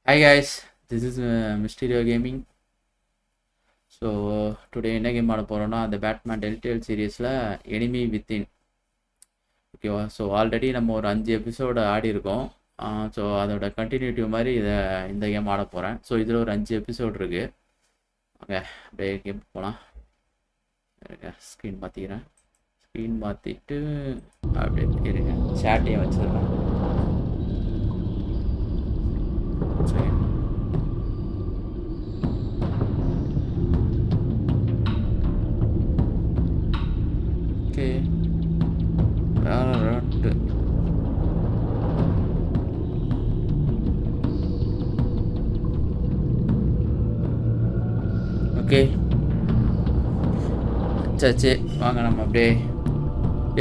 Hi guys, this is Mysterio Gaming. So today என்ன game ஆட போறோம்னா அந்த பேட்மேன் டெல்டேல் சீரிஸ்ல எனிமி வித்தின். ஓகேவா? ஸோ ஆல்ரெடி நம்ம ஒரு 5 எபிசோடு ஆடி இருக்கோம். ஸோ அதோட கண்டினியூட்டிவ் மாதிரி இந்த கேம் ஆட போகிறேன். ஸோ இதில் ஒரு 5 எபிசோடு இருக்குது. ஓகே, அப்படியே கேம் போகலாம். ஸ்க்ரீன் மாற்றிக்கிறேன். ஸ்க்ரீன் மாற்றிட்டு அப்படியே இருங்க, சேட்டையும் வச்சிடுறேன். சரி, ஓகே. ஓகே, சரி வாங்க நம்ம அப்படியே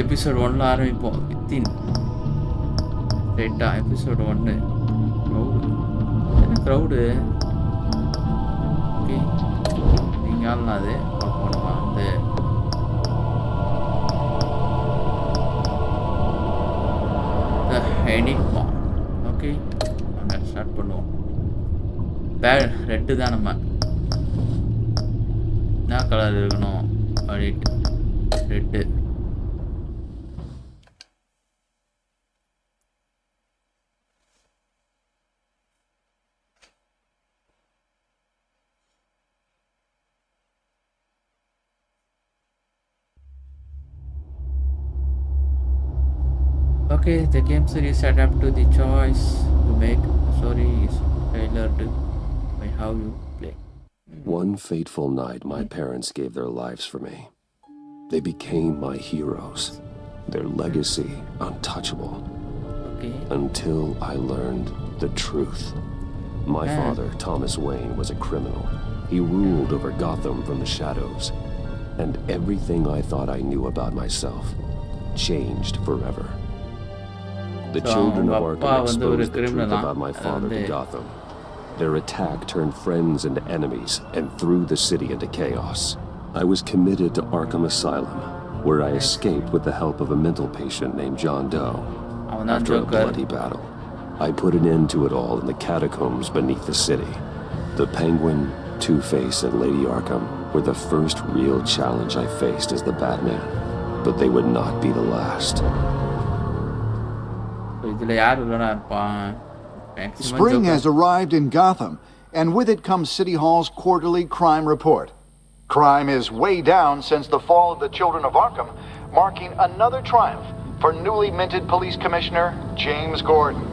எபிசோட் 1 ஆரம்பிப்போம். வித்தின் ரைட்டா? Episode 1 crowd. ஓகே, நீங்கள் ஆள்னா அது போனோமா வந்து எனிமா. ஓகே, நாங்கள் ஸ்டார்ட் பண்ணுவோம். ரெட்டு தான். நம்ம என்ன கலர் இருக்கணும்? Red. Okay, the game series adapt to the choice you make. The story is tailored by how you play. One fateful night, my parents gave their lives for me. They became my heroes, their legacy untouchable. Okay. Until I learned the truth. My father, Thomas Wayne, was a criminal. He ruled over Gotham from the shadows. And everything I thought I knew about myself changed forever. The children of Arkham exposed the truth about my father to Gotham. Their attack turned friends into enemies and threw the city into chaos. I was committed to Arkham Asylum, where I escaped with the help of a mental patient named John Doe. After a bloody battle, I put an end to it all in the catacombs beneath the city. The Penguin, Two-Face, and Lady Arkham were the first real challenge I faced as the Batman, but they would not be the last. Spring has arrived in Gotham, and with it comes City Hall's quarterly crime report. Crime is way down since the fall of the Children of Arkham, marking another triumph for newly minted Police Commissioner James Gordon.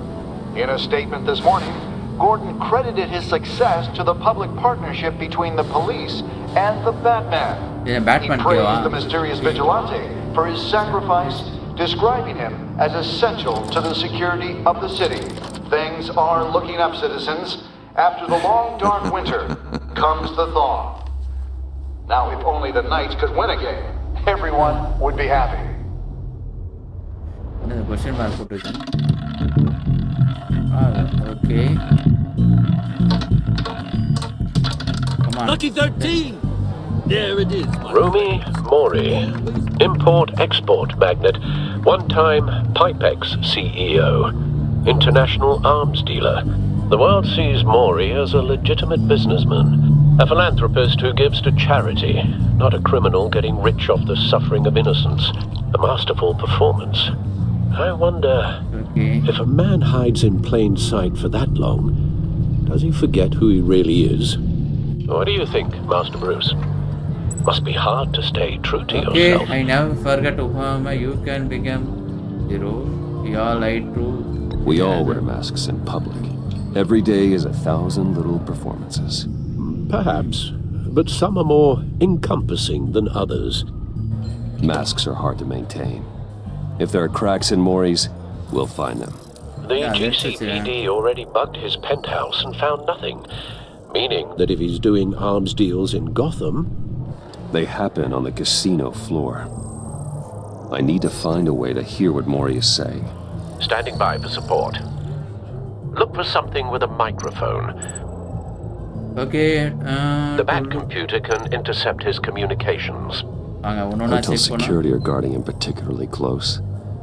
In a statement this morning, Gordon credited his success to the public partnership between the police and the Batman. He praised the mysterious vigilante for his sacrifice, describing him as essential to the security of the city. Things are looking up, citizens. After the long, dark winter comes the thaw. Now, if only the Knights could win again, everyone would be happy. Question mark put it. Okay. Come on. Lucky 13! There it is. Rumi Mori, import-export magnate, one-time Pipex CEO, international arms dealer. The world sees Mori as a legitimate businessman, a philanthropist who gives to charity, not a criminal getting rich off the suffering of innocence. A masterful performance. I wonder, if a man hides in plain sight for that long, does he forget who he really is? What do you think, Master Bruce? Must be hard to stay true to yourself. I never forget Obama. You can become hero. We all lied true. We all wear masks in public. Every day is 1,000 little performances. Perhaps, but some are more encompassing than others. Masks are hard to maintain. If there are cracks in Mori's, we'll find them. The GCPD already bugged his penthouse and found nothing, meaning that if he's doing arms deals in Gotham, they happen on the casino floor. I need to find a way to hear what Mori is saying. Standing by for support. Look for something with a microphone. Okay. The Bat computer can intercept his communications. Until security are guarding him particularly close.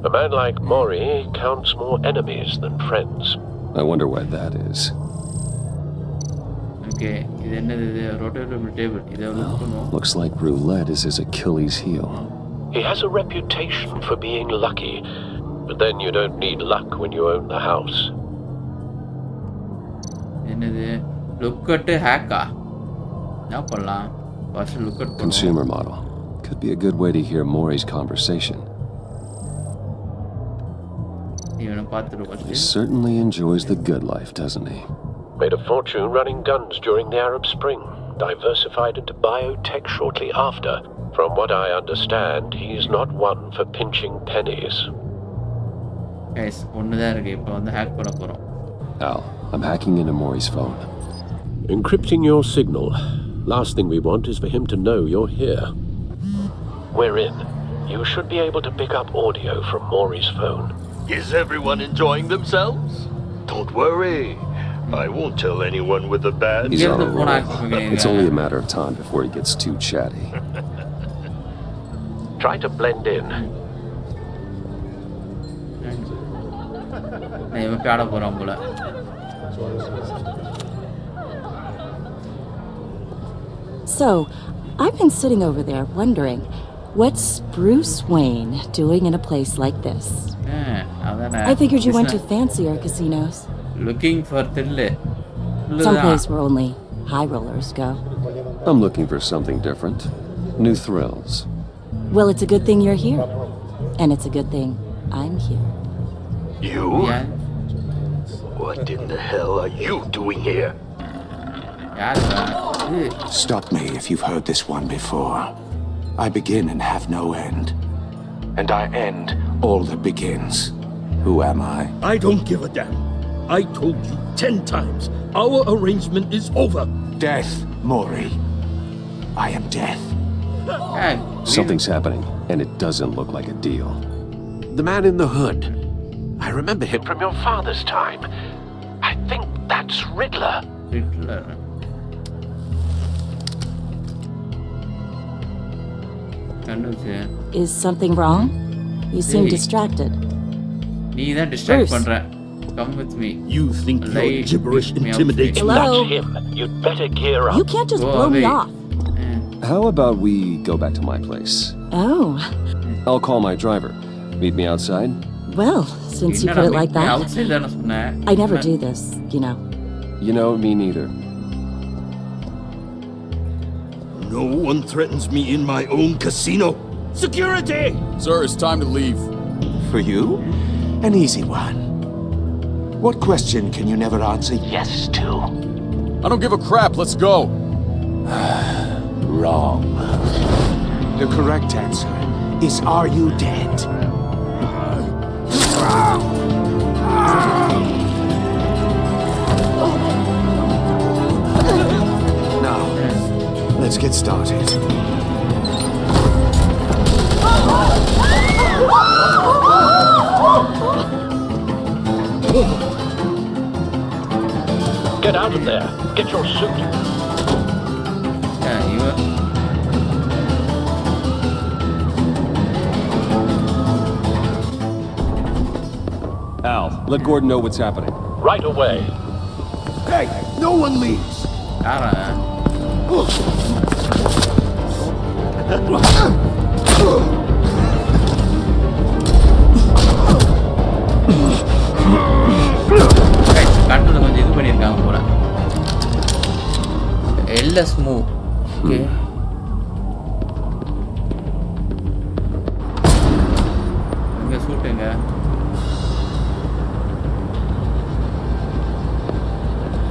A man like Mori counts more enemies than friends. I wonder why that is. Okay, இது என்னது இது rotatable table. இத use பண்ணுவோம். Looks like roulette is his Achilles heel. He has a reputation for being lucky, but then you don't need luck when you own the house. என்னது look at hack என்ன பண்ணலாம் first look at Consumer model. Could be a good way to hear Maury's conversation. இவனை பார்த்துட்டு He first certainly enjoys the good life, doesn't he? Made a fortune running guns during the Arab Spring. Diversified into biotech shortly after. From what I understand, he's not one for pinching pennies. guys ஒண்ணுதான் இருக்கு இப்போ வந்து hack பண்ண போறோம். Al, I'm hacking into Maury's phone. Encrypting your signal. Last thing we want is for him to know you're here. We're in. You should be able to pick up audio from Maury's phone. Is everyone enjoying themselves? Don't worry. I won't tell anyone with a badge. He's on a the phone roll. hack பண்ணிருங்க. It's only a matter of time before he gets too chatty. Try to blend in. நான் இவன் பேட போறான் போல. So, I've been sitting over there wondering, what's Bruce Wayne doing in a place like this? அதானே I figured you went to fancier casinos. looking for thrill. Someplace where only high rollers go. I'm looking for something different. New thrills. Well, it's a good thing you're here. And it's a good thing I'm here. You? Yeah. What in the hell are you doing here? யாருடா இது Stop me if you've heard this one before. I begin and have no end. And I end all that begins. Who am I? I don't give a damn. I told you 10 times. Our arrangement is over. Death, Maury. I am death. Hey, Something's happening, and it doesn't look like a deal. The man in the hood. I remember him from your father's time. I think that's Riddler. Riddler. கண்டுச்சு Is something wrong? You seem Hey. distracted. நீ தான் distract Bruce. பண்ற come with me You think Lay your gibberish me up, intimidates If me? Hello? that's him, you'd better gear up. You can't just Go blow me away. off. How about we go back to my place? Oh, I'll call my driver. Meet me outside. well, since you put it like that, outside தான சொன்னேன் I never do this, you know. You know, me neither. No one threatens me in my own casino. Security! Sir, it's time to leave. For you? An easy one. What question can you never answer yes to? I don't give a crap. Let's go. Wrong. The correct answer is, are you dead? Now, let's get started. Get out of there. Get your suit. இவன் Al, let Gordon know what's happening. Right away. Hey, no one leaves. யாரா கண்ட்ரோல கொஞ்சம் இது பண்ணியிருக்காங்க போல LS move okay இங்க சூட்டுங்க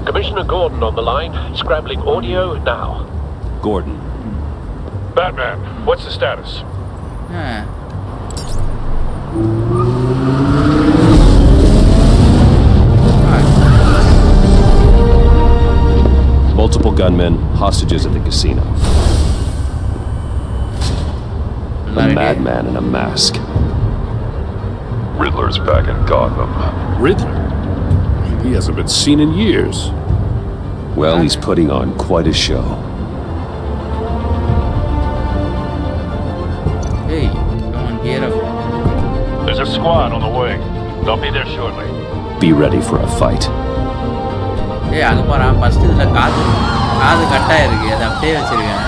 Commissioner Gordon on the line. Scrambling audio now. Gordon. Batman, what's the status? Multiple gunmen, hostages at the casino. A madman in a mask. Riddler's back in Gotham. Riddler? He hasn't been seen in years. Well, he's putting on quite a show. Hey, come on, get up. There's a squad on the way. They'll be there shortly. Be ready for a fight. Hey, அங்க போறான் first இதுல காத்து காது கட்டாக இருக்கு, அதை அப்படியே வச்சிருக்கேன்.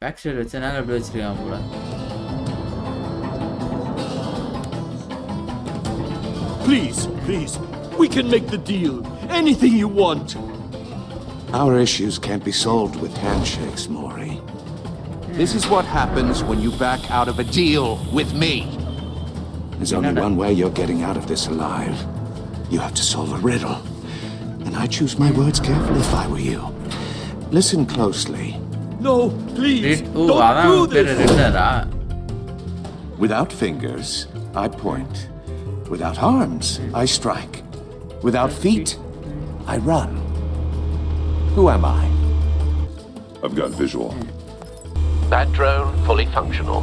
பேக் சைடு வச்சனால அப்படி வச்சிருக்கேன் போல. Please, please, we can make the deal. Anything you want. Our issues can't be solved with handshakes, Maury. This is what happens when you back out of a deal with me. There's only one way you're getting out of this alive. You have to solve a riddle. And I choose my words carefully if I were you. Listen closely. No, please, Oh, don't do this. Riddler. Without fingers, I point. Without arms, I strike. Without feet, I run. Who am I? I've got visual. That drone fully functional.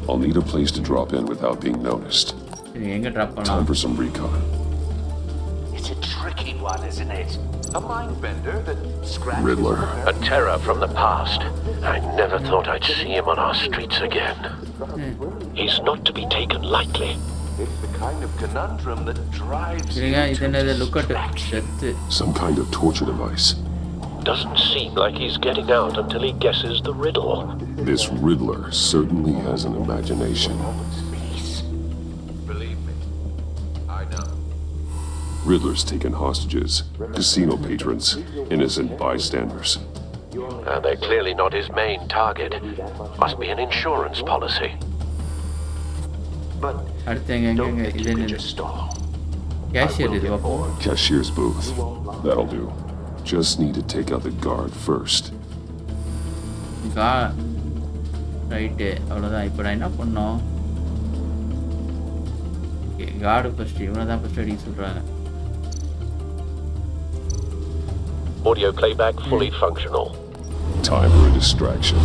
I'll need a place to drop in without being noticed. Time for some recon. It's a tricky one, isn't it? A mind bender that scratches... Riddler. A terror from the past. I never thought I'd see him on our streets again. He's not to be taken lightly. It's the kind of conundrum that drives you to Some kind of torture device. Doesn't seem like he's getting out until he guesses the riddle. This Riddler certainly has an imagination. Believe me, I know. Riddler's taken hostages, casino patrons, innocent bystanders. They're clearly not his main target. Must be an insurance policy. But don't think you can just stall. Cashier's booth. That'll do. Just need to take out the guard first. Right, அவ்வளோதான். இப்போ நான் என்ன பண்ணோம்? Okay, card first, இவனை தான் first அடிக்க சொல்கிறாங்க. Audio playback fully functional. Time for a distraction.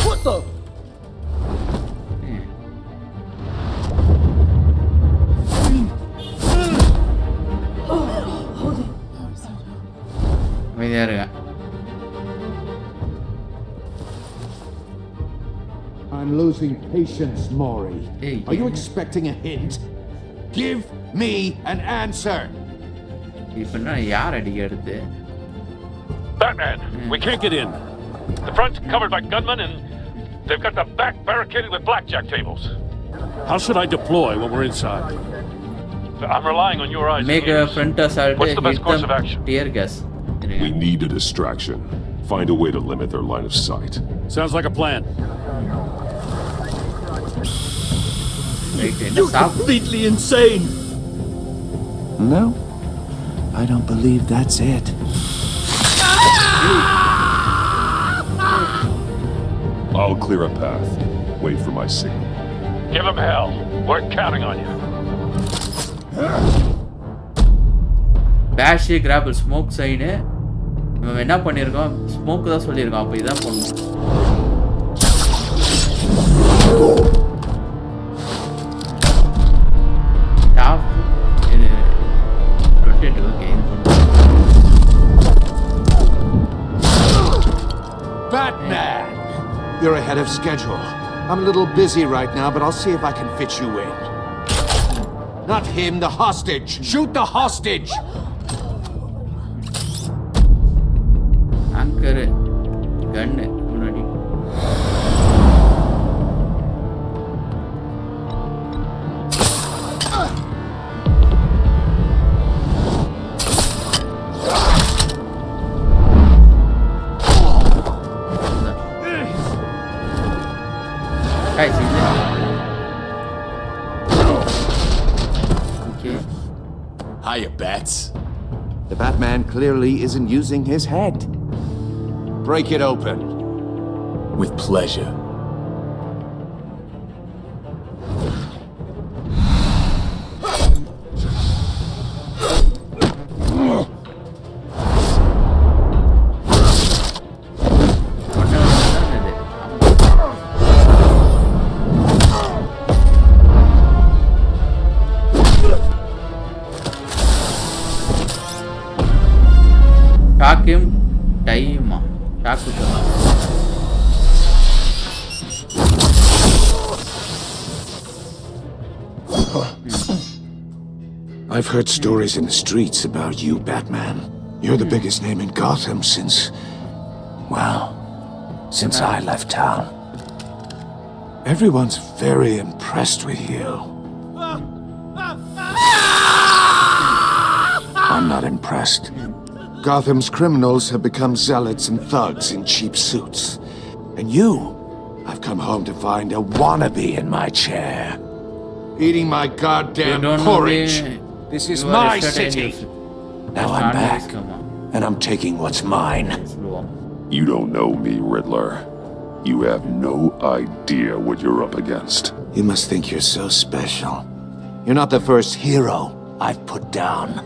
What the? அமைதியாக இருங்க. I'm losing patience, Maury. Hey, Are you expecting a hint? Give me an answer. இப்போ என்ன யார் அடிக்கிறது? Batman, we can't get in. The front's covered by gunmen and they've got the back barricaded with blackjack tables. How should I deploy when we're inside? I'm relying on your eyes. Make a front assault. What's the best course of action? Tear gas. We need a distraction. Find a way to limit their line of sight. Sounds like a plan. You're completely insane! No, I don't believe that's it. I'll clear a path. Wait for my signal. Give him hell. We're counting on you. பேஷ் கிராபிள் smoke side. நம்ம என்ன பண்ணியிருக்கோம்? Smoke தான் சொல்லியிருக்கோம். அப்போ இதான் பண்ணணும். Top இது ரொட்டேட். ஓகே, இது பண்ணணும். Batman! You're ahead of schedule. I'm a little busy right now, but I'll see if I can fit you in. Not him, the hostage! Shoot the hostage! ஆங்கரு கன்னு முன்னாடி. Okay. Hiya, Bats. The Batman clearly isn't using his head. Break it open. With pleasure. Shock him, die him. Shock him. I've heard stories in the streets about you, Batman. You're the biggest name in Gotham since I left town. Everyone's very impressed with you. I'm not impressed. Gotham's criminals have become zealots and thugs in cheap suits. And I've come home to find a wannabe in my chair. Eating my goddamn porridge. This is my city. Now I'm back, and I'm taking what's mine. You don't know me, Riddler. You have no idea what you're up against. You must think you're so special. You're not the first hero I've put down.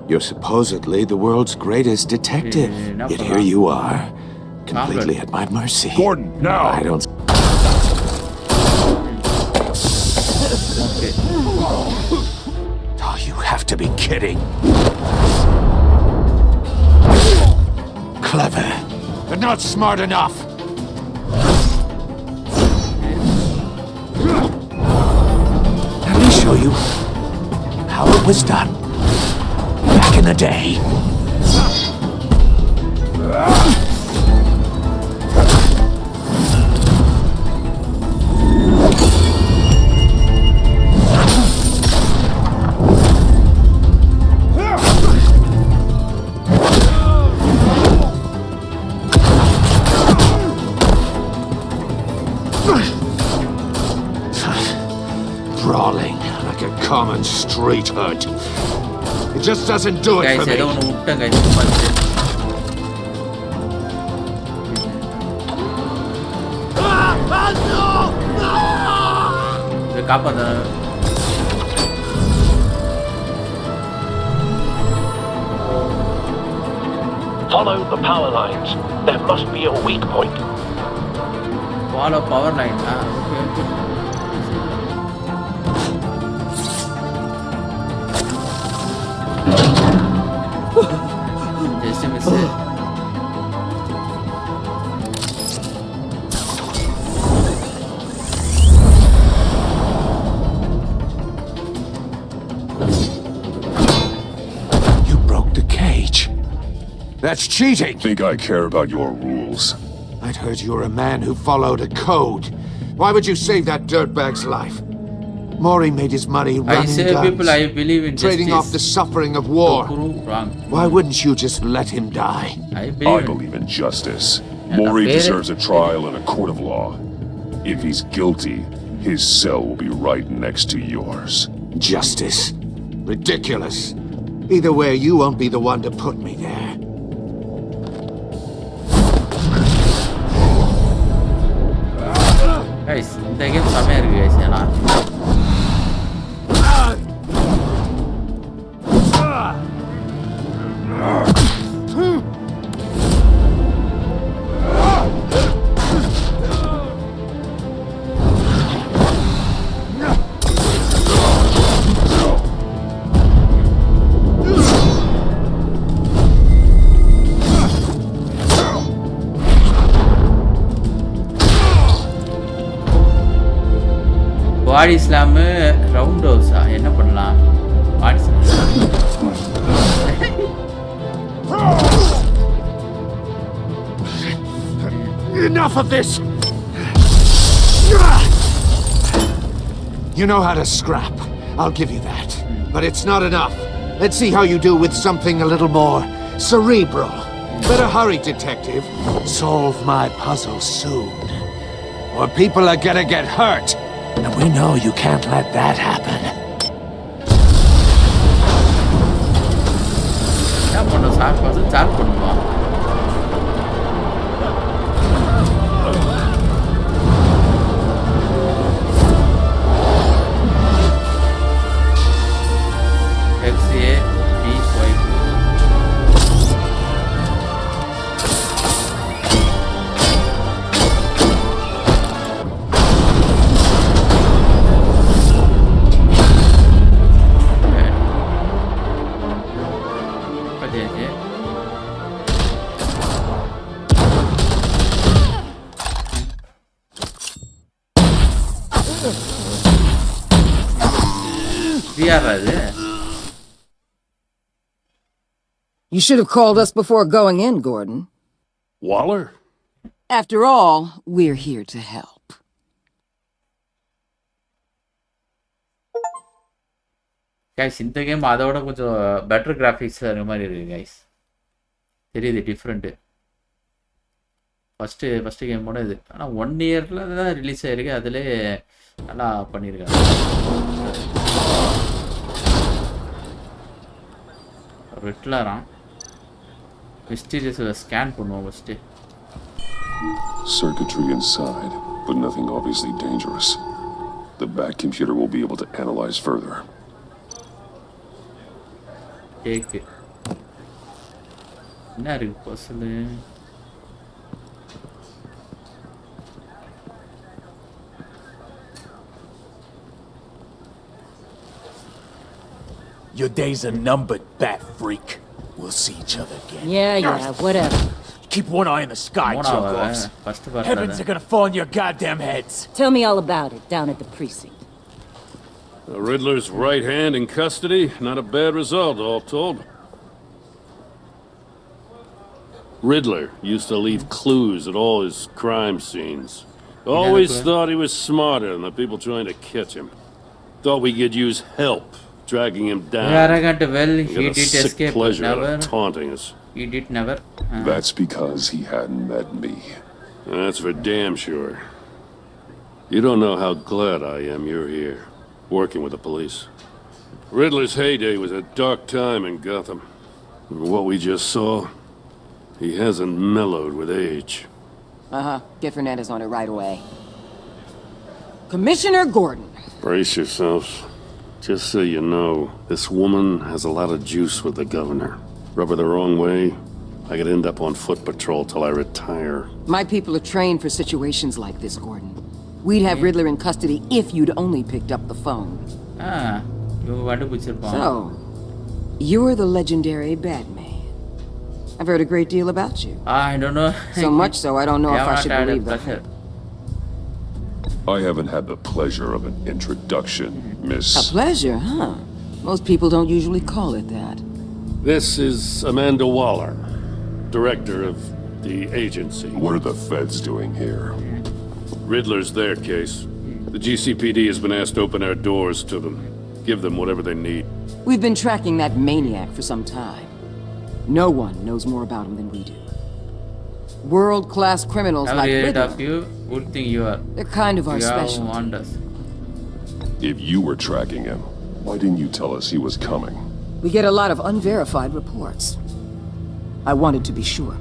You're supposedly the world's greatest detective. Yet here you are, completely at my mercy. Gordon, now! I don't... Oh, you have to be kidding. Clever, but not smart enough. Let me show you how it was done back in the day. Brawling like a common street hood. It just doesn't do it for me. Follow the power lines. There must be a weak point. Follow power line. Okay. Just a mistake. You broke the cage. That's cheating. Think I care about your rules? I'd heard you were a man who followed a code. Why would you save that dirtbag's life? Mori made his money running I say guns, people, I believe in trading justice. off the suffering of war. Wrong. Why wouldn't you just let him die? I believe in justice. Mori deserves a trial in a court of law. If he's guilty, his cell will be right next to yours. Justice? Ridiculous. Either way, you won't be the one to put me there. Guys, இந்த game செமையா இருக்கு guys. ஏன்னா பாடி slam round ஹவுஸா என்ன பண்ணலாம் பாடி Enough of this! You know how to scrap. I'll give you that. But it's not enough. Let's see how you do with something a little more cerebral. Better hurry, detective. Solve my puzzle soon. Or people are gonna get hurt. And we know you can't let that happen. என்ன பண்ணோம் solve பண்ணுமா XA B5 யாரா இது? You should have called us before going in, Gordon. Waller? After all, we're here to help. Guys இந்த game அதோட கொஞ்சம் better graphics இருக்க மாதிரி இருக்கு கைஸ். தெரியுது டிஃப்ரெண்ட்டு. ஃபஸ்ட்டு கேமோட இது. ஆனால் 1 இயரில் தான் ரிலீஸ் ஆகிருக்கு. அதிலே நல்லா பண்ணியிருக்காங்க. ரிட்லரா மிஸ்டீரியஸை ஸ்கேன் பண்ணுவோம் first. Circuitry inside, but nothing obviously dangerous. The back computer will be able to analyze further. கேக்கு என்ன இருக்கு person? Your days are numbered, bat freak. We'll see each other again. Yeah, whatever. Keep one eye in the sky, jerk-offs. Heavens are gonna fall on your goddamn heads. Tell me all about it down at the precinct. The Riddler's right hand in custody. Not a bad result, all told. Riddler used to leave clues at all his crime scenes. Always thought he was smarter than the people trying to catch him. Thought we could use help dragging him down. Well, he did escape. Pleasure Never. of taunting us. He did never. That's because he hadn't met me. That's for damn sure. You don't know how glad I am you're here, working with the police. Riddler's heyday was a dark time in Gotham. What we just saw, he hasn't mellowed with age. Get Fernandez on it right away. Commissioner Gordon. Brace yourselves. Just so you know, this woman has a lot of juice with the governor. Rub her the wrong way, I could end up on foot patrol till I retire. My people are trained for situations like this, Gordon. We'd have Riddler in custody if you'd only picked up the phone. So, you're the legendary Batman. I've heard a great deal about you. I don't know. So much so, I don't know if I should believe that. I haven't had the pleasure of an introduction, Miss... A pleasure, huh? Most people don't usually call it that. This is Amanda Waller, director of the agency. What are the feds doing here? Riddler's their case. The GCPD has been asked to open our doors to them. Give them whatever they need. We've been tracking that maniac for some time. No one knows more about him than we do. World-class criminals like Riddler. Good thing you are. They're kind of our specialty. If you were tracking him, why didn't you tell us he was coming? We get a lot of unverified reports. I wanted to be sure.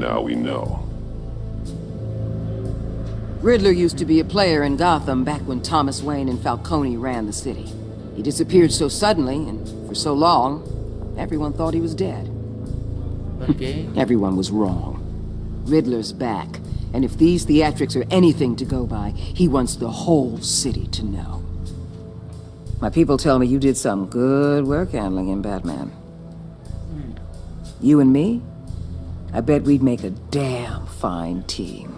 Now we know. Riddler used to be a player in Gotham back when Thomas Wayne and Falcone ran the city. He disappeared so suddenly and for so long, everyone thought he was dead. Okay. Everyone was wrong. Riddler's back, and if these theatrics are anything to go by, he wants the whole city to know. My people tell me you did some good work handling him, Batman. You and me? I bet we'd make a damn fine team.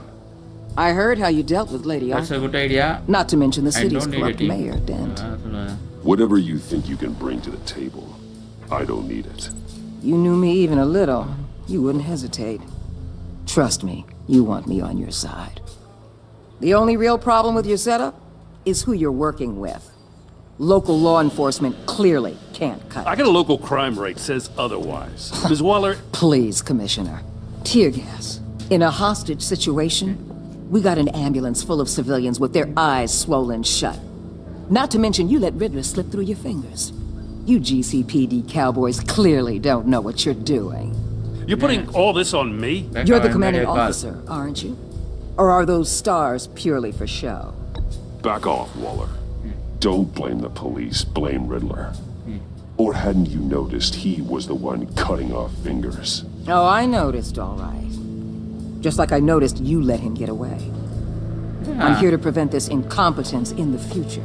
I heard how you dealt with Lady That's Arthur. a good idea. Not to mention the city's don't need a corrupt team. mayor, Dent. Whatever you think you can bring to the table, I don't need it. You knew me even a little, you wouldn't hesitate. Trust me, you want me on your side. The only real problem with your setup is who you're working with. Local law enforcement clearly can't cut I got a local crime rate says otherwise. Ms. Waller... Please, Commissioner. Tear gas. In a hostage situation, we got an ambulance full of civilians with their eyes swollen shut. Not to mention you let Riddler slip through your fingers. You GCPD cowboys clearly don't know what you're doing. You're putting all this on me? You're the commanding officer, aren't you? Or are those stars purely for show? Back off, Waller. Don't blame the police, blame Riddler. Or hadn't you noticed he was the one cutting off fingers? Oh, I noticed, all right. Just like I noticed you let him get away. I'm here to prevent this incompetence in the future.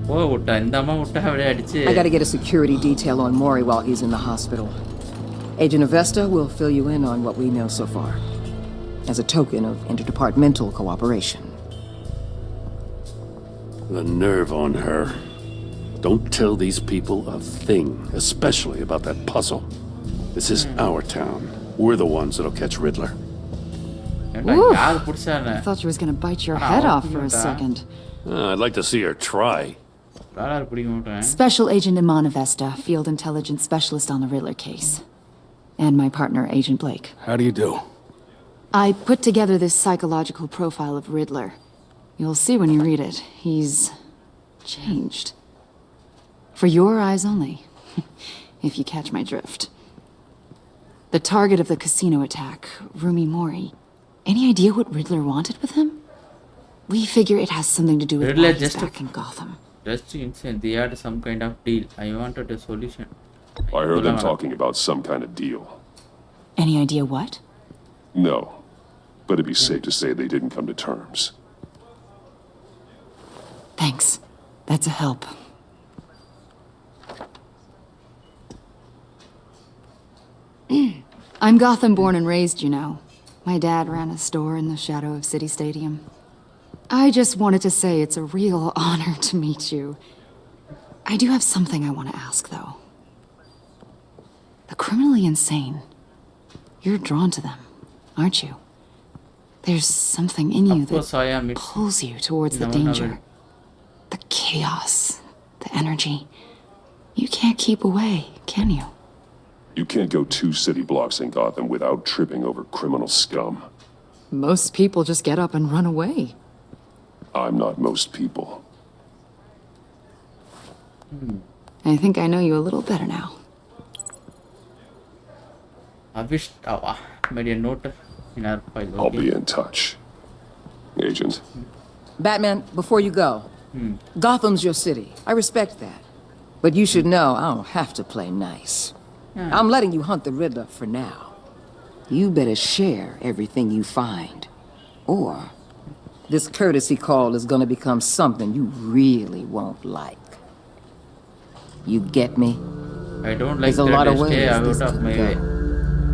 I gotta get a security detail on Maury while he's in the hospital. Agent Avesta will fill you in on what we know so far, as a token of interdepartmental cooperation. The nerve on her. Don't tell these people a thing, especially about that puzzle. This is our town. We're the ones that'll catch Riddler. Ooh, I thought you was gonna bite your head off for a second. I'd like to see her try. Special Agent Imanavesta, Field Intelligence Specialist on the Riddler case. And my partner, Agent Blake. How do you do? I put together this psychological profile of Riddler. You'll see when you read it. He's changed. For your eyes only, if you catch my drift. The target of the casino attack, Rumi Mori. Any idea what Riddler wanted with him? We figure it has something to do with Riddler why he's just back in Gotham. Just insane. They had some kind of deal. I wanted a solution. I heard them talking about some kind of deal. Any idea what? No, but it'd be safe to say they didn't come to terms. Thanks. That's a help. I'm Gotham born and raised, you know. My dad ran a store in the shadow of City Stadium. I just wanted to say it's a real honor to meet you. I do have something I want to ask, though. The criminally insane. You're drawn to them, aren't you? There's something in you that pulls you towards the danger. The chaos, the energy. You can't keep away, can you? You can't go 2 city blocks in Gotham without tripping over criminal scum. Most people just get up and run away. I'm not most people. I think I know you a little better now. I wish made a note in our file. I'll be in touch. Agent. Batman, before you go, Gotham's your city. I respect that. But you should know I don't have to play nice. I'm letting you hunt the Riddler for now. You better share everything you find. Or this courtesy call is gonna become something you really won't like. You get me? I don't like There's a that. lot of ways Stay out this of could my go. way.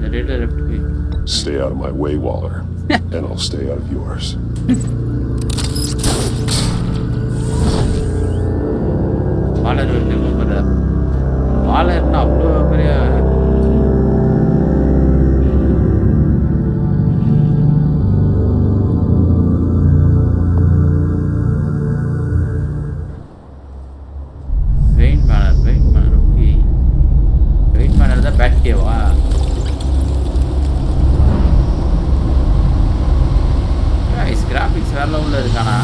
The Riddler have to be. Stay out of my way, Waller. And I'll stay out of yours. Waller will remember that. Waller na avlo periya. Wayne Manor, okay. Wayne Manor da bat cave ah. Guys, graphics வேற லெவல்ல இருக்கானா?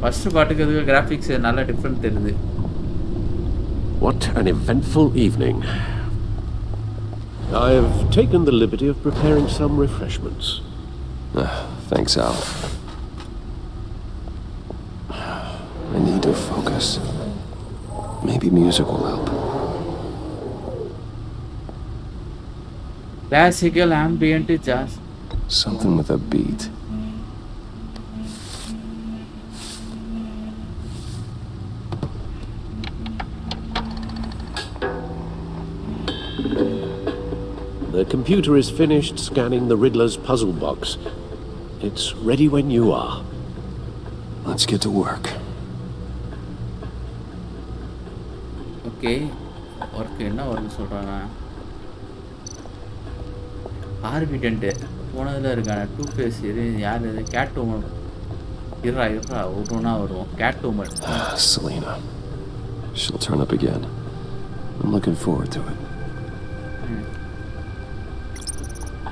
First பாட்டுக்கு அதுக்கு graphics நல்ல different தெரியுது. What an eventful evening. I've taken the liberty of preparing some refreshments. Thanks, Al. I need to focus. Maybe music will help. Classical ambient jazz. Something with a beat. The computer is finished scanning the Riddler's puzzle box. It's ready when you are. Let's get to work. Okay. Work என்ன work சொல்றாங்க? ஆர்பிடன்ட் போனதுல இருக்கான two face இது யார் இது gate woman இருறா ஒருனா வருவோம் Catwoman Selena. She'll turn up again. I'm looking forward to it.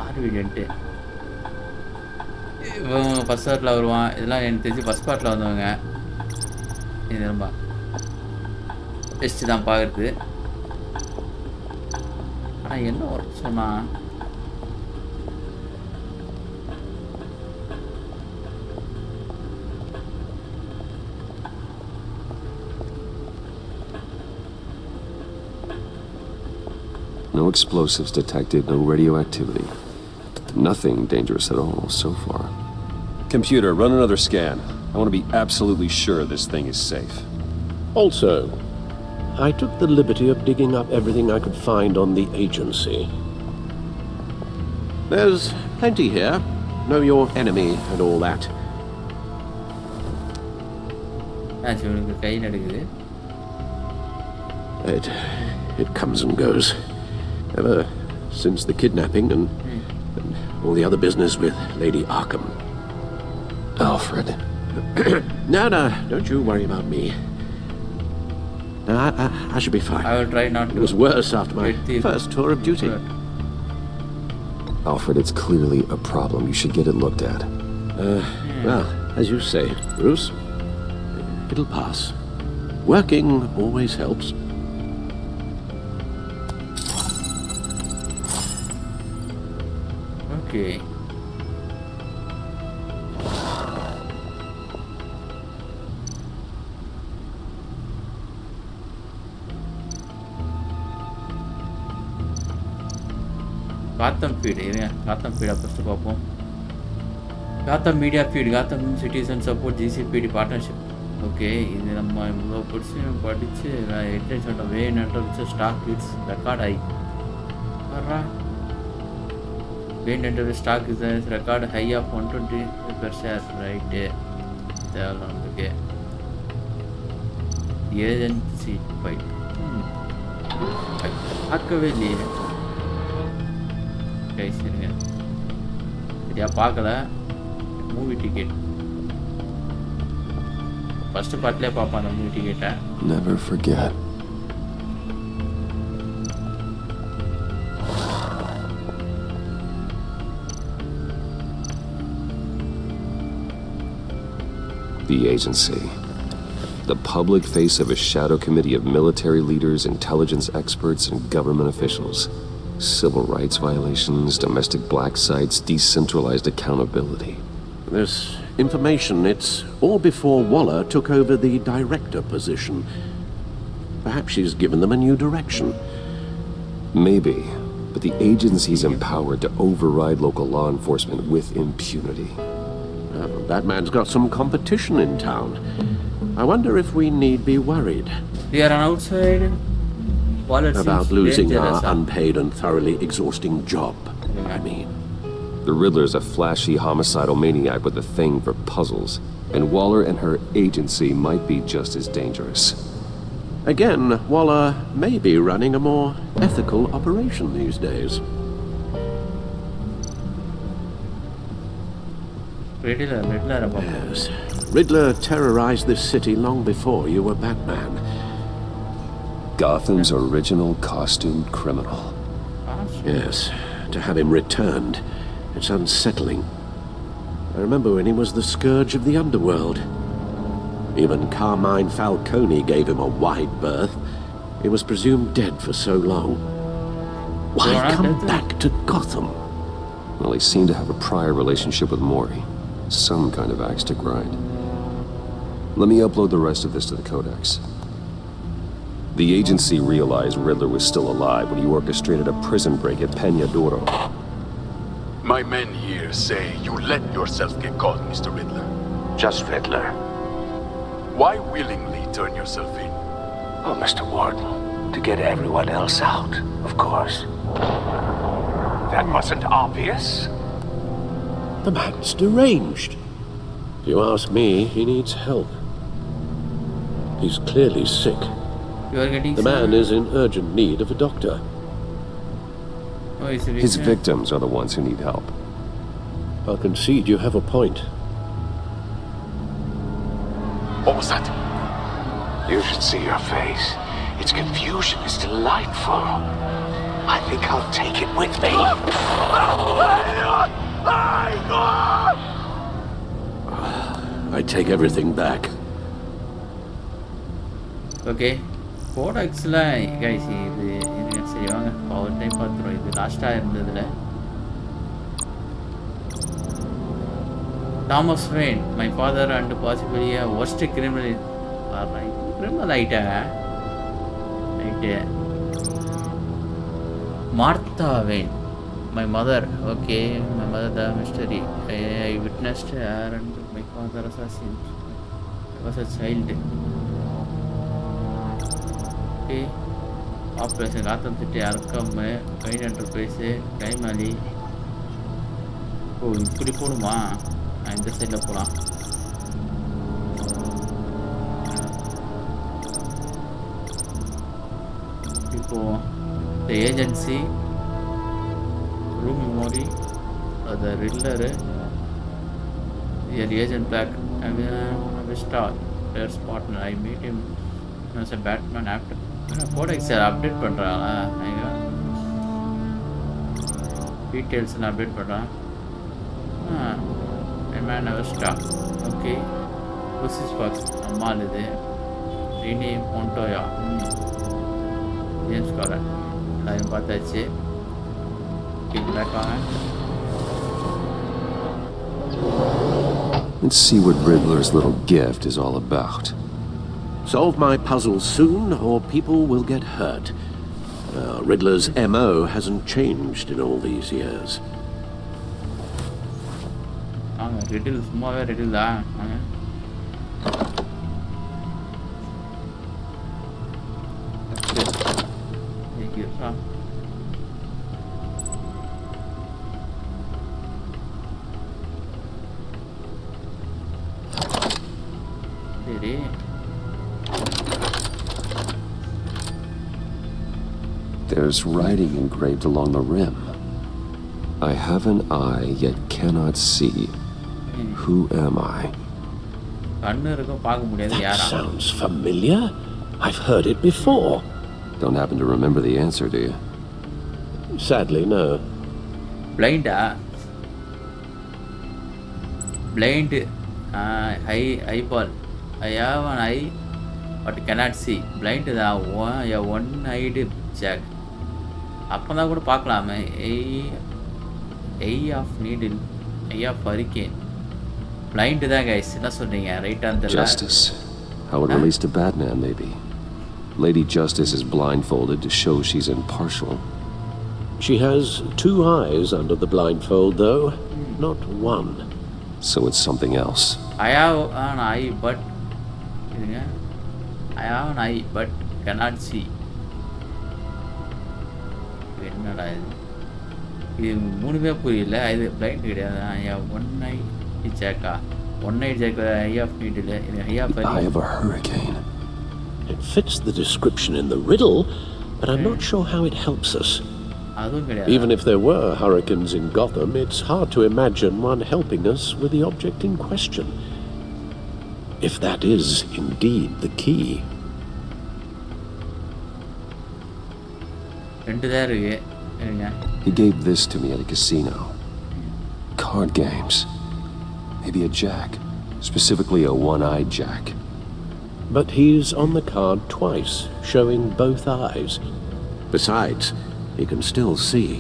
ஆர்பிடன்ட் இவன் ஃபர்ஸ்ட் பார்ட்டில் வருவான் இதெல்லாம் எனக்கு தெரிஞ்சு ஃபர்ஸ்ட் பார்ட்டில் வந்தவங்க இது ரொம்ப பெஸ்ட்டு தான் பார்க்குறது ஆனால் என்ன ஒர்க் சொன்னான் No explosives detected, no radioactivity. Nothing dangerous at all so far. Computer, run another scan. I want to be absolutely sure this thing is safe. Also, I took the liberty of digging up everything I could find on the agency. There's plenty here. Know your enemy and all that. இவனுக்கு கை நடுக்குது. It comes and goes. Ever since the kidnapping and all the other business with Lady Arkham. Alfred. No, don't you worry about me. No, I should be fine. I will try not to. It was worse after my first tour of duty. Alfred, it's clearly a problem. You should get it looked at. Well, as you say, Bruce, it'll pass. Working always helps. Okay. Gotham feed, Gotham feed first பார்ப்போம். Gotham media feed, Gotham citizen support GCPD partnership. Okay, இது நம்ம இவ்வளோ படிச்சு entrance way network stock its record ஆகி வர்றா way network stock is record high of 120 per share right தேவையில்ல நமக்கு agency fight பார்க்கவே இல்லையே சரிங்க சரியா பார்க்கல மூவி டிக்கெட் ஃபர்ஸ்ட் பார்ட்லேயே பார்ப்பேன் அந்த மூவி டிக்கெட்டை Never forget. The agency. The public face of a shadow committee of military leaders, intelligence experts, and government officials. Civil rights violations, domestic black sites, decentralized accountability. This information, it's all before Waller took over the director position. Perhaps she's given them a new direction. Maybe, but the agency's empowered to override local law enforcement with impunity. Batman's got some competition in town. I wonder if we need be worried. They are outside. About losing our unpaid and thoroughly exhausting job, I mean. The Riddler's a flashy homicidal maniac with a thing for puzzles, and Waller and her agency might be just as dangerous. Again, Waller may be running a more ethical operation these days. Riddler. Yes. Riddler terrorized this city long before you were Batman. Gotham's original costumed criminal. Yes, to have him returned, it's unsettling. I remember when he was the scourge of the underworld. Even Carmine Falcone gave him a wide berth. He was presumed dead for so long. Why come back to Gotham? Well, he seemed to have a prior relationship with Mori. Some kind of axe to grind. Let me upload the rest of this to the Codex. The agency realized Riddler was still alive when he orchestrated a prison break at Peña Duro. My men here say you let yourself get caught, Mr. Riddler. Just Riddler. Why willingly turn yourself in? Oh, Mr. Warden, to get everyone else out, of course. That wasn't obvious. The man's deranged. If you ask me, he needs help. He's clearly sick. The man is in urgent need of a doctor. His victims are the ones who need help. I'll concede you have a point. What was that? You should see your face. Its confusion is delightful. I think I'll take it with me. I take everything back. Okay. கோடாக்ஸில் guys இது எனக்கு சரி வாங்க ஒரு time பார்த்துருவோம். இது லாஸ்ட்டாக இருந்ததில் Thomas Wayne my father and possibly worst criminal ஆகிட்டாங்க right. Martha Wayne my mother okay my mother the mystery I witnessed and my father assassin was a child. Okay operation Gotham city Arkham Kane enterprise கைமாலி ஓ இப்படி போகணுமா? இந்த சைடில் போகலாம். இப்போ the agency, room memory, the Riddler, the agent Black, Vista, their partner. I meet him as a Batman after. Codex update பண்றாங்களா? Details update பண்றான். Man Vista. Okay. This is Fox. அம்மாள் இது. Rename Montoya. James Scott. எல்லாரும் பார்த்தாச்சு. Back on. Let's see what Riddler's little gift is all about. Solve my puzzle soon, or people will get hurt. Riddler's MO hasn't changed in all these years. Riddle, சும்மாவே Riddle தான். சரி. There's writing engraved along the rim. I have an eye, yet cannot see. Who am I? That sounds familiar. I've heard it before. Don't happen to remember the answer, do you? Sadly, no. Blind, blind, eyeball. I have an eye, but cannot see. Blind is a one-eyed jack. அப்பதான் கூட பார்க்கலாமே. Eye of needle, eye of hurricane. Blind தான் guys. என்ன சொல்றீங்க? Right on the Justice. How it relates to Batman, maybe. Lady Justice is blindfolded to show she's impartial. She has two eyes under the blindfold, though, not one. So it's something else. I have an eye, but I have an eye, but cannot see. என்னடா இது? இது மூணுமே புரியல. இது blind கிடையாது. ஐயா one eye ஜாக்கா, one eye jack, eye of needle, இது eye of eye of a hurricane. It fits the description in the riddle, but I'm not sure how it helps us. Even if there were hurricanes in Gotham, it's hard to imagine one helping us with the object in question. If that is indeed the key. He gave this to me at a casino. Card games. Maybe a jack. Specifically a one-eyed jack. But he's on the card twice, showing both eyes. Besides, he can still see.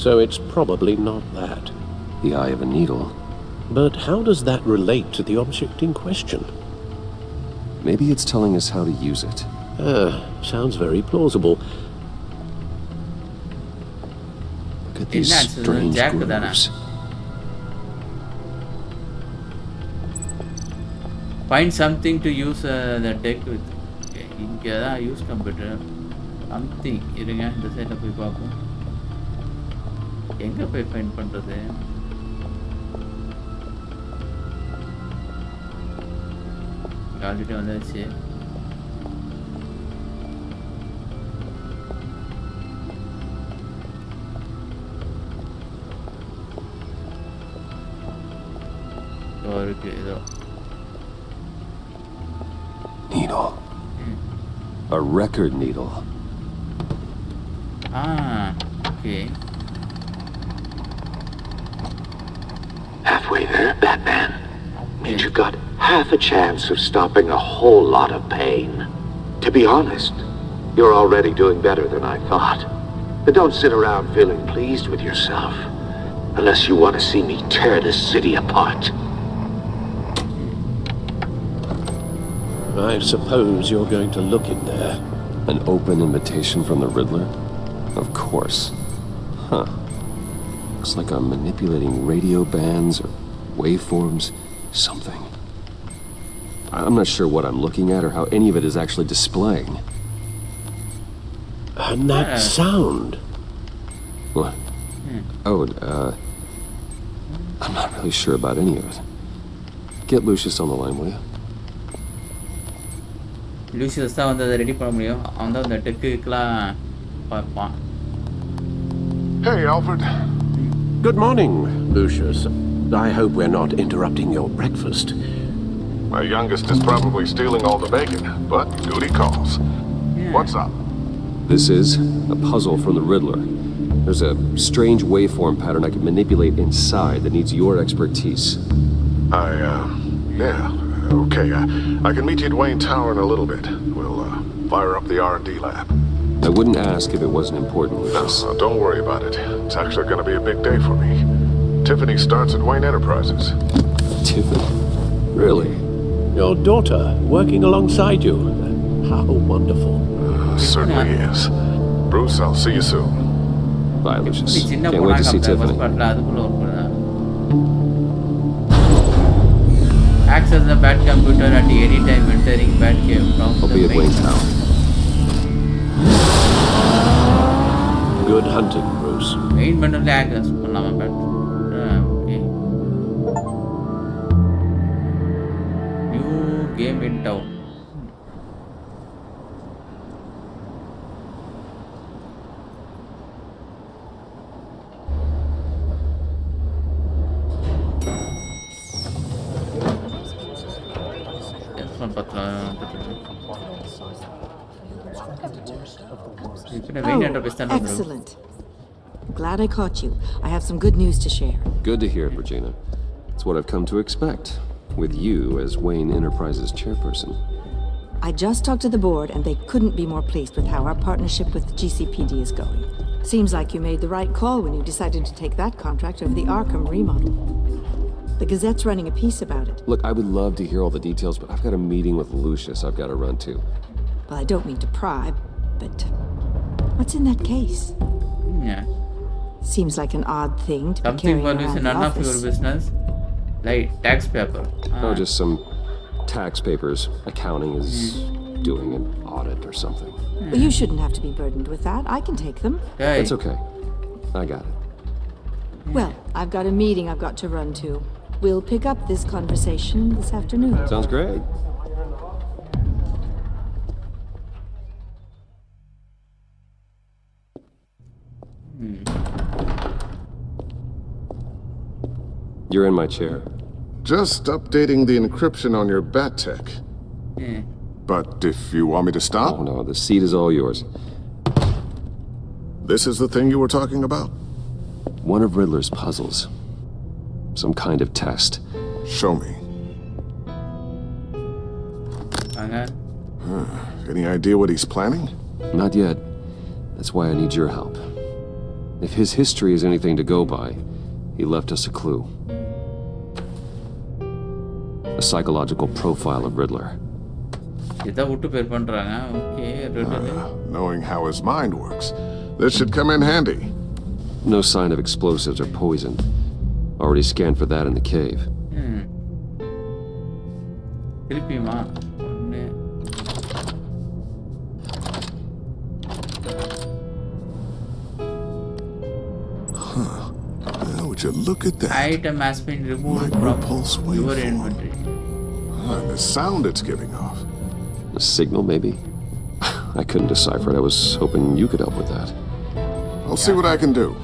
So it's probably not that. The eye of a needle. But how does that relate to the object in question? Maybe it's telling us how to use it. Sounds very plausible. Look at these strange grooves. Find something to use the deck with. இங்கே தான் use computer something. இருங்க இந்த சைடில் போய் பார்ப்போம். எங்கே போய் find பண்ணுறது? ஆல்ரெடி வந்துச்சு. இருக்கு ஏதோ needle. A record needle. Okay. Halfway there, Batman. Means you've got half a chance of stopping a whole lot of pain. To be honest, you're already doing better than I thought. But don't sit around feeling pleased with yourself. Unless you want to see me tear this city apart. I suppose you're going to look in there. An open invitation from the Riddler? Of course. Huh. Looks like I'm manipulating radio bands or waveforms. Something. I'm not sure what I'm looking at or how any of it is actually displaying. And that sound. What? Oh, I'm not really sure about any of it. Get Lucius on the line, will you? Lucius தான் வந்து அதை ready பண்ண முடியும். அவன் தான் அந்த டெக்குக்கெலாம் பார்ப்பான். Hey, Alfred. Good morning, Lucius. I hope we're not interrupting your breakfast. My youngest is probably stealing all the bacon, but duty calls. What's up? This is a puzzle from the Riddler. There's a strange waveform pattern I can manipulate inside that needs your expertise. Okay. I can meet you at Wayne Tower in a little bit. We'll fire up the R&D lab. I wouldn't ask if it wasn't important, Lucius. No, don't worry about it. It's actually going to be a big day for me. Tiffany starts at Wayne Enterprises. Tiffany? Really? Your daughter working alongside you. How wonderful. Certainly is. Bruce, I'll see you soon. Bye, Lucius. Can't wait to see Tiffany. Access the Bat computer at any time entering Batcave from I'll be at Wayne Tower. Good hunting, Bruce. Main bundle access பண்ணலாமா Bat? Okay. New game in town. Excellent. Glad I caught you. I have some good news to share. Good to hear it, Regina. It's what I've come to expect, with you as Wayne Enterprises chairperson. I just talked to the board, and they couldn't be more pleased with how our partnership with GCPD is going. Seems like you made the right call when you decided to take that contract over the Arkham remodel. The Gazette's running a piece about it. Look, I would love to hear all the details, but I've got a meeting with Lucius I've got to run to. Well, I don't mean to pry, but what's in that case? Yeah. Seems like an odd thing to be Something carrying for around the none of your office. business. Like tax paper. Oh, just some tax papers. Accounting is doing an audit or something. Well, you shouldn't have to be burdened with that. I can take them. Hey. That's okay. I got it. Well, I've got a meeting I've got to run to. We'll pick up this conversation this afternoon. Sounds great. You're in my chair. Just updating the encryption on your bat tech. But if you want me to stop? Oh, no, the seat is all yours. This is the thing you were talking about? One of Riddler's puzzles. Some kind of test. Show me. Any idea what he's planning? Not yet. That's why I need your help. If his history is anything to go by, he left us a clue. A psychological profile of Riddler. Knowing how his mind works, this should come in handy. No sign of explosives or poison. Already scanned for that in the cave. Would you look at that? Item has been removed from your inventory. And the sound it's giving off. A signal, maybe? I couldn't decipher it. I was hoping you could help with that. I'll see what I can do.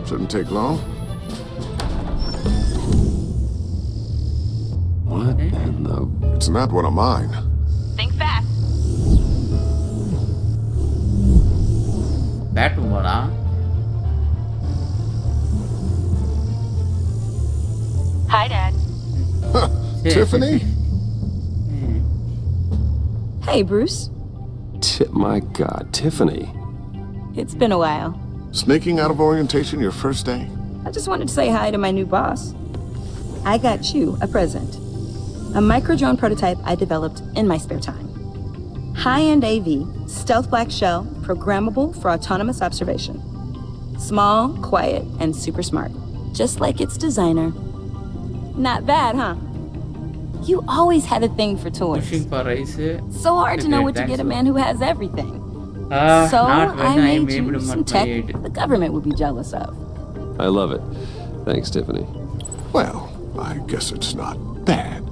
Shouldn't take long. What in the... It's not one of mine. Think fast. Batwoman, huh? Hi, Dad. Tiffany? Hey, Bruce. My God, Tiffany. It's been a while. Sneaking out of orientation your first day? I just wanted to say hi to my new boss. I got you a present. A micro-drone prototype I developed in my spare time. High-end AV, stealth black shell, programmable for autonomous observation. Small, quiet, and super smart. Just like its designer. Not bad, huh? You always had a thing for toys. So hard to know what to get a man who has everything. So I made you some tech the government would be jealous of. I love it. Thanks, Tiffany. Well, I guess it's not bad.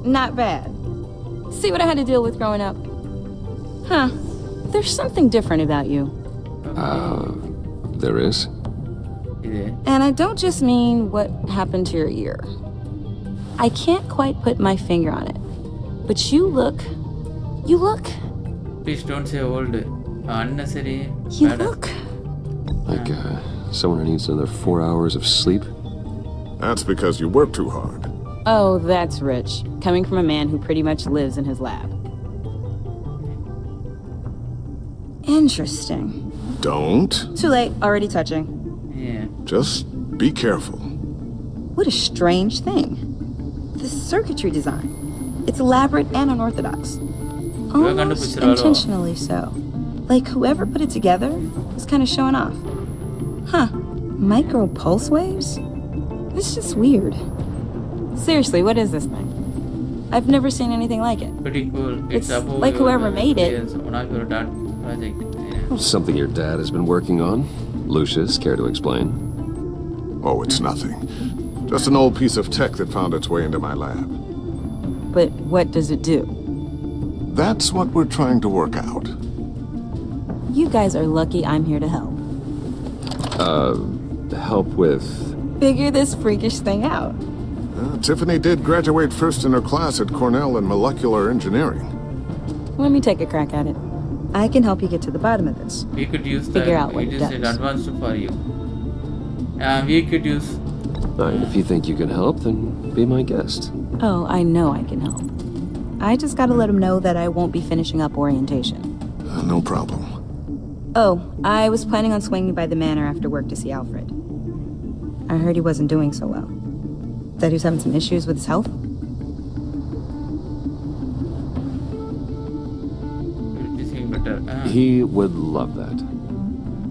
Not bad. See what I had to deal with growing up? Huh. There's something different about you. There is? And I don't just mean what happened to your ear. I can't quite put my finger on it. But you look... Please don't say old. Unnecessary. You look... Like, someone who needs another 4 hours of sleep? That's because you work too hard. Oh, that's rich. Coming from a man who pretty much lives in his lab. Interesting. Don't. Too late. Already touching. Yeah. Just be careful. What a strange thing. The circuitry design. It's elaborate and unorthodox. Almost intentionally so. Like whoever put it together was kind of showing off. Huh. Micro pulse waves? It's just weird. Seriously, what is this thing? I've never seen anything like it. Pretty cool. It's like whoever made it. One of your dad project. Yeah. Something your dad has been working on. Lucius, care to explain? Oh, it's nothing. Just an old piece of tech that found its way into my lab. But what does it do? That's what we're trying to work out. You guys are lucky I'm here to help. Help with... Figure this freakish thing out. Tiffany did graduate first in her class at Cornell in molecular engineering. Let me take a crack at it. I can help you get to the bottom of this. We could use Figure out what it it is does. advanced for you. We could use... Alright, if you think you can help, then be my guest. Oh, I know I can help. I just gotta let him know that I won't be finishing up orientation. No problem. Oh, I was planning on swinging by the manor after work to see Alfred. I heard he wasn't doing so well. That he was having some issues with his health? He would love that.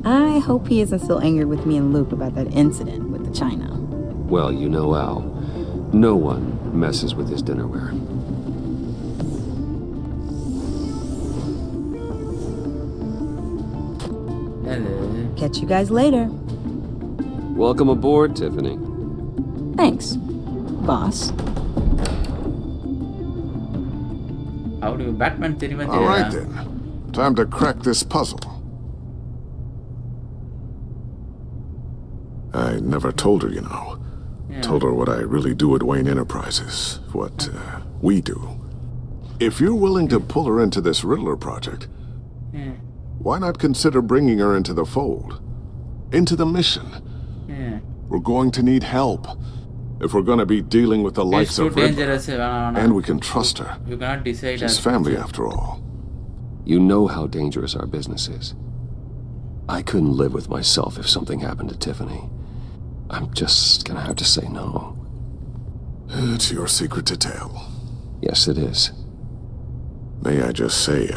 I hope he isn't still angry with me and Luke about that incident with the china. Well, you know Al. No one messes with his dinnerware. Catch you guys later. Welcome aboard, Tiffany. Thanks, boss. How do you Batman theory? All right then. Time to crack this puzzle. I never told her, you know. Yeah. Told her what I really do at Wayne Enterprises. What we do. If you're willing to pull her into this Riddler project, Yeah. why not consider bringing her into the fold? Into the mission? Yeah. We're going to need help. If we're going to be dealing with the It's likes too of Riddler. dangerous. And we can trust her. You cannot decide. She's family after all. You know how dangerous our business is. I couldn't live with myself if something happened to Tiffany. I'm just gonna have to say no. It's your secret to tell. Yes, it is. May I just say,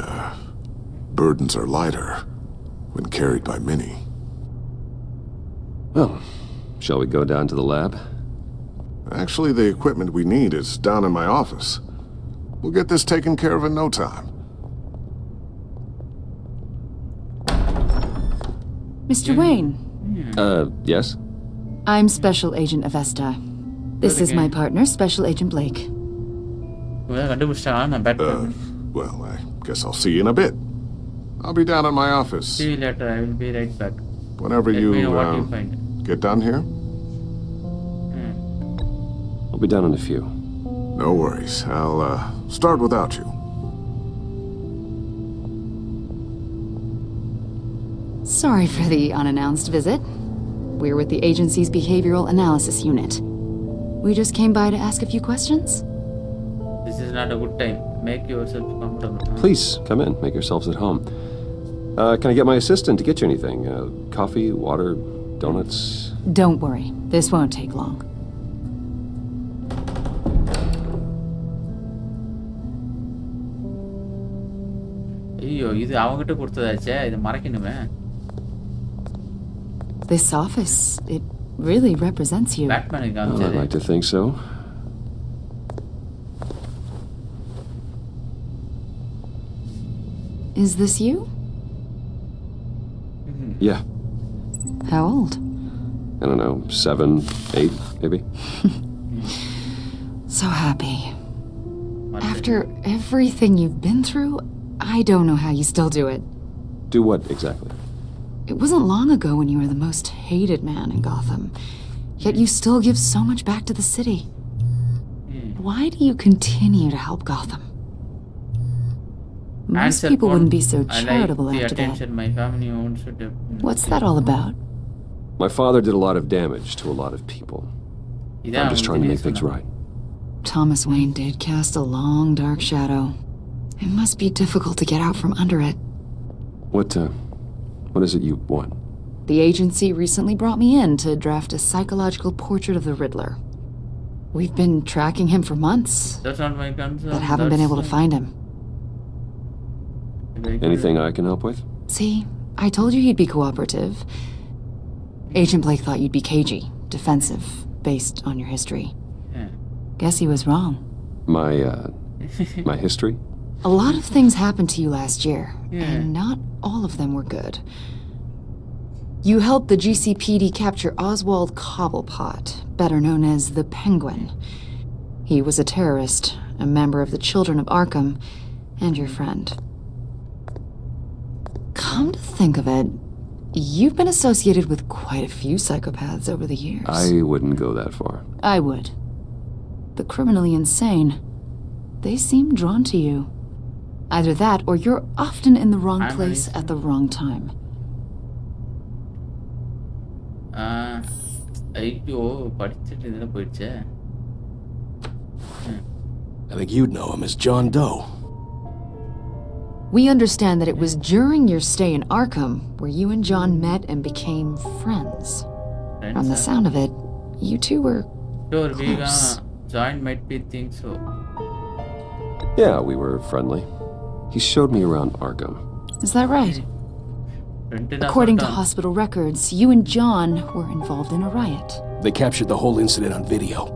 burdens are lighter when carried by many. Well, shall we go down to the lab? Actually, the equipment we need is down in my office. We'll get this taken care of in no time. Mr. Wayne. Yes? I'm Special Agent Avesta. This is my partner, Special Agent Blake. Well, I guess I'll see you in a bit. I'll be down in my office. See you later. I will be right back. Whenever Let me know what you find. get done here. I'll be down in a few. No worries. I'll start without you. Sorry for the unannounced visit. We're with the agency's behavioral analysis unit. We just came by to ask a few questions. This is not a good time. Make yourself comfortable. Please, come in. Make yourselves at home. Can I get my assistant to get you anything? Coffee, water, donuts? Don't worry. This won't take long. ஐயோ இது அவங்கிட்ட கொடுத்ததாச்சே இது மறக்கணுமே. This office, it really represents you. Batman I'd like to think so. Is this you? Yeah. How old? I don't know, 7, 8, maybe? So happy. After everything you've been through, I don't know how you still do it. Do what, exactly? It wasn't long ago when you were the most hated man in Gotham, yet you still give so much back to the city. Why do you continue to help Gotham? Most people wouldn't be so charitable after that. My family also What's that all about? My father did a lot of damage to a lot of people. I'm just trying to make things right. Thomas Wayne did cast a long, dark shadow. It must be difficult to get out from under it. What is it you want? The agency recently brought me in to draft a psychological portrait of the Riddler. We've been tracking him for months, That's not my concern. but haven't been able to find him. Anything I can help with? See, I told you he'd be cooperative. Agent Blake thought you'd be cagey, defensive, based on your history. Guess he was wrong. My history? A lot of things happened to you last year, and not all of them were good. You helped the GCPD capture Oswald Cobblepot, better known as the Penguin. He was a terrorist, a member of the Children of Arkham, and your friend. Come to think of it, you've been associated with quite a few psychopaths over the years. I wouldn't go that far. I would. The criminally insane. They seem drawn to you. Either that, or you're often in the wrong place at the wrong time. I think you'd know him as John Doe. We understand that it was during your stay in Arkham where you and John met and became friends. From the sound of it, you two were close. John might be think so. Yeah, we were friendly. He showed me around Arkham. Is that right? According to hospital records, you and John were involved in a riot. They captured the whole incident on video.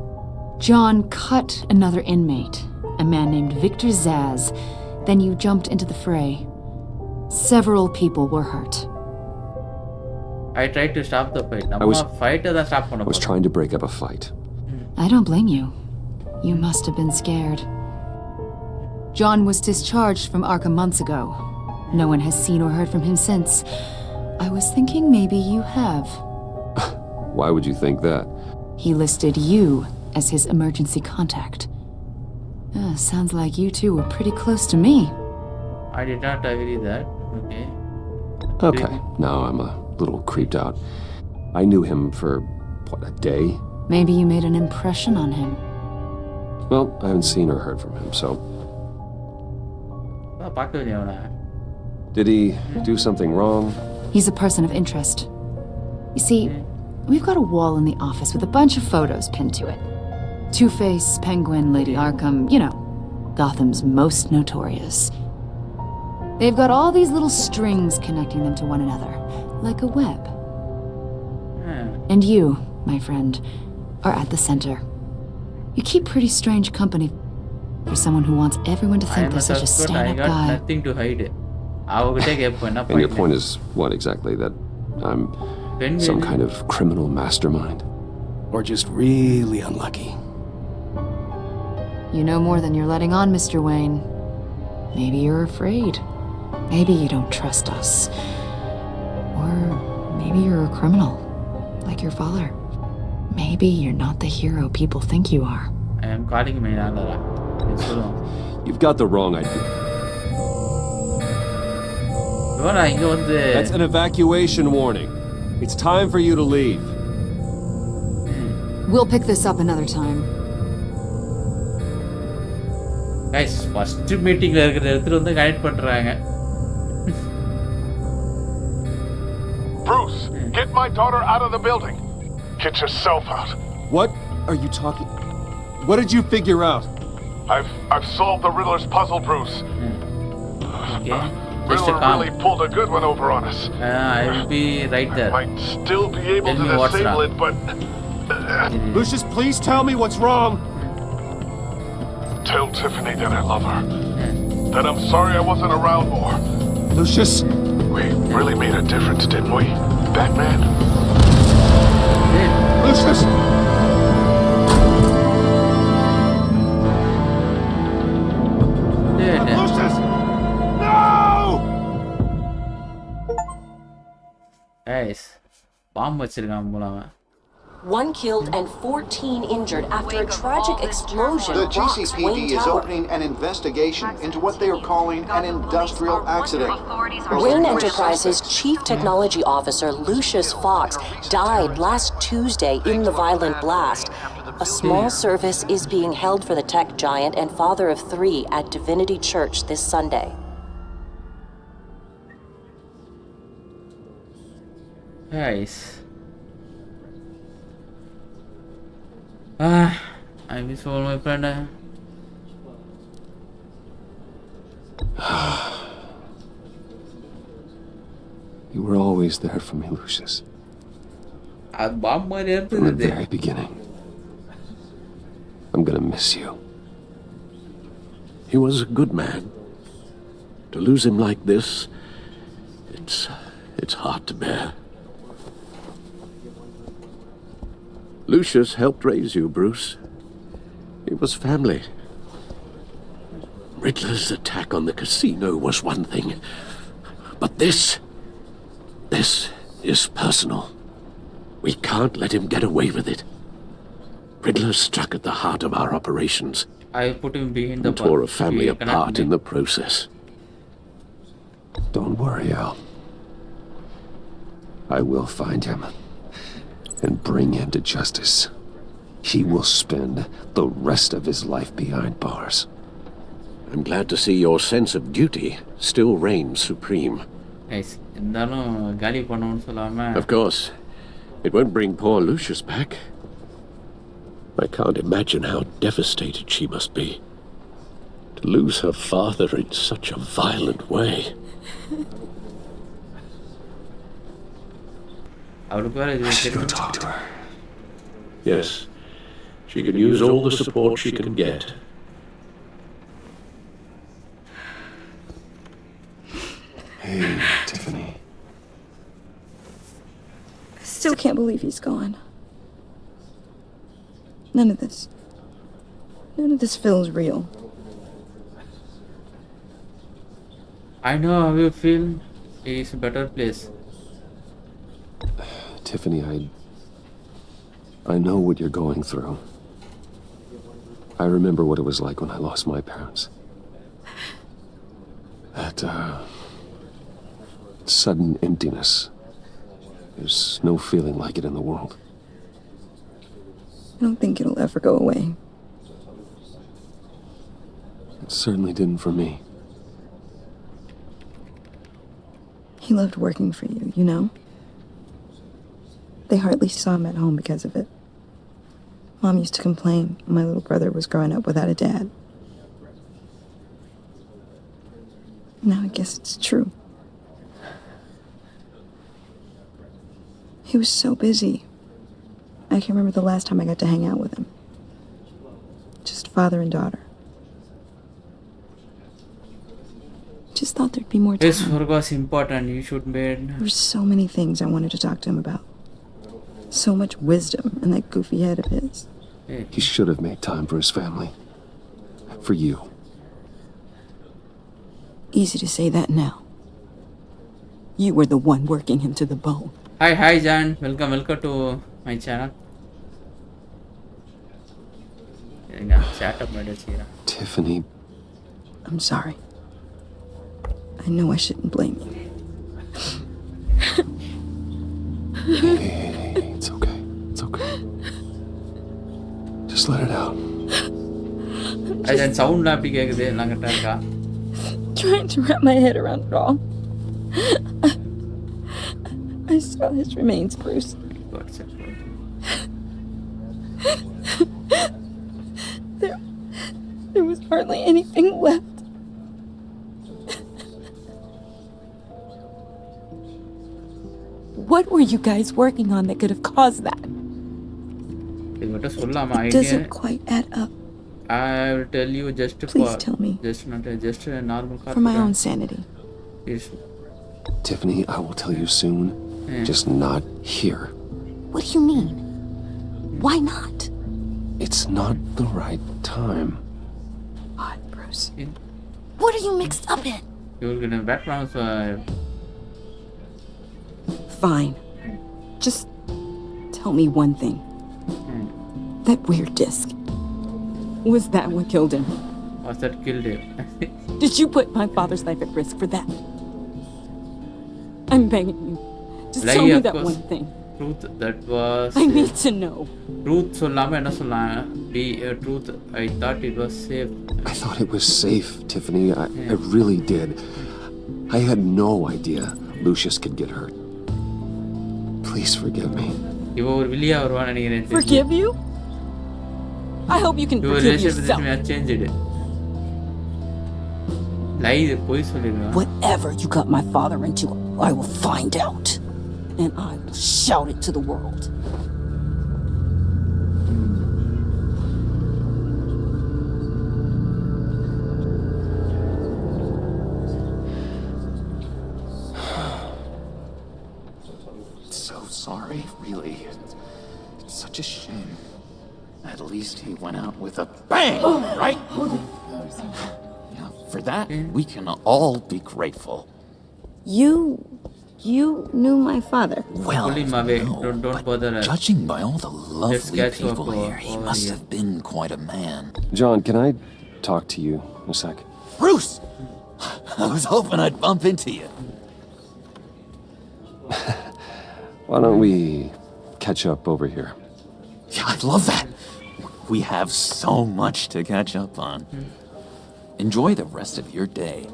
John cut another inmate, a man named Victor Zaz. Then you jumped into the fray. Several people were hurt. I tried to stop the fight. I was trying to break up a fight. I don't blame you. You must have been scared. John was discharged from Arkham months ago. No one has seen or heard from him since. I was thinking maybe you have. Why would you think that? He listed you as his emergency contact. Sounds like you two were pretty close to me. I did not agree that. Okay. Okay, now I'm a little creeped out. I knew him for, what, a day? Maybe you made an impression on him. Well, I haven't seen or heard from him, so... Did he do something wrong? He's a person of interest. You see, we've got a wall in the office with a bunch of photos pinned to it. Two-Face, Penguin, Lady Arkham, you know, Gotham's most notorious. They've got all these little strings connecting them to one another, like a web. And you, my friend, are at the center. You keep pretty strange company for someone who wants everyone to think they're such a stand-up guy. I got nothing to hide. And your point is what exactly? That I'm some kind of criminal mastermind? Or just really unlucky? You know more than you're letting on, Mr. Wayne. Maybe you're afraid. Maybe you don't trust us. Or maybe you're a criminal, like your father. Maybe you're not the hero people think you are. I am calling my Nala. You've got the wrong idea. That's an evacuation warning. It's time for you to leave. We'll pick this up another time. Guys, first meeting la irukra eduthu வந்து connect பண்றாங்க. Bruce, get my daughter out of the building. Get yourself out. What are you talking? What did you figure out? I've solved the Riddler's puzzle, Bruce. Okay. Riddler really pulled a good one over on us. I will be right there. I might still be able to disable it, but... Lucius, please tell me what's wrong. Tell Tiffany that I love her. That I'm sorry I wasn't around more. Lucius! We really made a difference, didn't we, Batman? Lucius! Lucius! No! Guys, bomb வச்சிருக்கான் போல அவன். One killed and 14 injured after a tragic explosion The rocks GCPD Wayne is Tower. opening an investigation into what they are calling an industrial accident. Wayne Enterprises' Chief Technology Officer Lucius Fox died last Tuesday in the violent blast. A small service is being held for the tech giant and father of 3 at Divinity Church this Sunday. Guys. I miss all my friend. You were always there for me, Lucius. From the very beginning. I'm gonna miss you. He was a good man. To lose him like this, it's hard to bear. Lucius helped raise you, Bruce. It was family. Riddler's attack on the casino was one thing. But this is personal. We can't let him get away with it. Riddler struck at the heart of our operations. I put him behind the tore a family apart in the process. Don't worry, Al. I will find him and bring him to justice. He will spend the rest of his life behind bars. I'm glad to see your sense of duty still reigns supreme. Guys, gali பண்ணனும்னு சொல்லாம. Of course, it won't bring poor Lucius back. I can't imagine how devastated she must be. To lose her father in such a violent way. Go talk to her. Yes, she can use all the support she can get. Hey, Tiffany. I still can't believe he's gone. None of this feels real. I know how you feel. It's a better place. Tiffany, I know what you're going through. I remember what it was like when I lost my parents. That, sudden emptiness. There's no feeling like it in the world. I don't think it'll ever go away. It certainly didn't for me. He loved working for you, you know? They hardly saw him at home because of it. Mom used to complain when my little brother was growing up without a dad. Now I guess it's true. He was so busy. I can remember the last time I got to hang out with him. Just father and daughter. Just thought there'd be more time. His work was important. You should made. There were so many things I wanted to talk to him about. So much wisdom in that goofy head of his. He should have made time for his family. For you. Easy to say that now. You were the one working him to the bone. Hi Jan. Welcome to my channel. Tiffany. I'm sorry. I know I shouldn't blame you. Hey, it's okay. It's okay. Just let it out. Sound அப்படி கேக்குது எல்லாம் கரெக்ட்டா இருக்கா? Trying to wrap my head around it all. I saw his remains, Bruce. There was hardly anything left. What were you guys working on that could have caused that? It doesn't quite add up. I will tell you just Please tell me. Just a normal car. For my own sanity. Please. Tiffany, I will tell you soon. Just not here. What do you mean? Why not? It's not the right time. What, Bruce? What are you mixed up in? You're gonna background Fine. Just tell me one thing. That weird disc. Was that what killed him? Was that killed him? Did you put my father's life at risk for that? I'm begging you. Just tell me that one thing. Truth, that was... I need to know. Truth sollama enna solla be truth. I thought it was safe. I thought it was safe, Tiffany. I really did. I had no idea Lucius could get hurt. Please forgive me. Forgive you? I hope you can Your forgive relationship with yourself. him has changed. Lie, poi solliruva. Whatever you got my father into, I will find out. And I will shout it to the world. So sorry, really. It's such a shame. At least he went out with a bang, right? Yeah, for that, we can all be grateful. You knew my father. Well, don't bother. Judging by all the lovely catch people up here, he must have been quite a man. John, can I talk to you a sec? Bruce! I was hoping I'd bump into you. Why don't we catch up over here? Yeah, I'd love that. We have so much to catch up on. Enjoy the rest of your day.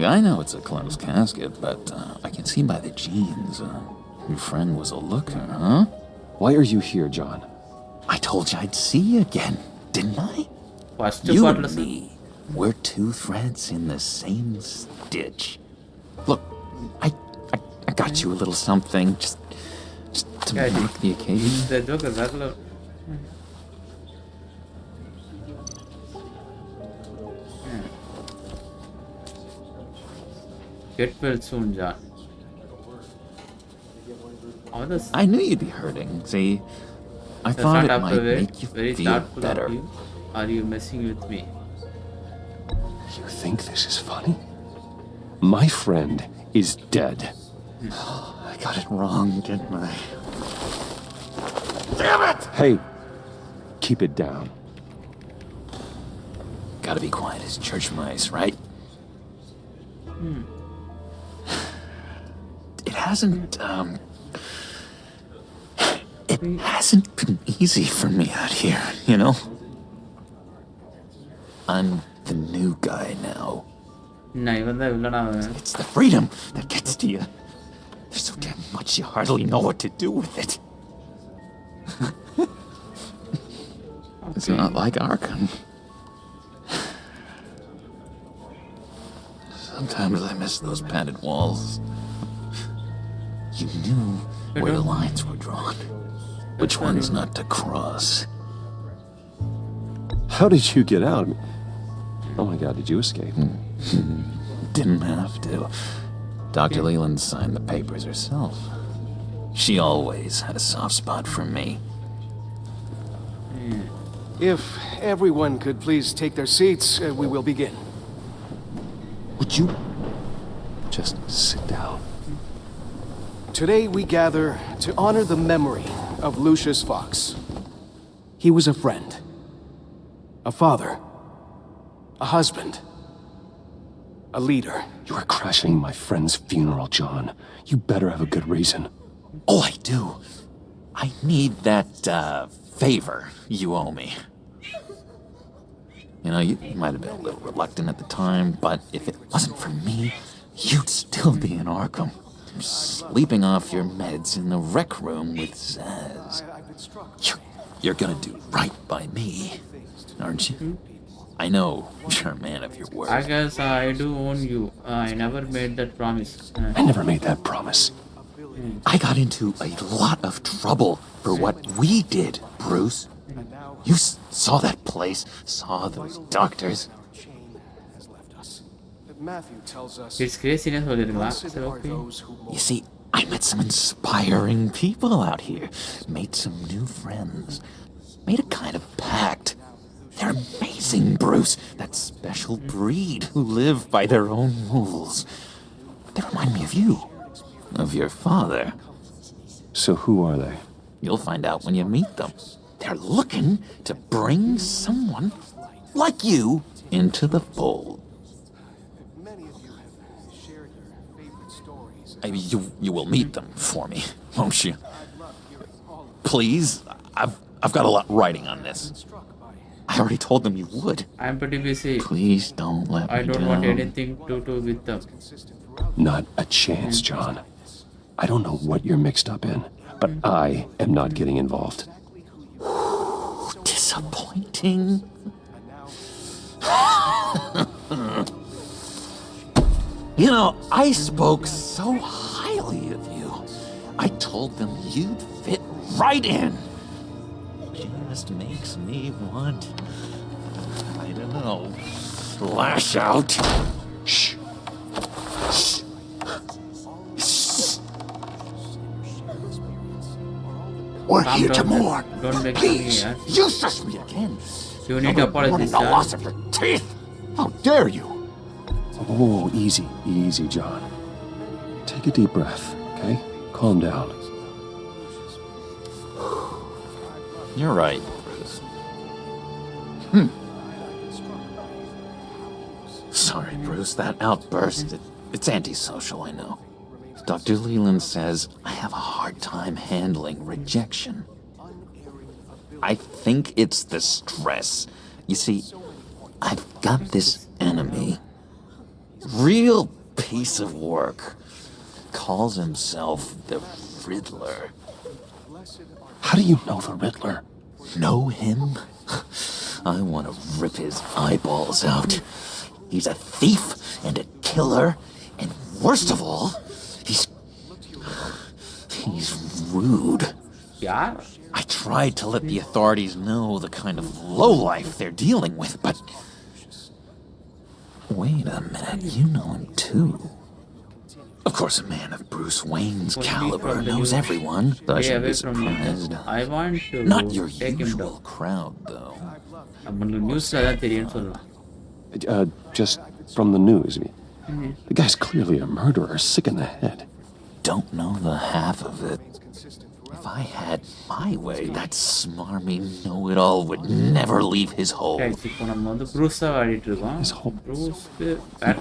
I know it's a closed casket, but I can see by the jeans your friend was a looker, huh? Why are you here, John? I told you I'd see you again, didn't I? You You and me, we're two threads in the same stitch. Look, I got you a little something, just to mark the occasion. The joke is regular. Get well soon, John. I knew you'd be hurting. See, I thought it might make you very feel thoughtful better. of you. Are you messing with me? You think this is funny? My friend is dead. I got it wrong, didn't I? Damn it! Hey, keep it down. Gotta be quiet as church mice, right? It hasn't been easy for me out here, you know? I'm the new guy now. It's the freedom that gets to you. There's so damn much you hardly know what to do with it. It's not like Arkham. Sometimes I miss those padded walls. You knew where the lines were drawn. Which ones not to cross. How did you get out? Oh my God, did you escape? Didn't have to. Dr. Leland signed the papers herself. She always had a soft spot for me. If everyone could please take their seats, we will begin. Would you just sit down? Today we gather to honor the memory of Lucius Fox. He was a friend, a father, a husband, a leader. You are crashing my friend's funeral, John. You better have a good reason. Oh, I do. I need that, favor you owe me. You know, you might have been a little reluctant at the time, but if it wasn't for me, you'd still be in Arkham. Sleeping off your meds in the rec room with Zaz. You're gonna do right by me, aren't you? I know you're a man of your word. I guess I do own you. I never made that promise. I never made that promise. I got into a lot of trouble for what we did, Bruce. You saw that place, saw those doctors. Matthew tells us It's craziness. You see, I met some inspiring people out here. Made some new friends. Made a kind of pact. They're amazing, Bruce. That special breed who live by their own rules. They remind me of you. Of your father. So who are they? You'll find out when you meet them. They're looking to bring someone like you into the fold. You will meet them for me, won't you? Please, I've got a lot writing on this. I already told them you would. I'm pretty busy. Please don't let me I don't want anything to do with them. Not a chance, John. I don't know what you're mixed up in, but I am not getting involved. Disappointing. You know, I spoke so highly of you. I told them you'd fit right in. Just makes me want, I don't know, lash out. Shh. We're here to mourn. Don't make Please, me, useless me again. You need to apologize, The loss of your teeth. How dare you? Oh, easy, easy, John. Take a deep breath, okay? Calm down. You're right, Bruce. Sorry, Bruce, that outburst, it's antisocial, I know. Dr. Leland says I have a hard time handling rejection. I think it's the stress. You see, I've got this enemy. Real piece of work. Calls himself the Riddler. How do you know the Riddler? Know him? I want to rip his eyeballs out. He's a thief and a killer, and worst of all, he's rude. Yeah? I tried to let the authorities know the kind of lowlife they're dealing with, but... Wait a minute, you know him too. Of course, a man of Bruce Wayne's caliber knows everyone, so I shouldn't be surprised. I want to Not your take him usual down. crowd, though. Just from the news. The guy's clearly a murderer, sick in the head. Don't know the half of it. If I had my way, that smarmy know-it-all would never leave his hole. Bruce You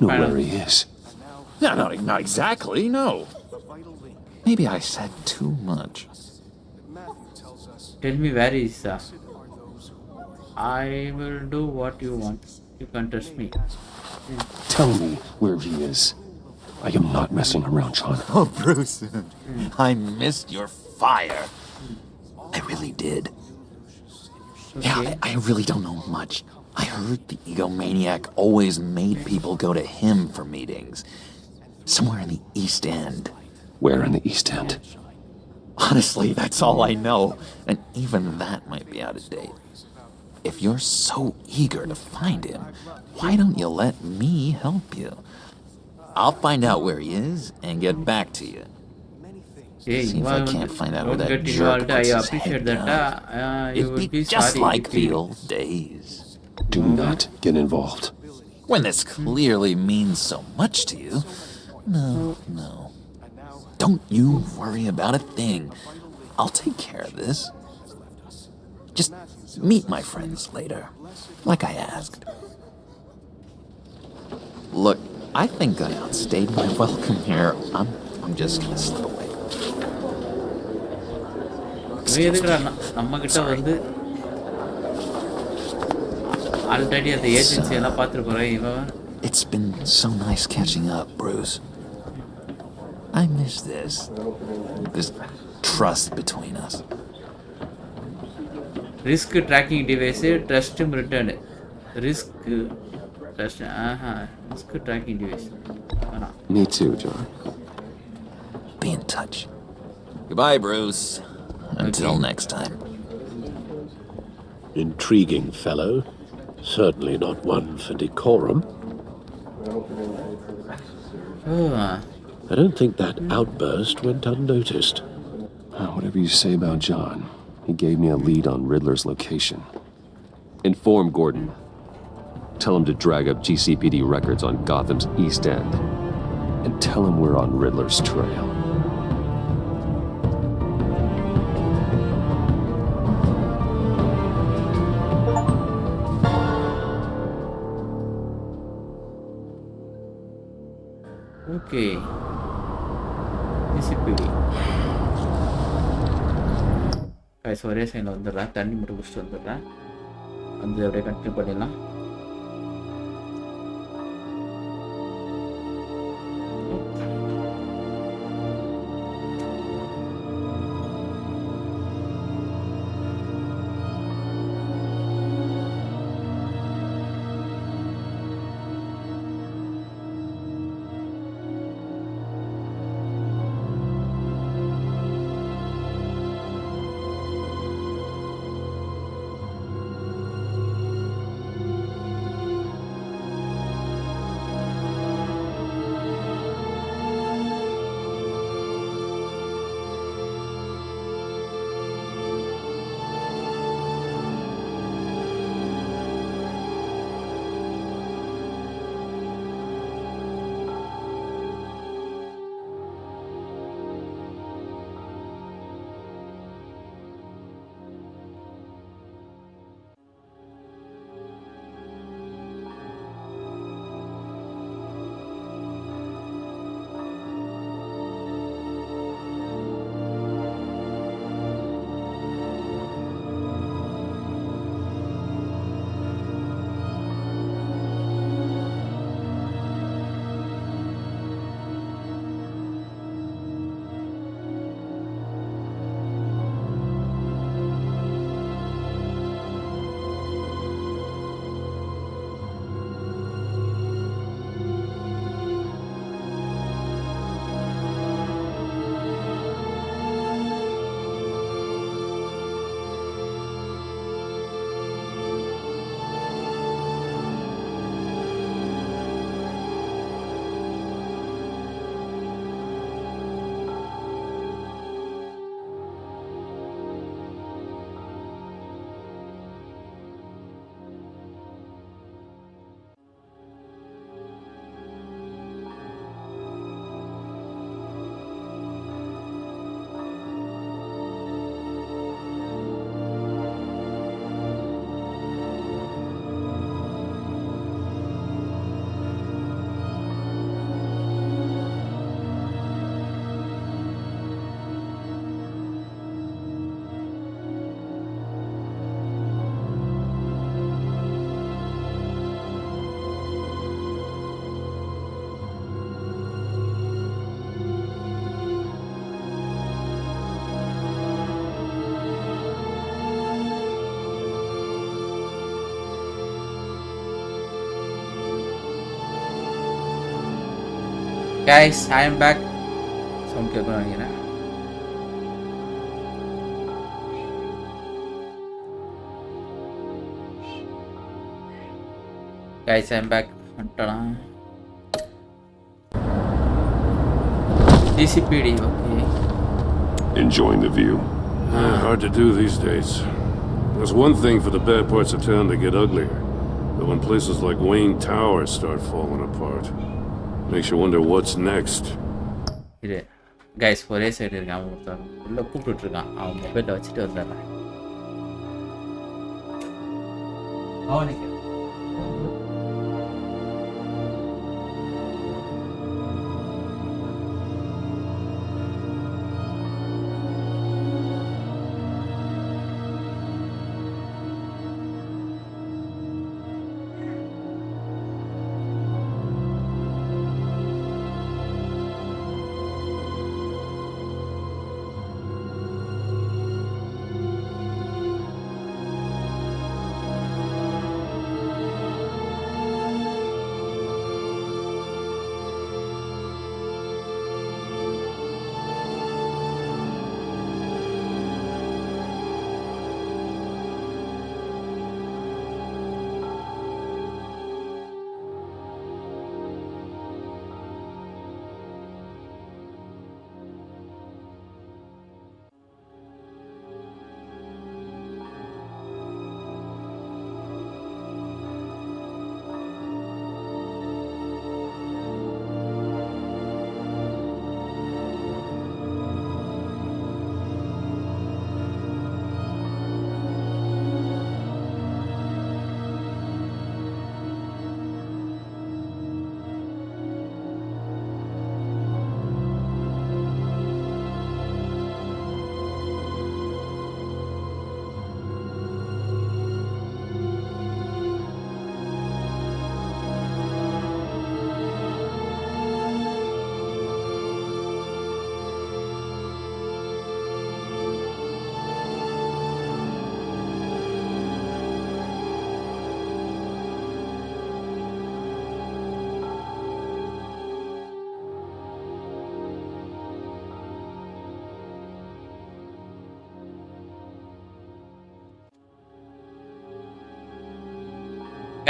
know where he is. No, not exactly, no. Maybe I said too much. Tell me where he is. I will do what you want. You can trust me. Tell me where he is. I am not messing around, John. Oh, Bruce, I missed your fire. I really did. Okay. Yeah, I really don't know much. I heard the egomaniac always made people go to him for meetings. Somewhere in the East End. Where in the East End? Honestly, that's all I know. And even that might be out of date. If you're so eager to find him, why don't you let me help you? I'll find out where he is and get back to you. Hey, See if I can't find out where don't that get jerk involved. I puts his appreciate head that. down. You It'd will be be just sorry like if the you- old days. Do not get involved. When this clearly means so much to you. No. Don't you worry about a thing. I'll take care of this. Just meet my friends later, like I asked. Look, I think I outstayed my welcome here. I'm just gonna slip away. நம்ம கிட்ட வந்து already அந்த agency எல்லாம் பார்த்துட்டு போறேன் இவன். It's been so nice catching up, Bruce. I miss this trust between us. Risk tracking device, trust him returned. Risk tracking device. Me too, John. Be in touch. Goodbye, Bruce. Until next time. Intriguing fellow. Certainly not one for decorum. I don't think that outburst went unnoticed. Whatever you say about John, he gave me a lead on Riddler's location. Inform Gordon. Tell him to drag up GCPD records on Gotham's East End. And tell him we're on Riddler's trail. Okay. GCPD. guys ஒரே சைனில் வந்துடுறேன், தண்ணி மட்டும் குடிச்சிட்டு வந்துடுறேன், வந்து அப்படியே continue பண்ணிடலாம். Guys, I am back. Sound கேட்கணும் நினைக்கிறேன். Guys, I am back. வந்துட்டலாம். GCPD, okay. Enjoying the view? Hard to do these days. There's one thing for the bad parts of town to get uglier, but when places like Wayne Tower start falling apart, makes you wonder what's next. இது guys ஒரே side இருக்கான், அவன் ஒருத்தன் உள்ள கூப்பிட்டு இருக்கான், அவன் மொபைலில் வச்சுட்டு வந்துடுறேன். அவனுக்கு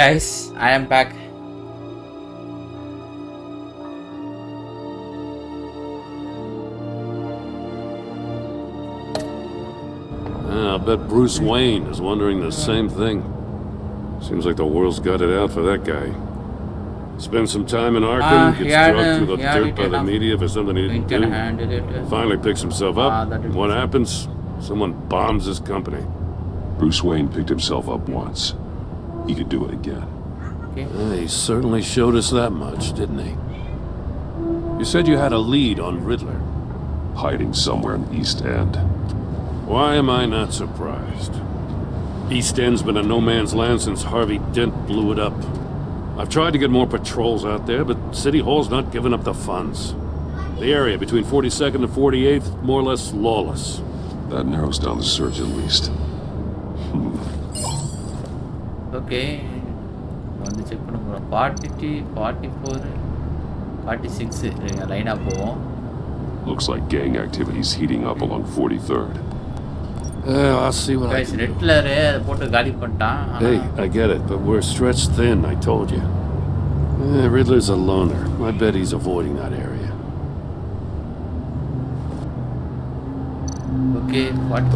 guys, I am back. I bet Bruce Wayne is wondering the same thing. Seems like the world's got it out for that guy. Spends some time in Arkham, gets drugged through the dirt by the media for something he didn't do. Finally picks himself up. What happens? Someone bombs his company. Bruce Wayne picked himself up once. He could do it again. He certainly showed us that much, didn't he? You said you had a lead on Riddler. Hiding somewhere in East End. Why am I not surprised? East End's been a no man's land since Harvey Dent blew it up. I've tried to get more patrols out there, but City Hall's not giving up the funds. The area between 42nd and 48th, more or less lawless. That narrows down the search at least. Okay. வந்து check பண்ண போறோம். 40, 44, 46 லைனா போவோம். Looks like gang activity's heating up along 43rd. I'll see what guys, I can Riddler போட்டு காலி பண்ணிட்டான். Hey, I get it, but we're stretched thin, I told you. Riddler's a loner. I bet he's avoiding that area. Okay,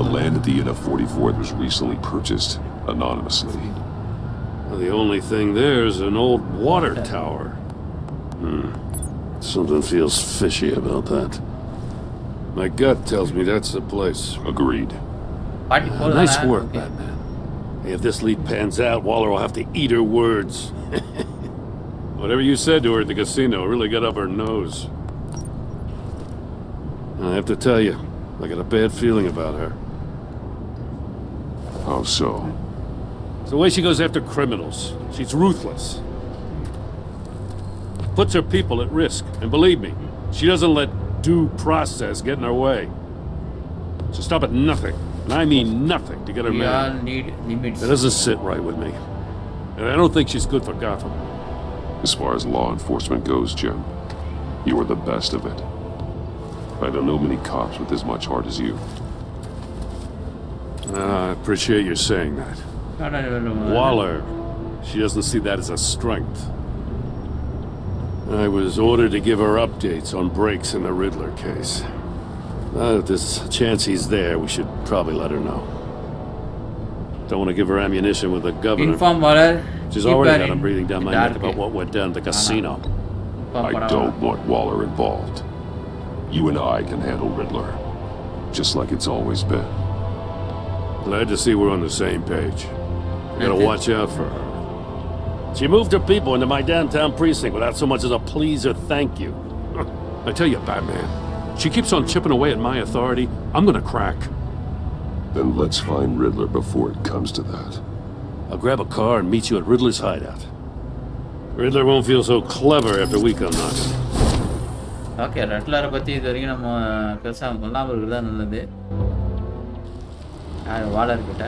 the land at the end of 44th was recently purchased anonymously. Well, the only thing there is an old water tower. Something feels fishy about that. My gut tells me that's the place. Agreed. Nice work, Batman. Hey, if this lead pans out, Waller will have to eat her words. Whatever you said to her at the casino really got up her nose. I have to tell you, I got a bad feeling about her. How so? It's the way she goes after criminals. She's ruthless. Puts her people at risk. And believe me, she doesn't let due process get in her way. She'll stop at nothing, and I mean nothing, to get her man. We all need limits. That doesn't sit right with me. And I don't think she's good for Gotham. As far as law enforcement goes, Jim, you are the best of it. I don't know many cops with as much heart as you. I appreciate you saying that. Waller, she doesn't see that as a strength. I was ordered to give her updates on breaks in the Riddler case. If there's a chance he's there, we should probably let her know. Don't want to give her ammunition with the governor. Inform Waller. She's already got him breathing down my neck about what went down at the casino. I don't want Waller involved. You and I can handle Riddler, just like it's always been. Glad to see we're on the same page. We gotta watch out for her. She moved her people into my downtown precinct without so much as a please or thank you. I tell you, Batman, she keeps on chipping away at my authority. I'm gonna crack. Then let's find Riddler before it comes to that. I'll grab a car and meet you at Riddler's hideout. Riddler won't feel so clever after we come knocking. Okay, Riddler பத்தி இது வரைக்கும் நம்ம பெருசா சொல்லாம இருக்கிறது தான் நல்லது. வாலர் கிட்ட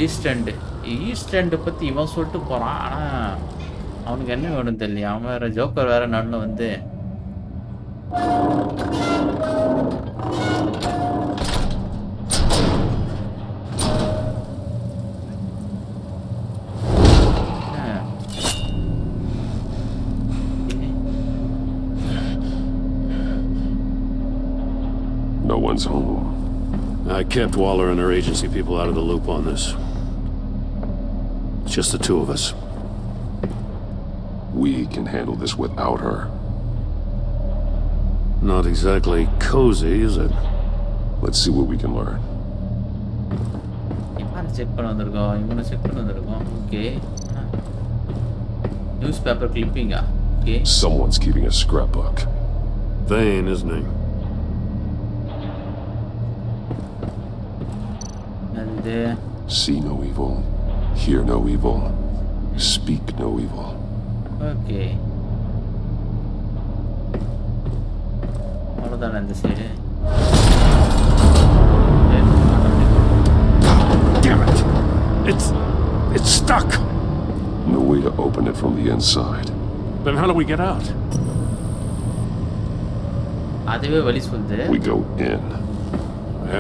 ஈஸ்ட் எண்ட் பத்தி இவன் சொல்லிட்டு போறான். ஆனா அவனுக்கு என்ன வேணும் தெரியல. அவன் வேற ஜோக்கர் வேற நடுல வந்து No one's home. I kept Waller and her agency people out of the loop on this. It's just the two of us. We can handle this without her. Not exactly cozy, is it? Let's see what we can learn. check பண்ண வந்திருக்கோம். இவனை check பண்ண வந்திருக்கோம். Okay. Newspaper clipping. Okay. Someone's keeping a scrapbook. Vain, isn't he? See no evil, hear no evil, speak no evil. Okay. அவ்வளோதான் இந்த side. Damn it! It's stuck. No way to open it from the inside. Then how do we get out? அதுவே வழி சொல்லுது. We go in.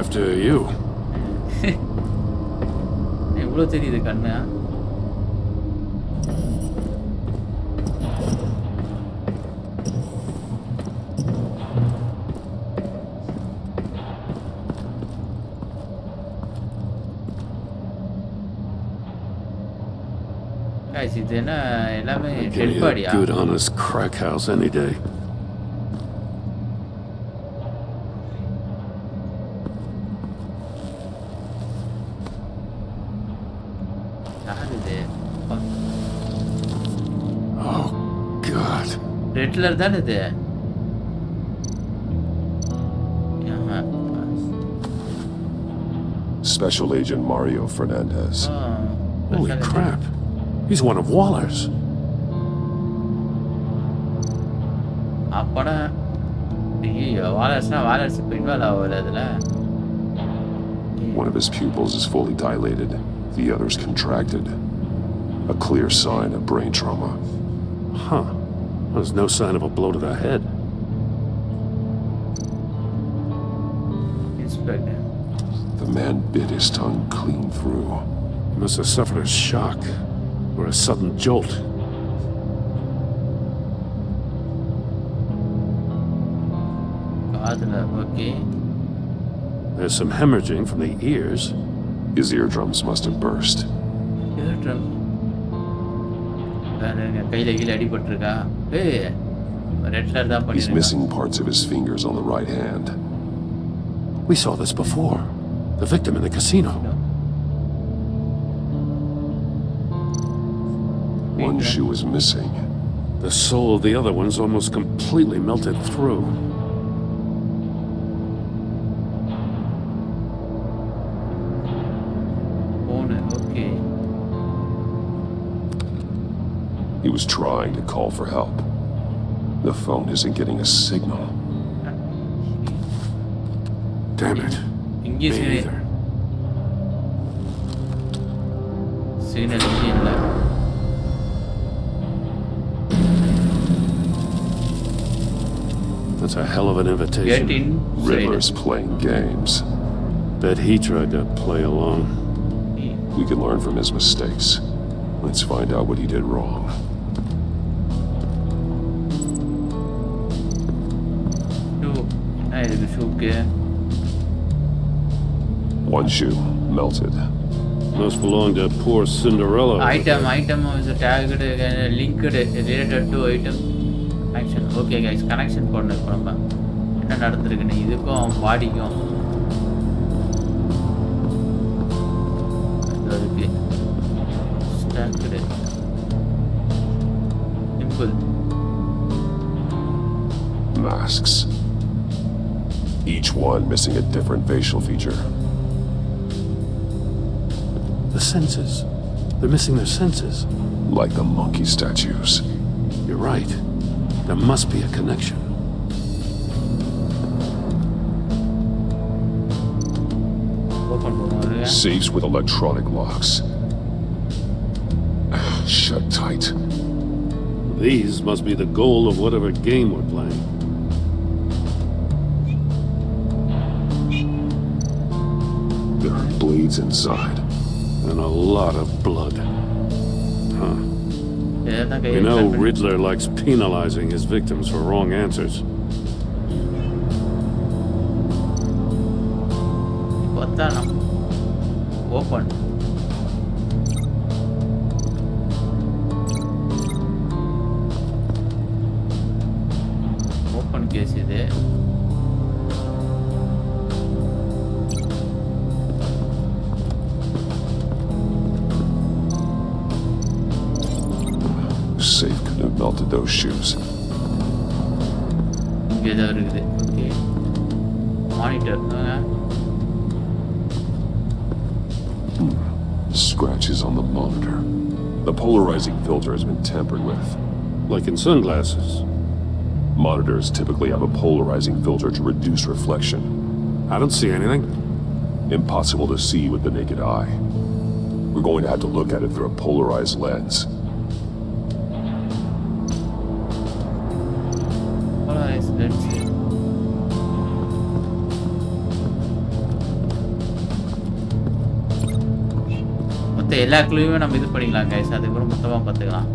After you. இவ்வளோ தெரியுது கண்ணு. இது என்ன எல்லாமே Give டெட் me a பாடியா? good, honest crack house any day. யார் இது? Oh, God. ரெட்லர் தானே இது? ஆமா. Special Agent Mario Fernandez. Holy crap. He's one of Waller's. அப்படா ஐயோ வாலர்ஸ் இப்போ இன்வால்வ் ஆகல அதில். One of his pupils is fully dilated. The other's contracted. A clear sign of brain trauma. Huh. There's no sign of a blow to the head. Inspector. The man bit his tongue clean through. He must have suffered a shock or a sudden jolt. Okay. There's some hemorrhaging from the ears. His eardrums must have burst. Eardrum. கையில கீழே அடிபட்டிருக்கா? ஏய் Riddler தான் He's பண்ணிருக்கான். missing parts of his fingers on the right hand. We saw this before. The victim in the casino. One shoe is missing. The sole of the other one's almost completely melted through. Okay. He was trying to call for help. The phone isn't getting a signal. Damn it. இங்கே Me either. Signal இங்கே இல்லை. That's a hell of an invitation. Get in. Riddler's playing games. Bet he tried to play along. We can learn from his mistakes. Let's find out what he did wrong. One shoe melted. Must belong to poor Cinderella. Item is tagged, linked, related to item. Connection. Okay guys, connection பண்ணு இப்போ நம்ம. என்ன நடந்துருக்குன்னு இதுக்கும் பாடிக்கும். அதுக்கு stacked. Simple. Masks. Each one missing a different facial feature. The senses. They're missing their senses. Like the monkey statues. You're right. There must be a connection. Safes with electronic locks. Shut tight. These must be the goal of whatever game we're playing. There are blades inside. And a lot of blood. Huh. You know Riddler likes penalizing his victims for wrong answers. Open. Open case ಇದೆ. Safe could have melted those shoes. இங்கே தான் இருக்குது. Okay. Monitor. Scratches on the monitor. The polarizing filter has been tampered with. Like in sunglasses. Monitors typically have a polarizing filter to reduce reflection. I don't see anything. Impossible to see with the naked eye. We're going to have to look at it through a polarized lens. Polarized lens. மொத்த எல்லா க்ளூவையும் நம்ம இது பண்ணிக்கலாம் guys. அதுக்கப்புறம் மொத்தமாக பார்த்துக்கலாம்.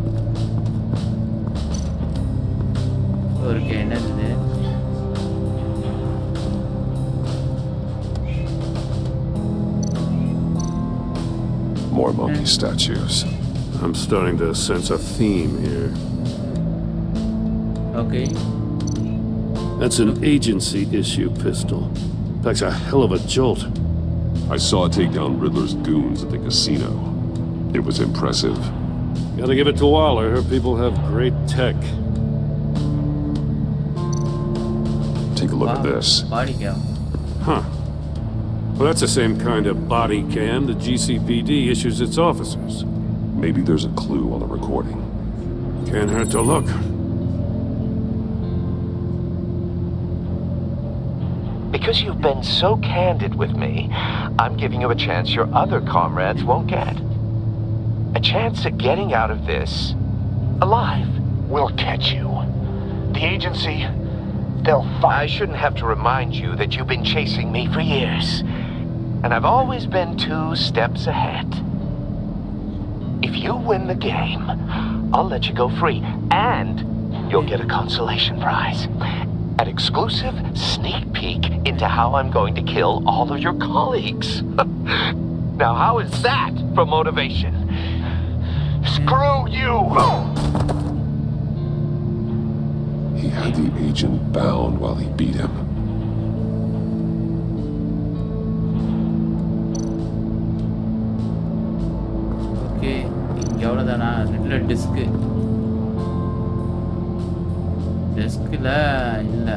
இருக்கு என்னது More monkey statues. I'm starting to sense a theme here. Okay. That's an agency issue pistol. Packs a hell of a jolt. I saw it take down Riddler's goons at the casino. It was impressive. Gotta give it to Waller. Her people have great tech. Take a look at this. Body cam. Huh. Well, that's the same kind of body cam the GCPD issues its officers. Maybe there's a clue on the recording. Can't hurt to look. Because you've been so candid with me, I'm giving you a chance your other comrades won't get. A chance at getting out of this alive. We'll catch you. The agency, they'll find... I shouldn't have to remind you that you've been chasing me for years. And I've always been 2 steps ahead. If you win the game, I'll let you go free. And you'll get a consolation prize. An exclusive sneak peek into how I'm going to kill all of your colleagues. Now, how is that for motivation? Screw you! He had the agent bound while he beat him. Okay, இங்க அவ்வளவுதானா? Riddler disk. டெஸ்கில் இல்லை,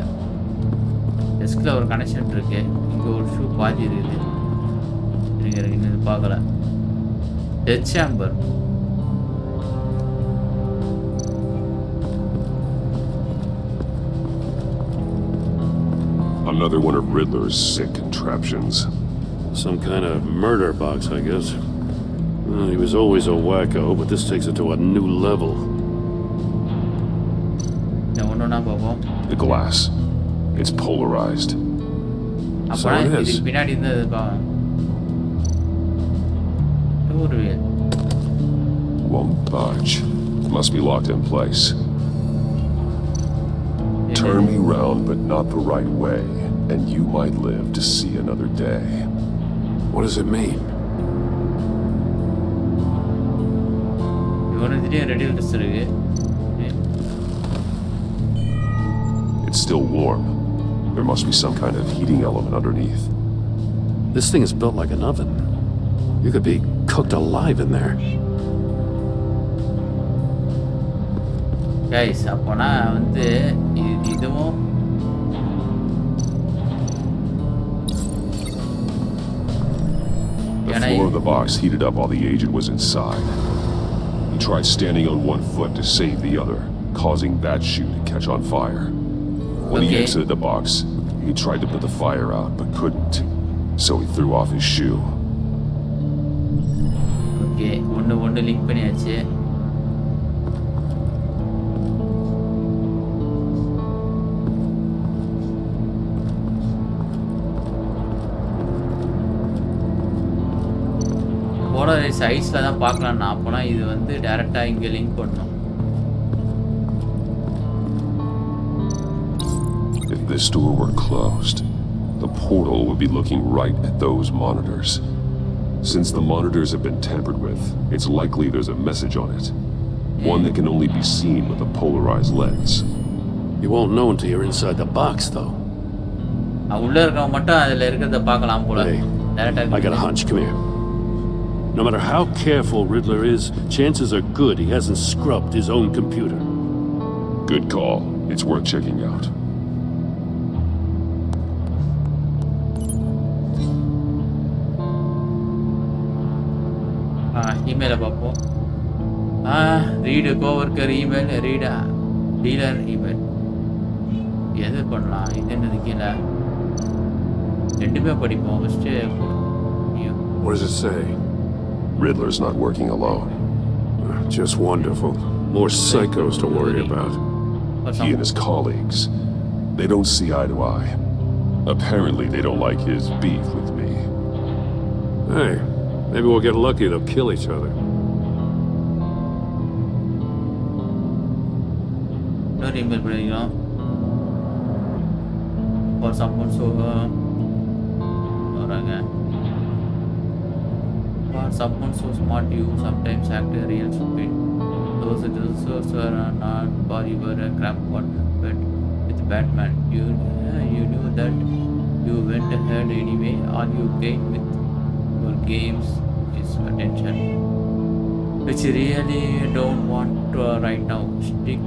டெஸ்கில் ஒரு connection இருக்கு. இங்கே ஒரு shoe பாதி இருக்குது. எனக்கு இன்னும் பார்க்கல. Death chamber. Another one of Riddler's sick contraptions. Some kind of murder box, I guess. Well, he was always a wacko, but this takes it to a new level. The glass. It's polarized. So it is. Won't budge. Must be locked in place. Turn me round, but not the right way, and you might live to see another day. What does it mean? It's still warm. There must be some kind of heating element underneath. This thing is built like an oven. You could be cooked alive in there. Guys, அப்போனா வந்து இதுவும் The floor of the box heated up while the agent was inside. He tried standing on one foot to save the other, causing that shoe to catch on fire. When he exited the box, he tried to put the fire out, but couldn't. So he threw off his shoe. Okay, ஒன்று link பண்ணியாச்சு. Polarise சைட்ஸில் தான் பார்க்கலாம்னா, அப்போனா இது வந்து டேரெக்டாக இங்கே link பண்ணணும். If this door were closed, the portal would be looking right at those monitors. Since the monitors have been tampered with, it's likely there's a message on it. One that can only be seen with a polarized lens. You won't know until you're inside the box, though. உள்ள இருக்கவங்க மட்டும் அதில் இருக்கிறத பார்க்கலாம் போல. I got a hunch. Come here. No matter how careful Riddler is, chances are good he hasn't scrubbed his own computer. Good call. It's worth checking out. இமெயிலை பார்ப்போம். Read coworker email, read dealer email. எது பண்ணலாம்? இது என்னது கீழே? ரெண்டுமே படிப்போம். First What does it say? Riddler's not working alone. Just wonderful. More psychos to worry about. He and his colleagues, they don't see eye to eye. Apparently they don't like his beef with me. Hey, maybe we'll get lucky, they'll kill each other. இன்னொரு email படிக்கிறோம். For someone so வராங்க. For someone so smart, you sometimes act a real stupid. Those results were not for your crackpot, but with Batman, you knew that you went ahead anyway. All you gain with your games is attention, which you really don't want to right now. Stick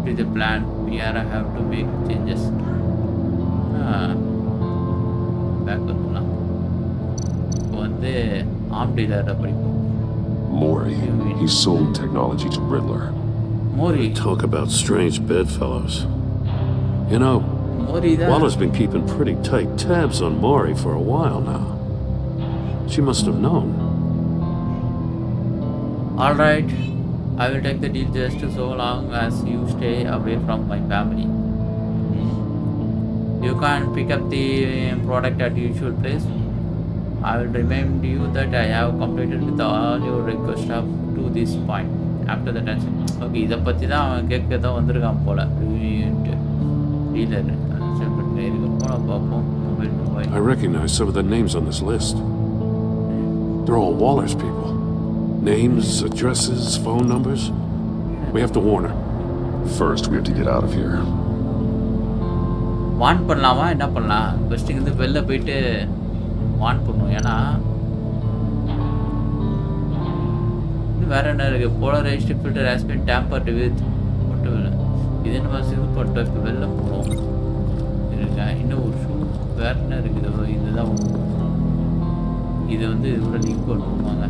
to the plan. We are have to make changes. Back பண்ணலாம். இப்போ வந்து ஆம் டீலரை படிப்போம். Mori, he sold technology to Riddler. Mori. Talk about strange bedfellows. You know, Mori Waller's been keeping pretty tight tabs on Mori for a while now. She must have known. All right, I will take the deal just so long as you stay away from my family. You can pick up the product at usual place. I will remind you that I have completed with all your requests up to this point. After the tension. Okay, இதை பற்றி தான் அவன் கேட்க தான் வந்திருக்கான் போல. Dealer இருக்க போனால் பார்ப்போம். I recognize some of the names on this list. They're all Waller's people. Names, addresses, phone numbers. We have to warn her. First, we have to get out of here. வான் பண்ணலாமா என்ன பண்ணலாம்? First இருந்து வெளில போயிட்டு வான் பண்ணும். ஏன்னா இது வேற என்ன இருக்கு? Polarized filter has been tampered with மட்டும் இல்லை. இது நம்ம சிறு பட்டு வெளில போகிறோம் இருக்க. இன்னும் ஒரு ஷூ வேற என்ன இருக்குது? இதுதான் இது வந்து இதோட லிங்க் பண்ணுவாங்க.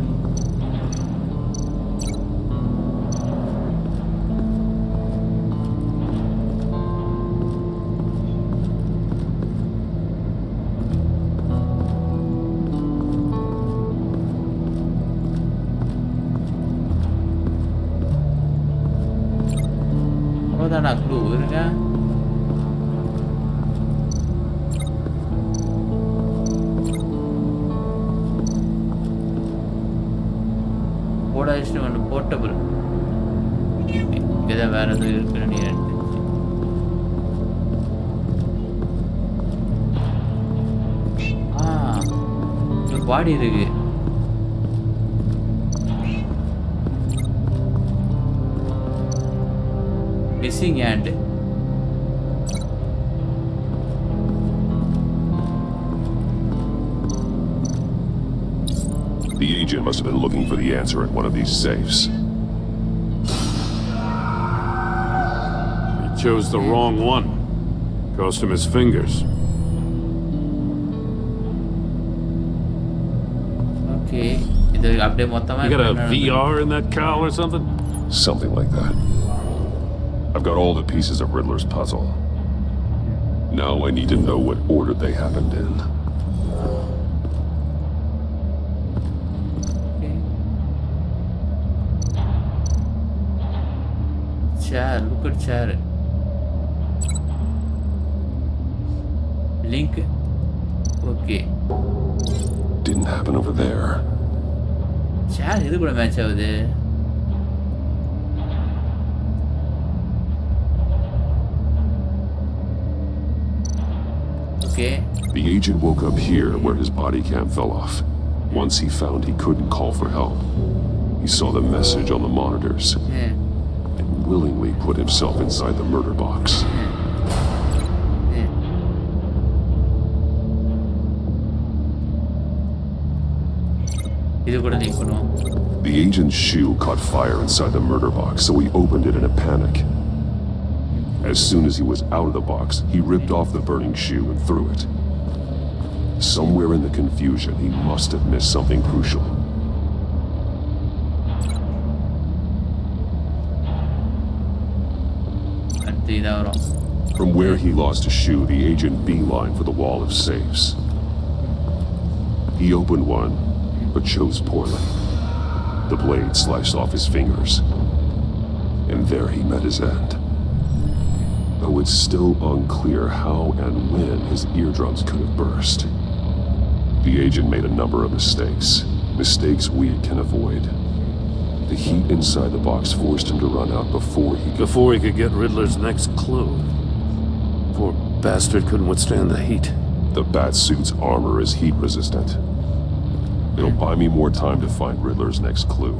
அவ்வளோதானா க்ளூ இருங்க. போடாச்சு ஒன்று போர்ட்டபிள். இங்கே வேற எதுவும் இருக்குன்னு நீ எடுத்துச்சு. ஒரு பாடி இருக்கு. Missing hand. The agent must have been looking for the answer at one of these safes. He chose the wrong one. Cost him his fingers. Okay. இது அப்படியே மொத்தமா You got a VR in that cowl or something? Something like that. I've got all the pieces of Riddler's puzzle. Now I need to know what order they happened in. Chair, look at chair. Link. Okay. Didn't happen over there. Chair இது கூட match ஆகுது. Okay. The agent woke up here where his body cam fell off. Once he found he couldn't call for help, he saw the message on the monitors and willingly put himself inside the murder box. The agent's shoe caught fire inside the murder box, so he opened it in a panic. As soon as he was out of the box, he ripped off the burning shoe and threw it. Somewhere in the confusion, he must have missed something crucial. From where he lost a shoe, the agent beelined for the wall of safes. He opened one, but chose poorly. The blade sliced off his fingers, and there he met his end. Though it's still unclear how and when his eardrums could have burst. The agent made a number of mistakes we can avoid. The heat inside the box forced him to run out before he could get Riddler's next clue. Poor bastard couldn't withstand the heat. The Batsuit's armor is heat resistant. It'll buy me more time to find Riddler's next clue.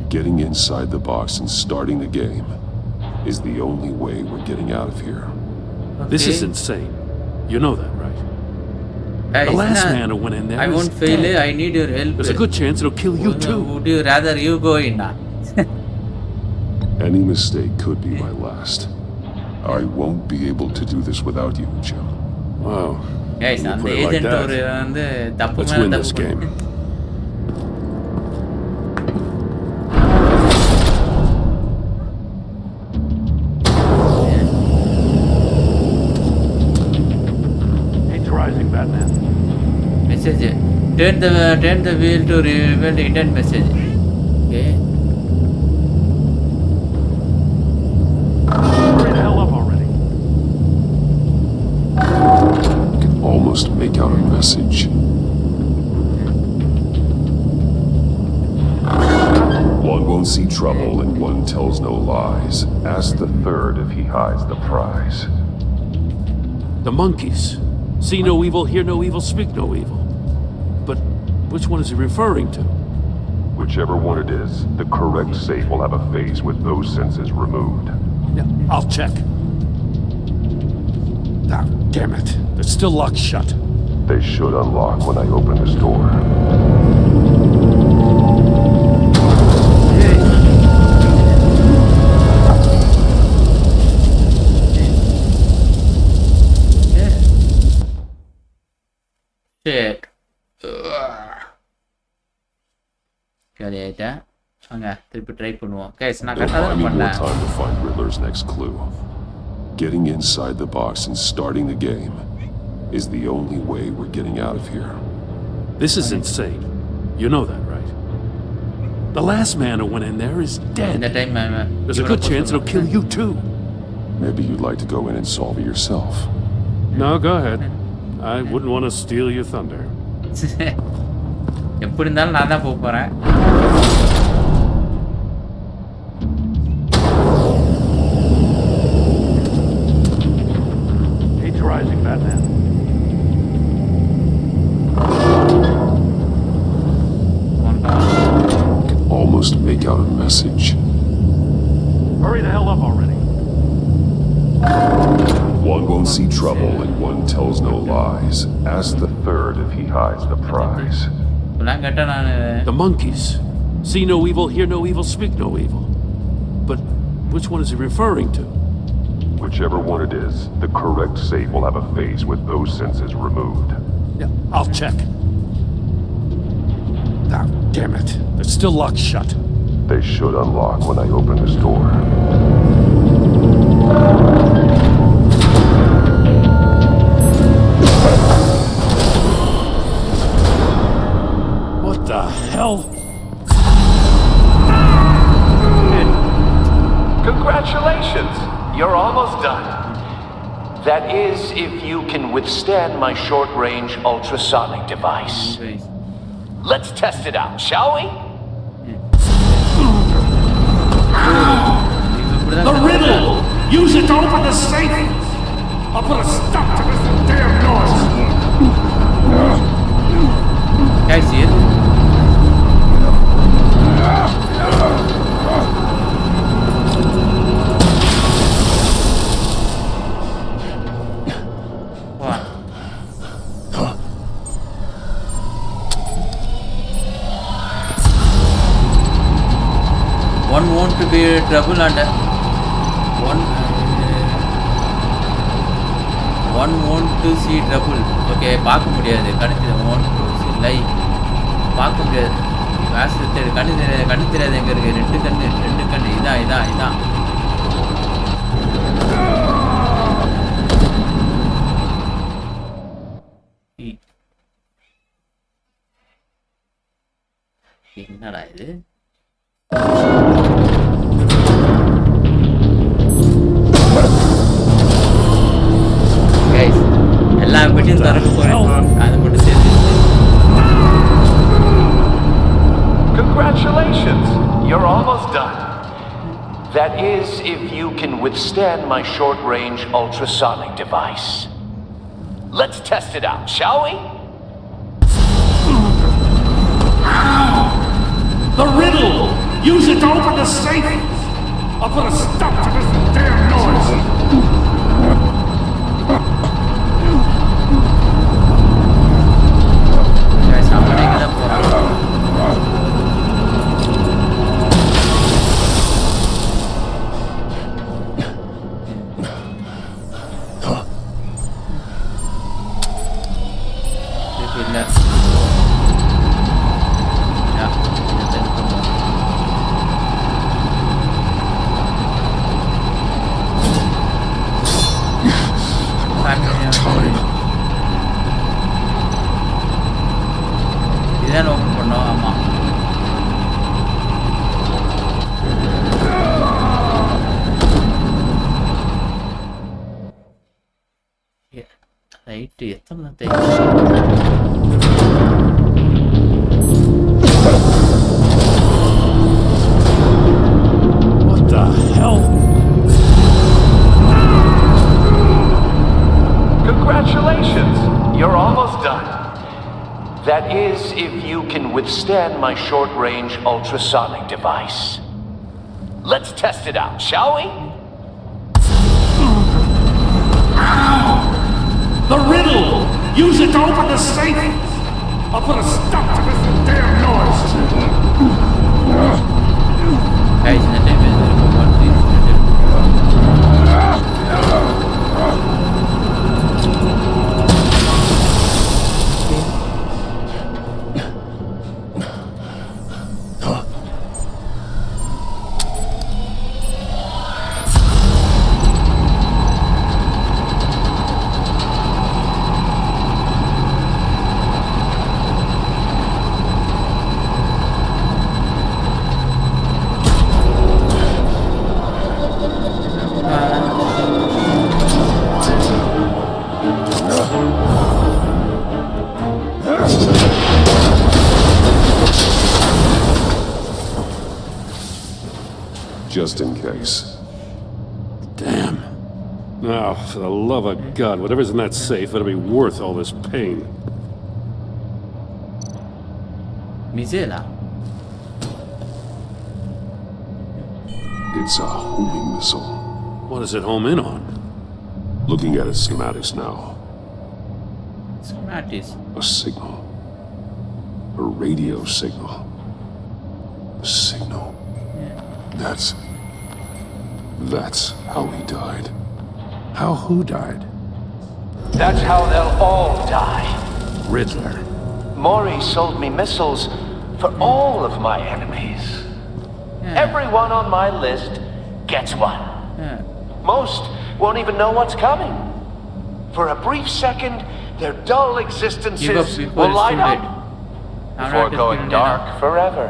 Getting inside the box and starting the game is the only way we're getting out of here. Okay. This is insane. You know that, right? The last man who went in there. I won't fail it. I need your help. There's a good chance it'll kill you too. Would you rather you go in? Any mistake could be my last. I won't be able to do this without you, Jim. Wow. Guys, You and put the it like agent that. Let's win this game. It's rising, Batman. Message. Turn the wheel to reveal the intent message. Okay. Hurry the hell up already. I can almost make out a message. One won't see trouble and one tells no lies. Ask the third if he hides the prize. The monkeys. See no evil, hear no evil, speak no evil. But which one is he referring to? Whichever one it is, the correct safe will have a face with those senses removed. Yeah, I'll check. Ah, damn it. They're still locked shut. They should unlock when I open this door. Shit. சரி ஆயிட்டா வாங்க திருப்பி try பண்ணுவோம் guys நான் கரெக்டாக It'll தான் buy me more பண்ணேன் time to find Riddler's next clue. Getting inside the box and starting the game is the only way we're getting out of here. This is insane. You know that, right? The last man who went in there is dead. இந்த time There's a good chance it'll kill you too. Maybe you'd like to go in and solve it yourself. No, go ahead. I wouldn't want to steal your thunder. எப்படி இருந்தாலும் நான் தான் போக போறேன் It's rising, Batman. I can almost make out a message. Hurry the hell up already. One won't see trouble and one tells no lies. Ask the third if he hides the prize. The monkeys. See no evil, hear no evil, speak no evil. But which one is he referring to? Whichever one it is, the correct safe will have a face with those senses removed. Yeah, I'll check. Ah, damn it. They're still locked shut. They should unlock when I open this door. What the hell? Congratulations! You're almost done. That is, if you can withstand my short-range ultrasonic device. Let's test it out, shall we? The riddle! Use it to open the safe! I'll put a stop to this damn noise! Guys, see it? One want to be trouble and one want to see trouble. Okay, பார்க்க முடியாது கண்ணு want to see lie பார்க்க முடியாது வாசத்தை கண்ணு தெரியாது எங்க இருக்கு ரெண்டு கண்ணு இதான் என்னடா இது guys எல்லா பெட்டியும் திறக்க போறேன் அது மட்டும் சேர்த்து Congratulations! You're almost done. That is, if you can withstand my short-range ultrasonic device. Let's test it out, shall we? The riddle! Use it to open the safe! I'll put a stop to this damn noise! Guys, அவனே இங்க போறான். இல்ல. யா, இதை send பண்ணுவோம். இதான் open பண்ணோம். ஆமா. Right எத்தனை What the hell? Congratulations! You're almost done. That is, if you can withstand my short-range ultrasonic device. Let's test it out, shall we? The riddle! Use it to open the safe! I'll put a stop to this damn noise! Guys, in the name of what please do. Just in case. Damn. Now, for the love of God, whatever's in that safe better be worth all this pain. Mizela. It's a homing missile. What does it home in on? Looking at its schematics now. Schematics. A signal. A radio signal. A signal. That's how he died. How who died? That's how they'll all die. Riddler. Maury sold me missiles for all of my enemies. Everyone on my list gets one. Most won't even know what's coming. For a brief second, their dull existences will light up before going dark forever.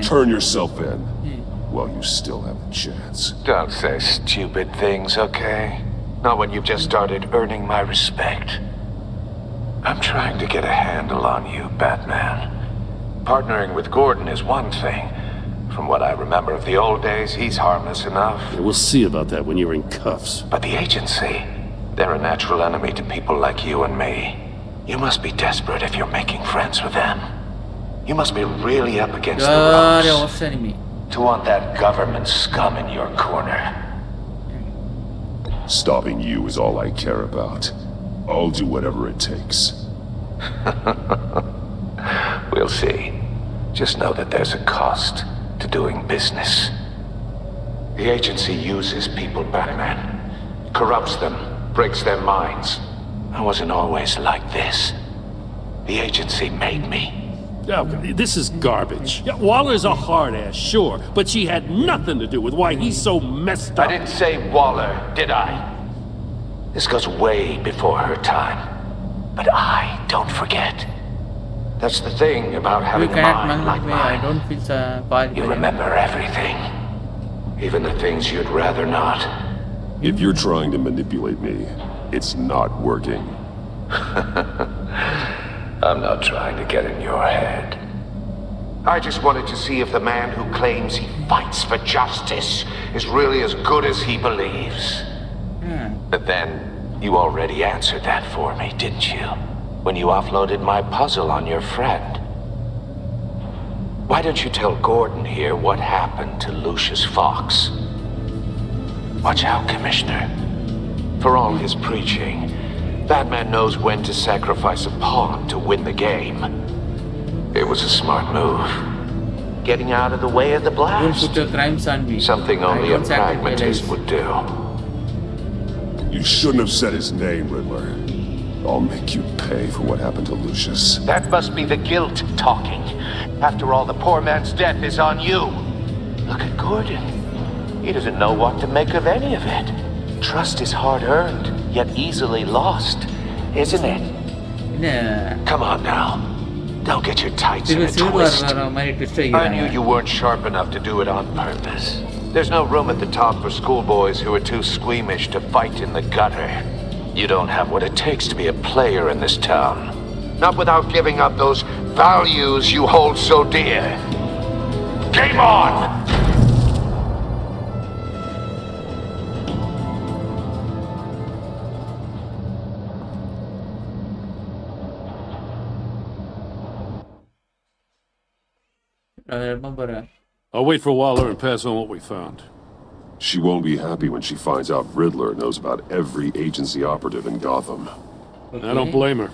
Turn yourself in while you still have the chance. Don't say stupid things, okay? Not when you've just started earning my respect. I'm trying to get a handle on you, Batman. Partnering with Gordon is one thing. From what I remember of the old days, he's harmless enough. Yeah, we'll see about that when you're in cuffs. But the agency, they're a natural enemy to people like you and me. You must be desperate if you're making friends with them. You must be really up against the ropes to want that government scum in your corner. Stopping you is all I care about. I'll do whatever it takes. We'll see. Just know that there's a cost to doing business. The agency uses people, Batman. Corrupts them, breaks their minds. I wasn't always like this. The agency made me. Oh, this is garbage. Yeah, Waller's a hard ass, sure, but she had nothing to do with why he's so messed up. I didn't say Waller, did I? This goes way before her time. But I don't forget. That's the thing about having a mind like mine. I don't feel bad. You remember everything. Even the things you'd rather not. If you're trying to manipulate me, it's not working. I'm not trying to get in your head. I just wanted to see if the man who claims he fights for justice is really as good as he believes. But then, you already answered that for me, didn't you? When you offloaded my puzzle on your friend. Why don't you tell Gordon here what happened to Lucius Fox? Watch out, Commissioner. For all his preaching, Batman knows when to sacrifice a pawn to win the game. It was a smart move. Getting out of the way of the blast. Don't put your crimes on me. Something only a pragmatist would do. You shouldn't have said his name, Riddler. I'll make you pay for what happened to Lucius. That must be the guilt talking. After all, the poor man's death is on you. Look at Gordon. He doesn't know what to make of any of it. Trust is hard-earned, yet easily lost, isn't it? Yeah. Come on now. Don't get your tights in a twist. I knew you weren't sharp enough to do it on purpose. There's no room at the top for schoolboys who are too squeamish to fight in the gutter. You don't have what it takes to be a player in this town. Not without giving up those values you hold so dear. Game on! I'll wait for Waller and pass on what we found. She won't be happy when she finds out Riddler knows about every agency operative in Gotham. Okay. I don't blame her.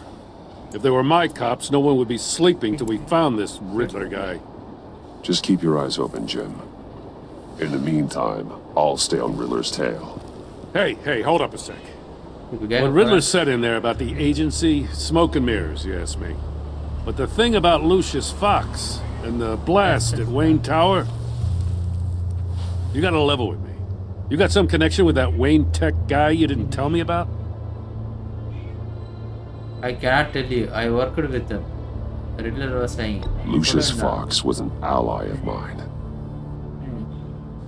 If they were my cops, no one would be sleeping till we found this Riddler guy. Just keep your eyes open, Jim. In the meantime, I'll stay on Riddler's tail. Hey, hold up a sec. What Riddler said in there about the agency, smoke and mirrors, you ask me. But the thing about Lucius Fox and the blast at Wayne Tower, you gotta level with me. You got some connection with that Wayne Tech guy you didn't tell me about? I cannot tell you. I worked with him. Riddler was saying. Lucius Fox was an ally of mine.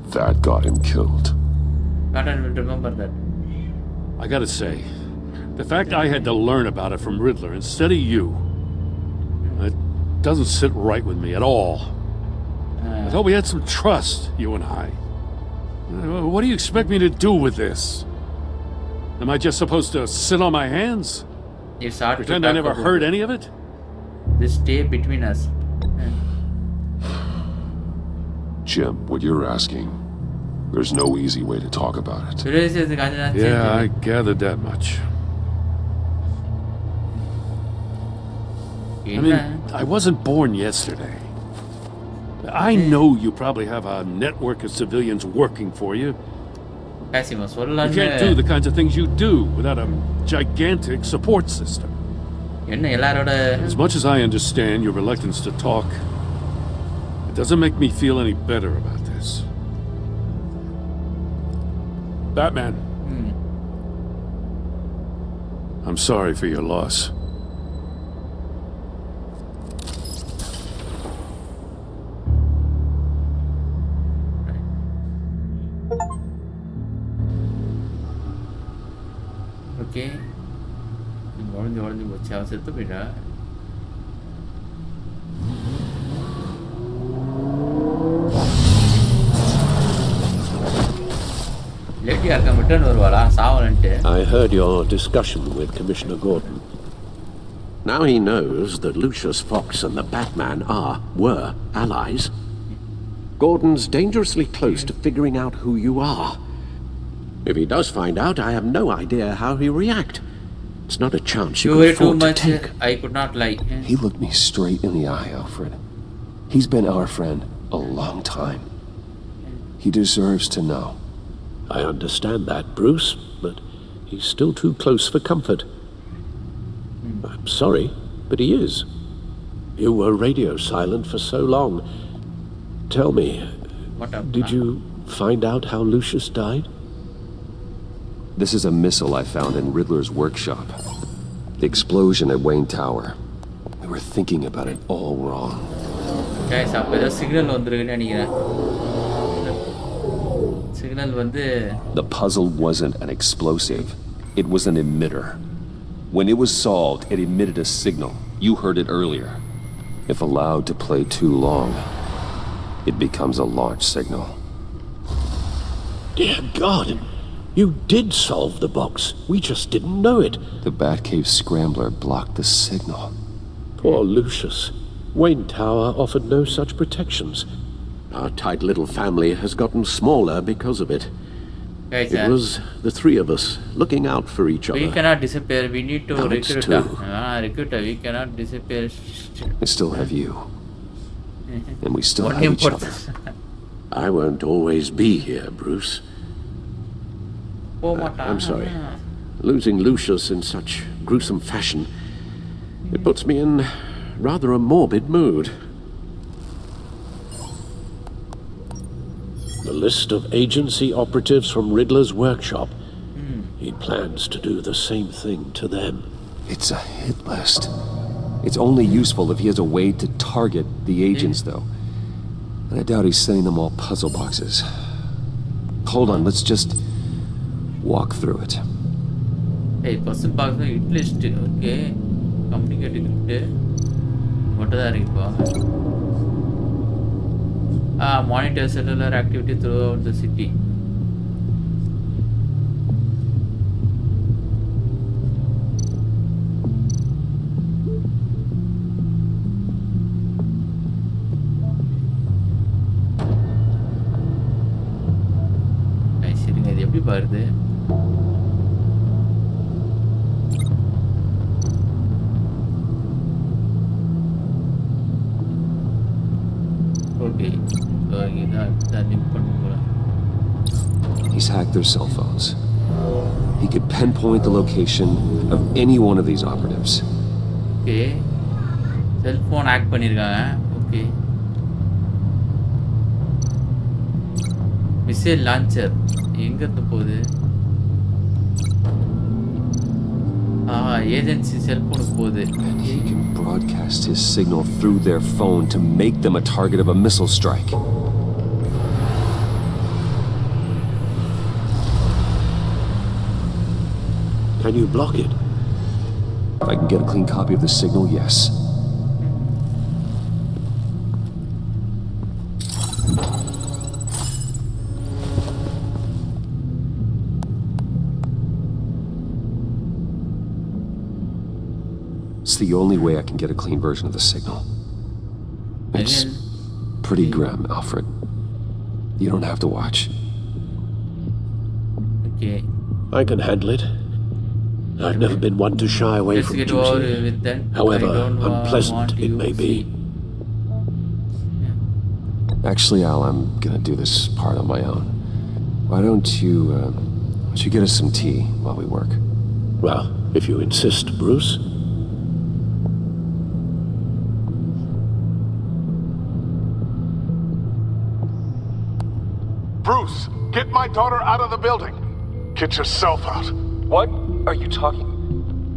That got him killed. Batman will remember that. I gotta say, the fact I had to learn about it from Riddler instead of you, it doesn't sit right with me at all. I thought we had some trust, you and I. What do you expect me to do with this? Am I just supposed to sit on my hands? Pretend I never heard any of it? This stay between us. Jim, what you're asking, there's no easy way to talk about it. Yeah, I gathered that much. I mean, I wasn't born yesterday. I know you probably have a network of civilians working for you. You can't do the kinds of things you do without a gigantic support system. As much as I understand your reluctance to talk, it doesn't make me feel any better about this. Batman. I'm sorry for your loss. Okay. Orang buat siapa itu beda. I heard your discussion with Commissioner Gordon. Now he knows that Lucius Fox and the Batman were allies. Gordon's dangerously close to figuring out who you are. If he does find out, I have no idea how he'll react. It's not a chance you can afford to take. I could not lie. He looked me straight in the eye, Alfred. He's been our friend a long time. He deserves to know. I understand that, Bruce, but he's still too close for comfort. I'm sorry, but he is. You were radio silent for so long. Tell me, did you find out how Lucius died? This is a missile I found in Riddler's workshop. The explosion at Wayne Tower. We were thinking about it all wrong. Guys, The puzzle wasn't an explosive. It was an emitter. When it was solved, it emitted a signal. You heard it earlier. If allowed to play too long, it becomes a launch signal. Dear God, you did solve the box. We just didn't know it. The Batcave Scrambler blocked the signal. Poor Lucius. Wayne Tower offered no such protections. Our tight little family has gotten smaller because of it. Guys, It was the three of us looking out for each other. we cannot disappear. We need to Now it's recruit. two. Recruit. We cannot disappear. I still have you. And we still have each other. I won't always be here, Bruce. I'm sorry. Losing Lucius in such gruesome fashion, it puts me in rather a morbid mood. The list of agency operatives from Riddler's workshop. He plans to do the same thing to them. It's a hit list. It's only useful if he has a way to target the agents, though. And I doubt he's sending them all puzzle boxes. Hold on, let's just walk through it. Hey, puzzle box hit list. Okay. Complicated hit. What are they? Monitor cellular activity throughout the city. சரிங்க இது எப்படி பாருது okay He's hacked their cell phones. He could pinpoint the location of any one of these operatives. Okay. Cell phone hack பண்ணிருக்காங்க. Okay. Missile launcher எங்க இருந்து போகுது? Agency cell phone போகுது. He can broadcast his signal through their phone to make them a target of a missile strike. Can you block it? If I can get a clean copy of the signal, yes. It's the only way I can get a clean version of the signal. It's pretty grim, Alfred. You don't have to watch. Okay. I can handle it. I've never been one to shy away Let's from get duty. over with that. However I don't unpleasant want it you may to be. Actually, Al, I'm gonna do this part on my own. Why don't you get us some tea while we work? Well, if you insist, Bruce. Bruce, get my daughter out of the building. Get yourself out. What are you talking?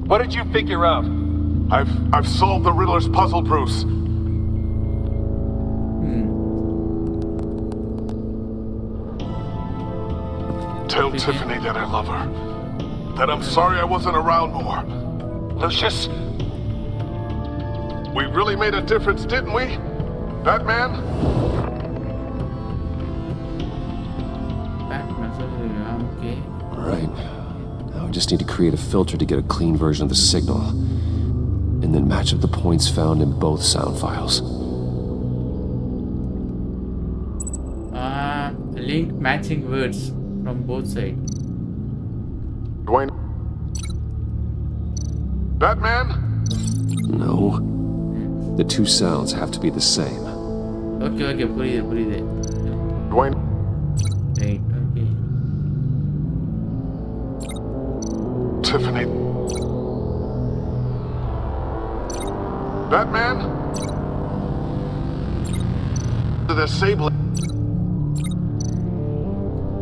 What did you figure out? I've solved the Riddler's puzzle, Bruce. Tell Tiffany that I love her. That I'm sorry I wasn't around more. Lucius? We really made a difference, didn't we? Batman? Okay. Right. Now we just need to create a filter to get a clean version of the signal. And then match up the points found in both sound files. Link matching words from both sides. Dwayne? Batman? No. The two sounds have to be the same. Okay, புரியுது. Dwayne? Right, okay. Tiffany? Batman? The disabling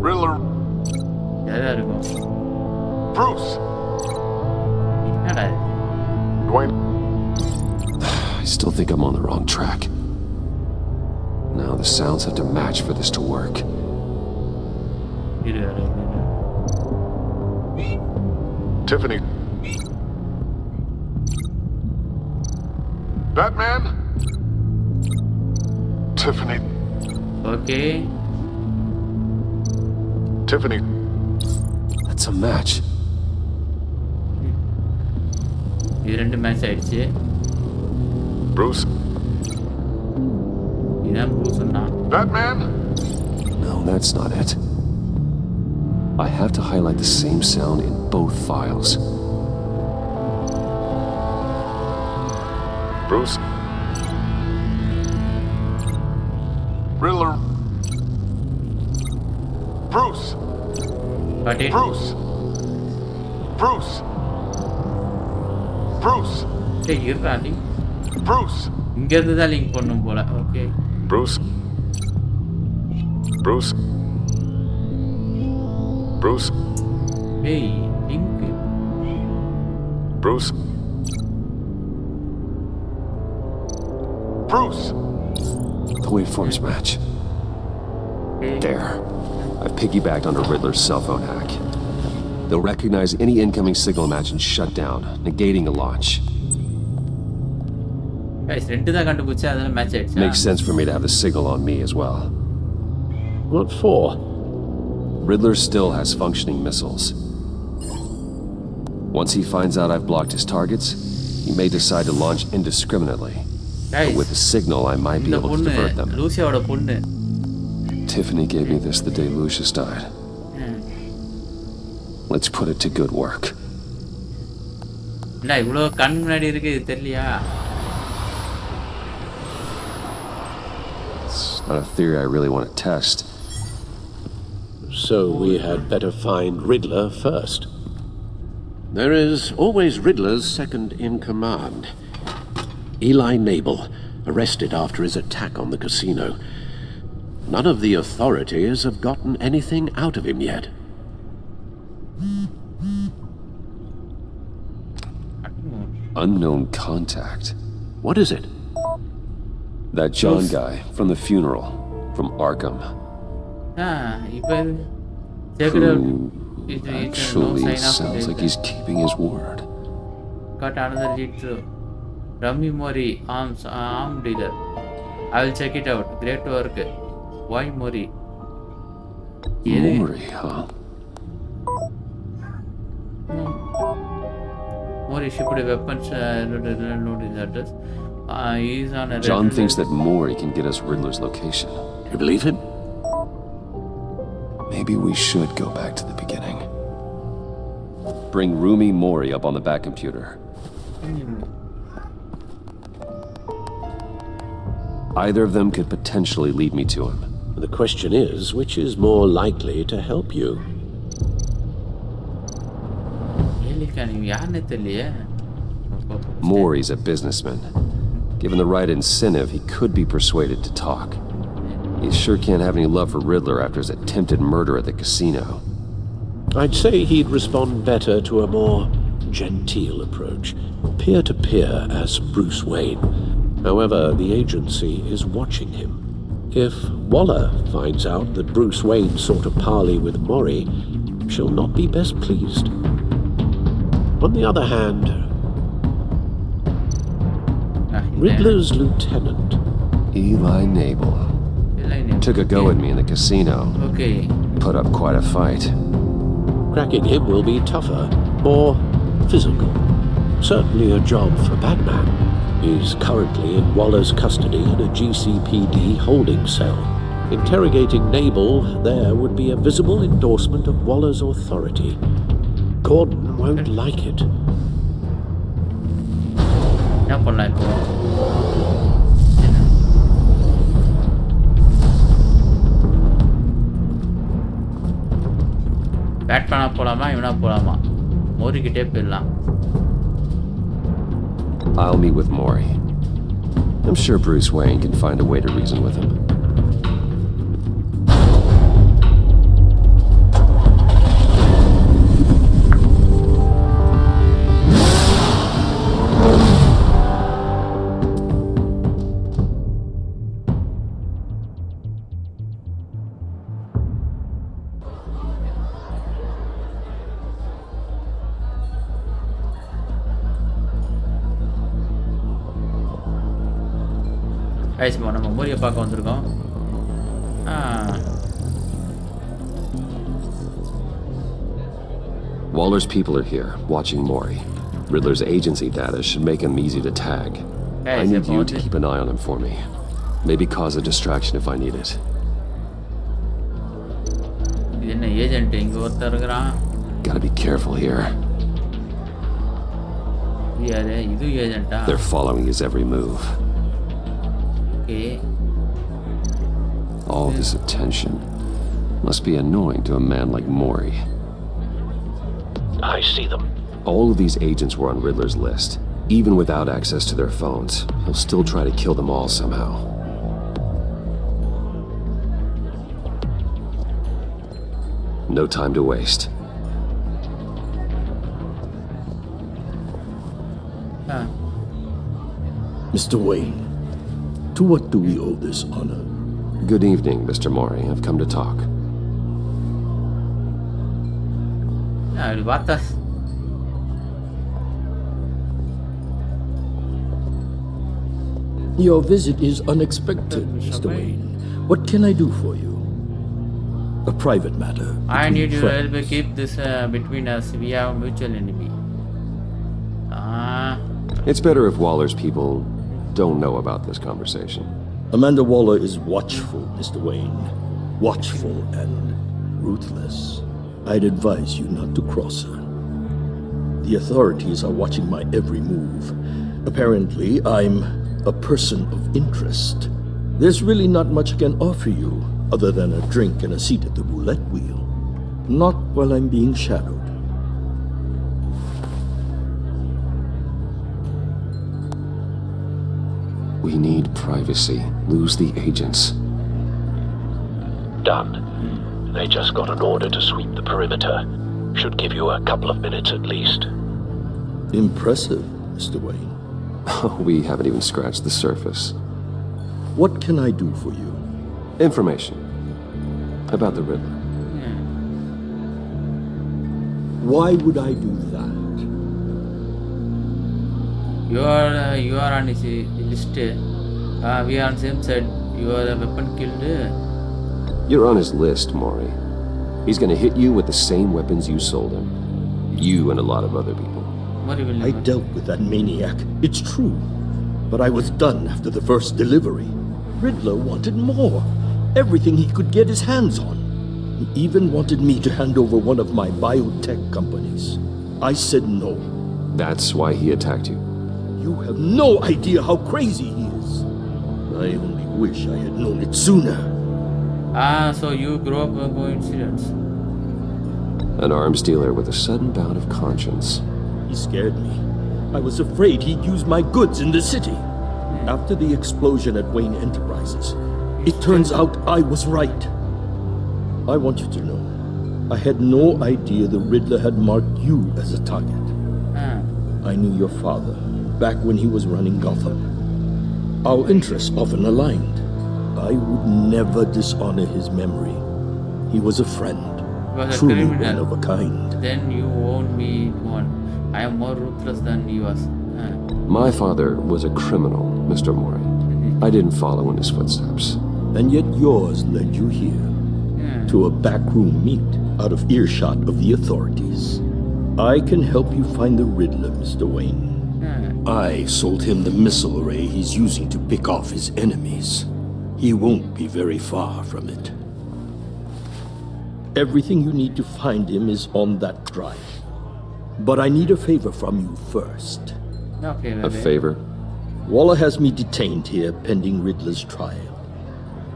Riddler. யாரா இருக்கும்? Bruce. என்னடா? Dwayne. I still think I'm on the wrong track. Now the sounds have to match for this to work. Tiffany. Batman? Tiffany. Okay. Tiffany. That's a match. இது ரெண்டு match ஆயிடுச்சு. Bruce. Batman? No, that's not it. I have to highlight the same sound in both files. Bruce? Riddler? Bruce? Bruce? Bruce? Bruce? Bruce? இங்கேருந்து தான் link பண்ணும் போல. Okay. Bruce? Bruce? Bruce? Hey, link. Bruce? Bruce? The waveforms match. There. I've piggybacked onto Riddler's cell phone hack. They'll recognize any incoming signal match and shut down, negating a launch. Guys, ரெண்டு தான் கண்டுபிடிச்சா அதெல்லாம் match ஆயிடுச்சு. Makes sense for me to have the signal on me as well. What for? Riddler still has functioning missiles. Once he finds out I've blocked his targets, he may decide to launch indiscriminately. Guys, but with the signal, I might be able to divert them. Luciaoட பொண்ணு. Tiffany gave me this the day Lucius died. Let's put it to good work. என்ன இவ்வளோ கண் முன்னாடி இருக்கு இது தெரியலையா? It's not a theory I really want to test. So we had better find Riddler first. There is always Riddler's second in command. Eli Nabel, arrested after his attack on the casino. None of the authorities have gotten anything out of him yet. Unknown contact. What is it? That John guy from the funeral, from Arkham. Who actually sounds like he's keeping his word. Got another lead through. Rummy Mori, arm dealer. I will check it out. Great work. Why Mori? Mori, huh? Mori shipped weapons. Note his address. He's on a John thinks that Mori can get us Riddler's location. You believe him? Maybe we should go back to the beginning. Bring Rumi Mori up on the back computer. Either of them could potentially lead me to him. The question is, which is more likely to help you? Mori's a businessman. Given the right incentive, he could be persuaded to talk. He sure can't have any love for Riddler after his attempted murder at the casino. I'd say he'd respond better to a more genteel approach, peer-to-peer as Bruce Wayne. However, the agency is watching him. If Waller finds out that Bruce Wayne sought a parley with Mori, she'll not be best pleased. On the other hand, Riddler's lieutenant, Eli Nabel, took a go at me in the casino. Okay. Put up quite a fight. Cracking him will be tougher, more physical. Certainly a job for Batman. He's currently in Waller's custody in a GCPD holding cell. Interrogating Nabel there would be a visible endorsement of Waller's authority. Gordon won't like it. பேட்மேனா போலாமா இவனா போலாமா? மோரி கிட்டே போயிடலாம். I'll meet with Mori. I'm sure Bruce Wayne can find a way to reason with him. நம்ம மோரியை பார்க்க வந்திருக்கோம். Waller's people are here, watching Mori. Riddler's agency data should make him easy to tag. I need you to keep an eye on him for me. Maybe cause a distraction if I need it. இது என்ன agent இங்க ஒருத்தர் இருக்கிறான். Gotta be careful here. யாரு இது ஏஜென்ட்டா? They're following his every move. Okay. All this attention must be annoying to a man like Mori. I see them. All of these agents were on Riddler's list. Even without access to their phones, he'll still try to kill them all somehow. No time to waste. Mr. Wayne, to what do we owe this honor? Good evening, Mr. Mori. I've come to talk. Your visit is unexpected, Mr. Wayne. What can I do for you? A private matter. I need your help to keep this between us. We have a mutual enemy. It's better if Waller's people don't know about this conversation. Amanda Waller is watchful, Mr. Wayne. Watchful and ruthless. I'd advise you not to cross her. The authorities are watching my every move. Apparently, I'm a person of interest. There's really not much I can offer you other than a drink and a seat at the roulette wheel. Not while I'm being shadowed. We need privacy. Lose the agents. Done. They just got an order to sweep the perimeter. Should give you a couple of minutes at least. Impressive, Mr. Wayne. We haven't even scratched the surface. What can I do for you? Information. About the Riddler. Why would I do that? You are on his list. We are on same side. You are a weapon killed. You're on his list, Mori. He's gonna hit you with the same weapons you sold him. You and a lot of other people. I dealt with that maniac. It's true. But I was done after the first delivery. Riddler wanted more. Everything he could get his hands on. He even wanted me to hand over one of my biotech companies. I said no. That's why he attacked you. You have no idea how crazy he is. I only wish I had known it sooner. So you grew up a coincidence. An arms dealer with a sudden bout of conscience. He scared me. I was afraid he'd use my goods in the city. After the explosion at Wayne Enterprises, it turns out I was right. I want you to know, I had no idea the Riddler had marked you as a target. I knew your father back when he was running Gotham. Our interests often aligned. I would never dishonor his memory. He was a friend, truly one of a kind. Then you won't be one. I am more ruthless than you was. My father was a criminal, Mr. Mori. I didn't follow in his footsteps. And yet yours led you here, to a backroom meet out of earshot of the authorities. I can help you find the Riddler, Mr. Wayne. I sold him the missile array he's using to pick off his enemies. He won't be very far from it. Everything you need to find him is on that drive. But I need a favor from you first. Okay, a favor? Waller has me detained here pending Riddler's trial.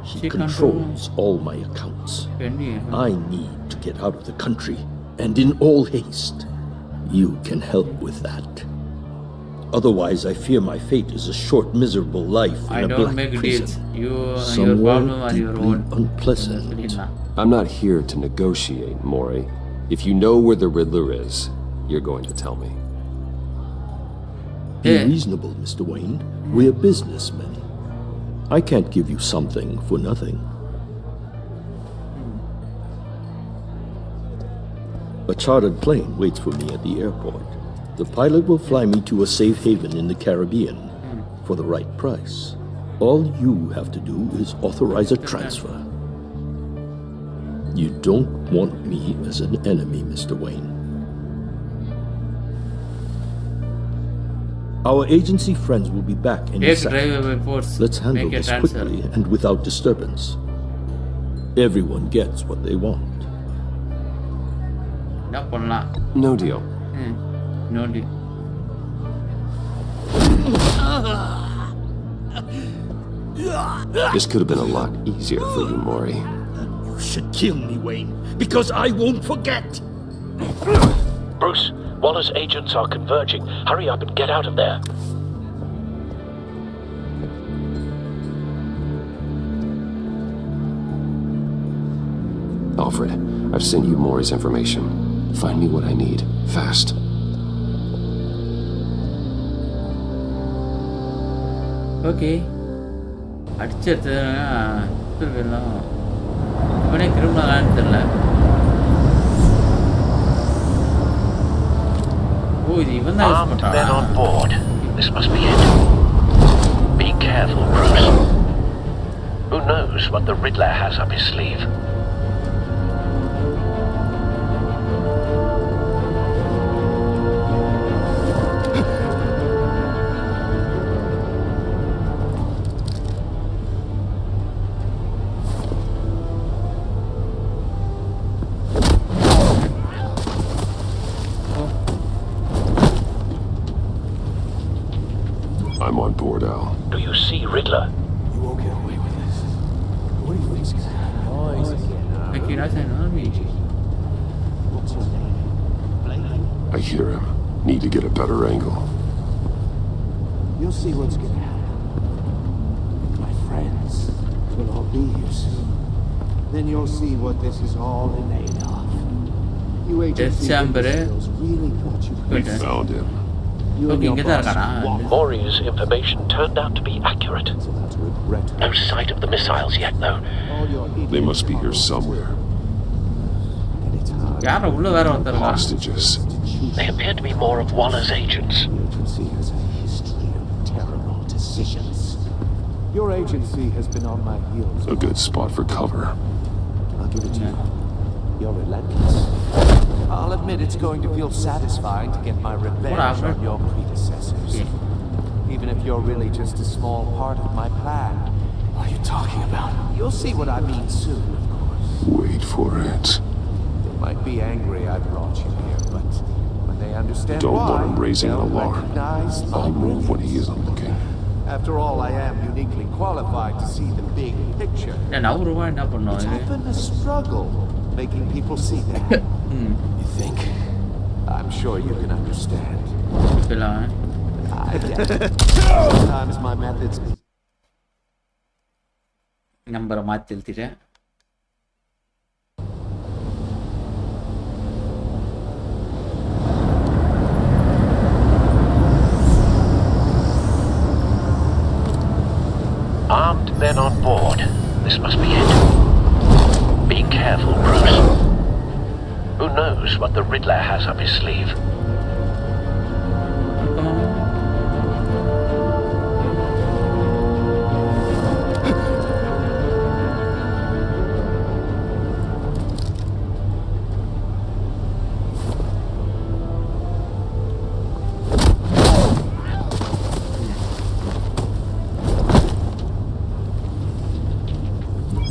He controls all my accounts. I need to get out of the country, and in all haste. You can help with that. Otherwise, I fear my fate is a short, miserable life in a black prison. Your problem are your own. Unpleasant. I'm not here to negotiate, Mori. If you know where the Riddler is, you're going to tell me. Be reasonable, Mr. Wayne. We're businessmen. I can't give you something for nothing. A chartered plane waits for me at the airport. The pilot will fly me to a safe haven in the Caribbean for the right price. All you have to do is authorize a transfer. You don't want me as an enemy, Mr. Wayne. Our agency friends will be back in a Take second. drive by force. Let's handle Make a this transfer. quickly and without disturbance. Everyone gets what they want. என்ன பண்ணலாம்? No deal. No deal. This could have been a lot easier for you, Maury. You should kill me, Wayne, because I won't forget. Bruce, Waller's agents are converging. Hurry up and get out of there. Alfred, I've sent you Maury's information. Find me what I need, fast. Okay. அடிச்சது திருவிழம் இவனே கிரிமினலான்னு தெரியல. ஓ இது இவன் தான் use Armed men பண்றான். on board. This must be it. Be careful, Bruce. Who knows what the Riddler has up his sleeve? I'm on board, Al. Do you see Riddler? You won't get away with this. What do you think's gonna happen? Aqui nós é nome. I hear him. Need to get a better angle. You'll see what's gonna happen. My friends will all be here soon. Then you'll see what this is all in aid of. You agency officials really thought you We could. found him. You and your boss Maury's information turned out to be accurate. No sight of the missiles yet, though. They must be here somewhere. யார உள்ள வேற ஒருத்தர் இருக்கான். Hostages. They appear to be more of Waller's agents. terrible decisions. Your agency has been on my heels. A good spot for cover. I'll give it to you. You're relentless. I'll admit it's going to feel satisfying to get my revenge on your predecessors. Even if you're really just a small part of my plan. What are you talking about? You'll see what I mean soon, of course. Wait for it. They might be angry I brought you here, but when they understand Don't why, want him raising an they'll alarm. recognize my I'll move when he isn't looking. After all, I am uniquely qualified to see the big picture. நான் நவருவா என்ன பண்ணுவோம் It's இது? often a struggle making people see that. You think? I'm sure you can understand. இப்பலாம் I get it. Sometimes my methods. நம்பரை மாத்தி எழுதிட்டேன். Armed men on board. This must be it. Be careful, Bruce. Who knows what the Riddler has up his sleeve?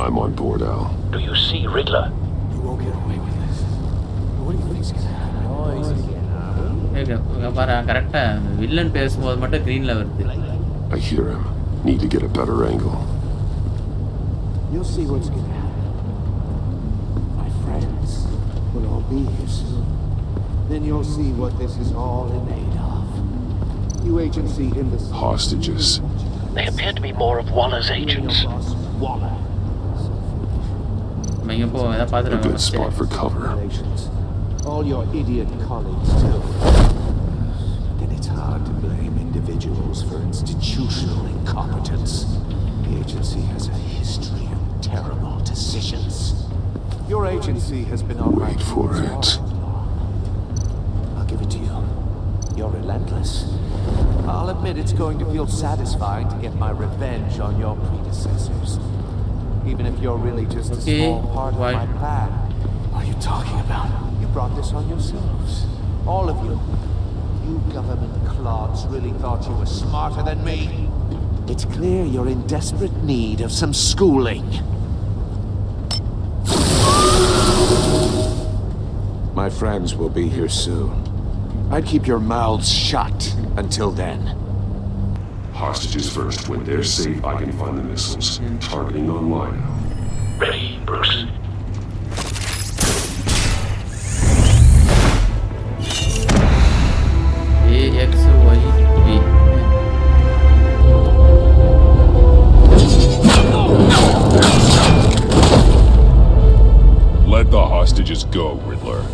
I'm on board, Al. Do you see Riddler? You won't get away with this. What do you think's gonna happen? பாரு கரெக்டா villain பேசும்போது மட்டும் கிரீன்ல வருது. I hear him. Need to get a better angle. You'll see what's gonna happen. My friends will all be here soon. Then you'll see what this is all in aid of. You agency in the Hostages. They appear to be more of Waller's agents. Waller. இங்க போ இத A பாத்துறேன். good spot for cover. All your idiot colleagues too. Then it's hard to blame individuals for institutional incompetence. The agency has a history of terrible decisions. Your agency has been on my Wait for it. I'll give it to you. You're relentless. I'll admit it's going to feel satisfying to get my revenge on your predecessors. Even if you're really just a small part of my plan. What are you talking about? You brought this on yourselves. All of you. You government clods really thought you were smarter than me? It's clear you're in desperate need of some schooling. My friends will be here soon. I'd keep your mouths shut until then. Hostages first. When they're safe, I can find the missiles. Targeting online. Ready, Bruce. AXYP. Let the hostages go, Riddler.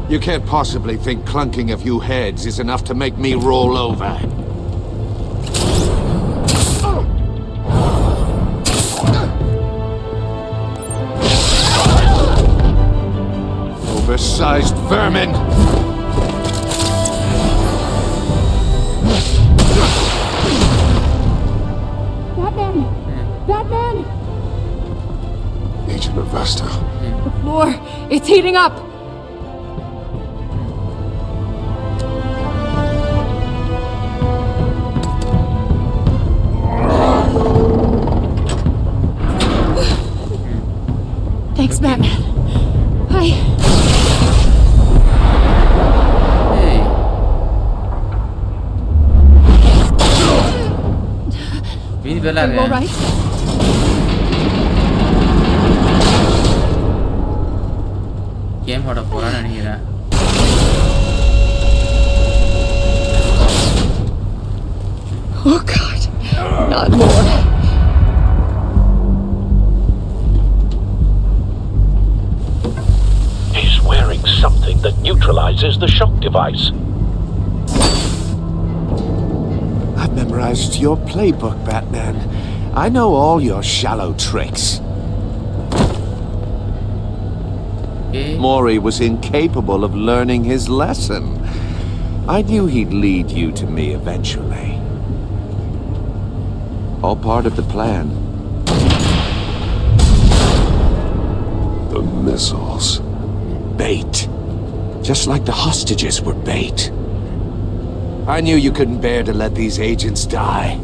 You can't possibly think clunking a few heads is enough to make me roll over. Oversized vermin! Batman! Batman! Agent Avesta. The floor, it's heating up! Thanks, Batman. Are you all right? Game out of போறான்னு நினைக்கிறேன். Oh God, not more. He's wearing something that neutralizes the shock device. I've memorized your playbook, Batman. I know all your shallow tricks. Mori was incapable of learning his lesson. I knew he'd lead you to me eventually. All part of the plan. The missiles. Bait. Just like the hostages were bait. I knew you couldn't bear to let these agents die.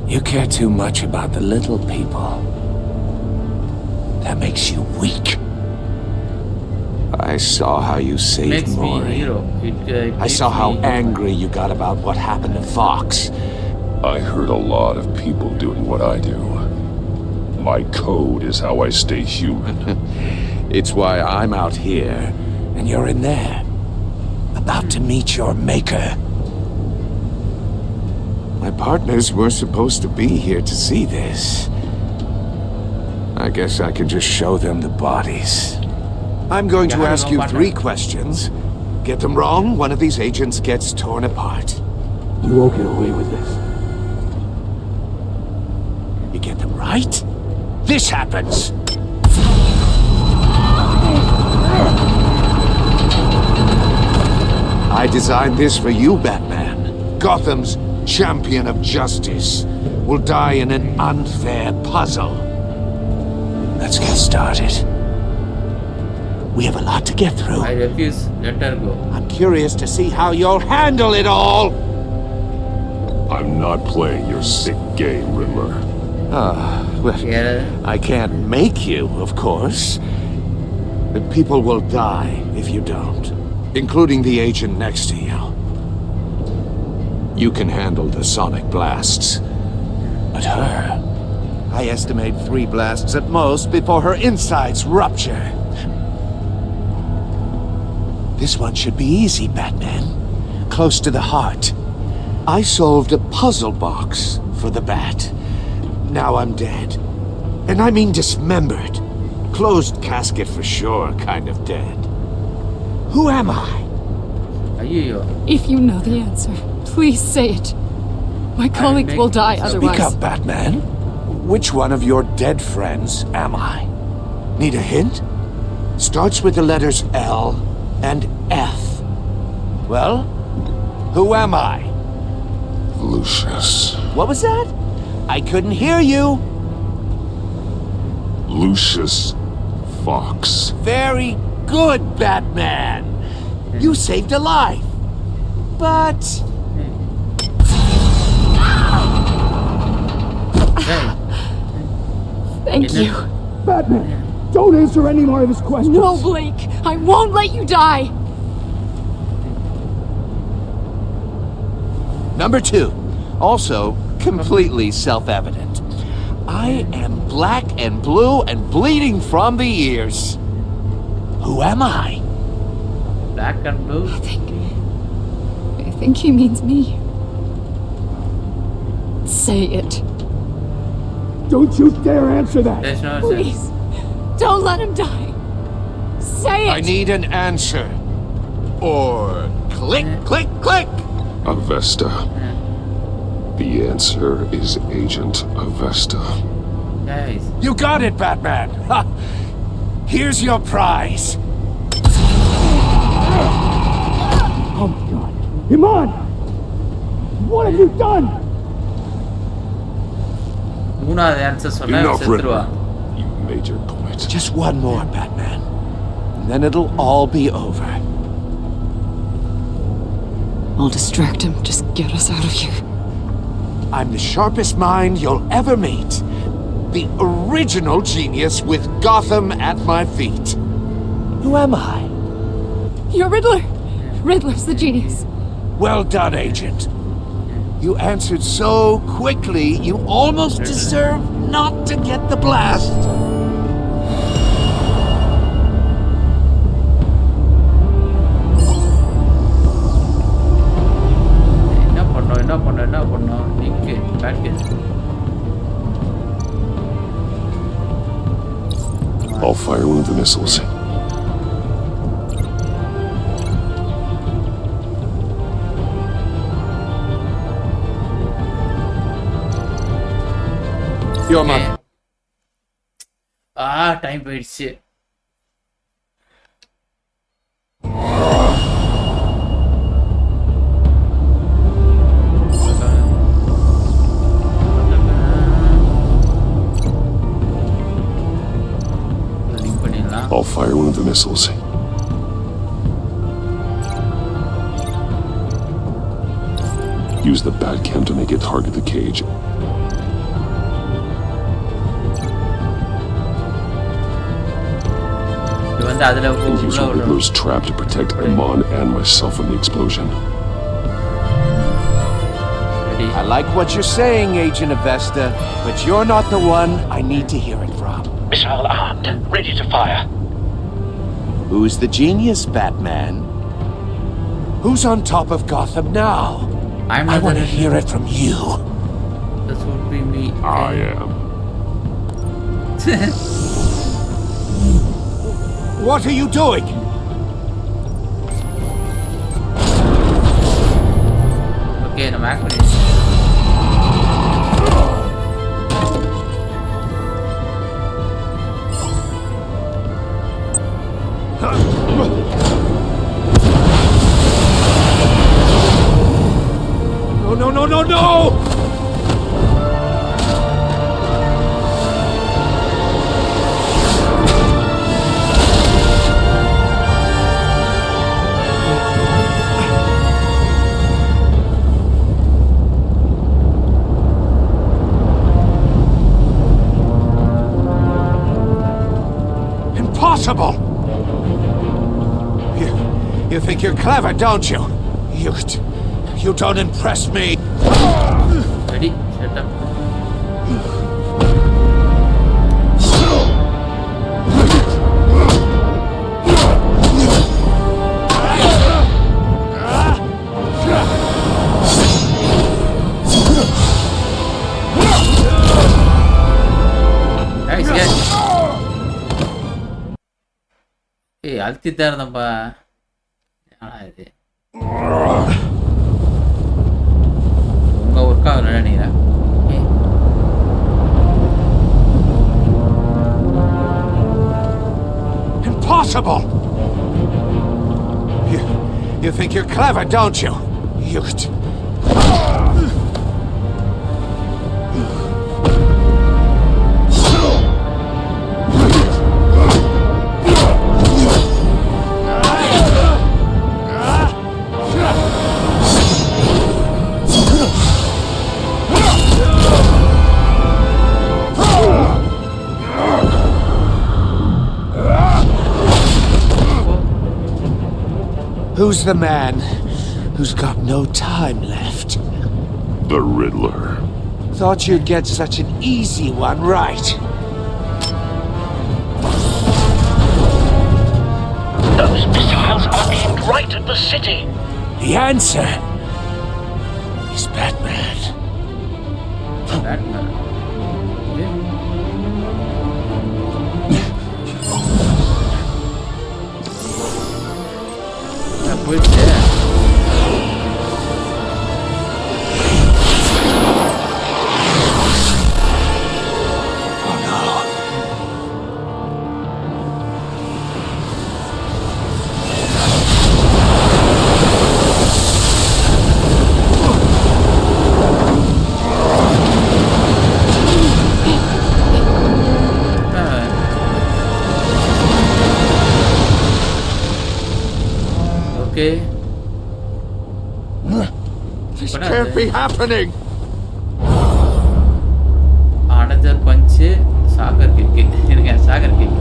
You care too much about the little people. That makes you weak. I saw how you saved Makes me Mori. hero. I saw how angry you got about what happened to Fox. I heard a lot of people doing what I do. My code is how I stay human. It's why I'm out here, and you're in there. About to meet your maker. My partners were supposed to be here to see this. I guess I can just show them the bodies. I'm going to ask you 3 questions. Get them wrong, one of these agents gets torn apart. You won't get away with this. You get them right, this happens! I designed this for you, Batman. Gotham's champion of justice will die in an unfair puzzle. Let's get started. We have a lot to get through. I refuse. Let her go. I'm curious to see how you'll handle it all. I'm not playing your sick game, Riddler. Well, I can't make you, of course. But people will die if you don't, including the agent next to you. You can handle the sonic blasts. But her, I estimate 3 blasts at most before her insides rupture. This one should be easy, Batman. Close to the heart. I solved a puzzle box for the Bat. Now I'm dead. And I mean dismembered. Closed casket for sure, kind of dead. Who am I? If you know the answer, please say it. My colleagues will die otherwise. Speak up, Batman. Which one of your dead friends am I? Need a hint? Starts with the letters L and F. Well, who am I? Lucius. What was that? I couldn't hear you. Lucius Fox. Very good, Batman. You saved a life. But... Thank you. Batman, don't answer any more of his questions. No, Blake. I won't let you die. Number 2, also completely self-evident. I am black and blue and bleeding from the ears. Who am I? Black and blue? I think he means me. Say it. Don't you dare answer that. There's no Please, don't let him die. Say it. I need an answer. Or click, click, click. Avesta. The answer is Agent Avesta. Guys. You got it, Batman. Ha. Here's your prize. Oh my God. Iman! What have you done? மூணாவது answer சொன்னா Enough, செத்துருவா. Riddler. You made your point. Just one more, Batman. And then it'll all be over. I'll distract him. Just get us out of here. I'm the sharpest mind you'll ever meet. The original genius with Gotham at my feet. Who am I? You're Riddler. Riddler's the genius. Well done, Agent. You answered so quickly, you almost deserve not to get the blast. என்ன பண்ணோம் நிக்கு பேட்கேஜ். I'll fire one of the missiles. Your man. Time போயிடுச்சு. I'll fire one of the missiles. Use the Batcam to make it target the cage. And use Riddler's trap to protect Iman and myself from the explosion. I like what you're saying, Agent Avesta, but you're not the one I need to hear it from. Missile armed, ready to fire. Who's the genius, Batman? Who's on top of Gotham now? I want to hear it from you. This would be me. I am. What are you doing? Okay, I'm actually. No! Impossible! You think you're clever, don't you? You don't impress me. Ready? Shut up. Nice, yes. Hey, அழுத்திதான் இருந்தப்பா. இது உங்க work ஆகல நினைக்கிறேன். Impossible! You think you're clever, don't you? Who's the man who's got no time left? The Riddler. Thought you'd get such an easy one right. Those missiles are aimed right at the city. The answer is Batman. Batman. போயிடுச்சு. Okay. This can't be happening. Another punch, soccer kick. Soccer kick.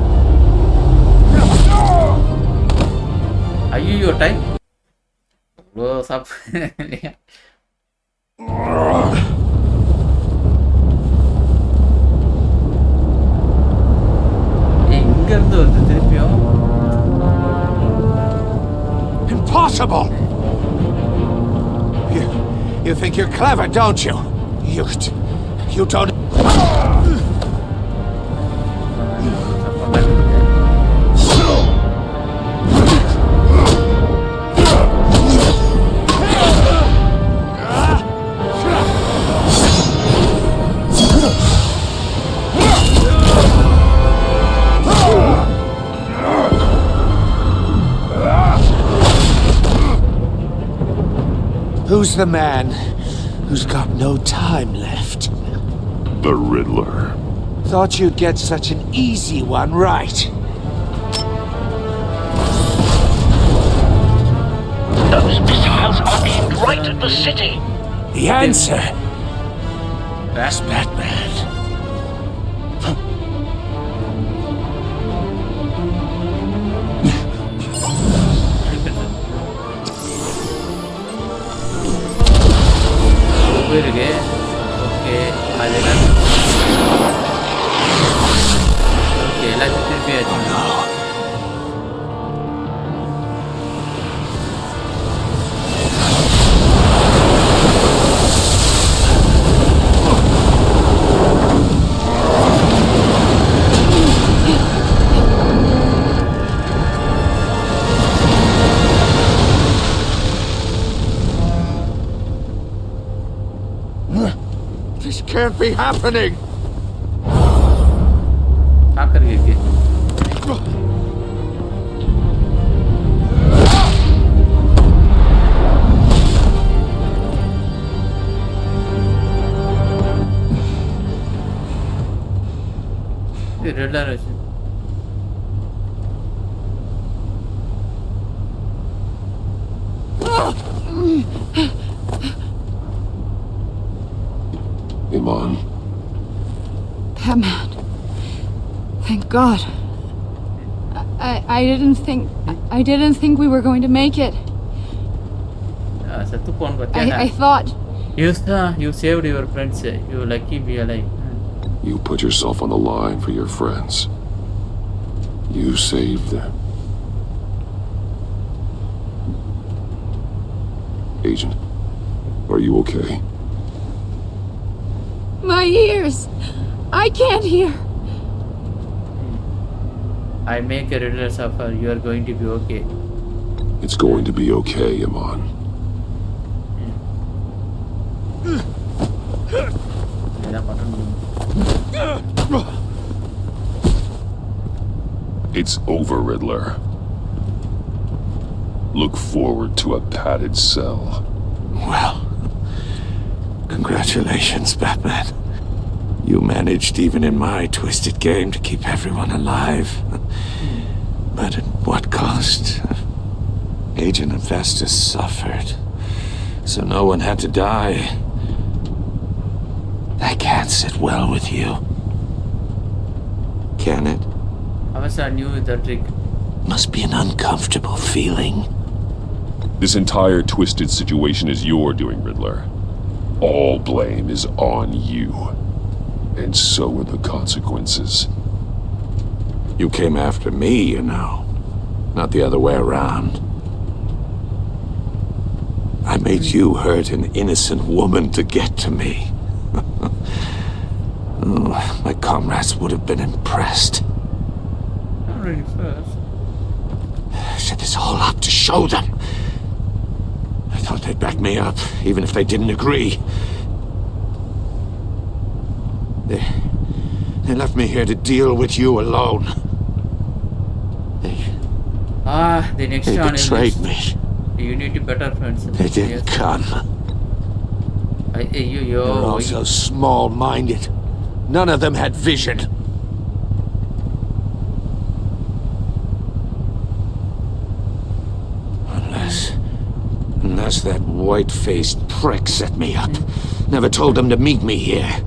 Are you your time? What's up? எங்க இருந்து வருது திருப்பியும்? Impossible! You think you're clever, don't you? You don't... Who's the man who's got no time left? The Riddler. Thought you'd get such an easy one right. Those missiles are aimed right at the city. The answer is Batman. போயிருக்கு. Okay அதெல்லாம் okay எல்லாத்தையும் திருப்பி ஆச்சு. This can't be happening! Soccer kick. Riddler আছে. Iman. Batman. Thank God. I didn't think we were going to make it. செத்து போன I பத்தியா? thought You saved your friends. You lucky be alive. You put yourself on the line for your friends. You saved them. Agent, are you okay? my ears. I can't hear. I make a Riddler suffer. You are going to be okay. It's going to be okay, Iman. It's over, Riddler. Look forward to a padded cell. Well, congratulations, Batman. You managed even in my twisted game to keep everyone alive. But at what cost? Agent Infestus suffered, so no one had to die. That can't sit well with you. Can it? I knew the trick. Must be an uncomfortable feeling. This entire twisted situation is your doing, Riddler. All blame is on you. And so are the consequences. You came after me, you know. Not the other way around. I made you hurt an innocent woman to get to me. Oh, my comrades would have been impressed. Not really first. Set this all up to show them. I thought they'd back me up, even if they didn't agree. They left me here to deal with you alone. The next They one is betrayed me. you need to better friends. They didn't come. They're all so small-minded. None of them had vision. Unless that white-faced prick set me up. Never told them to meet me here.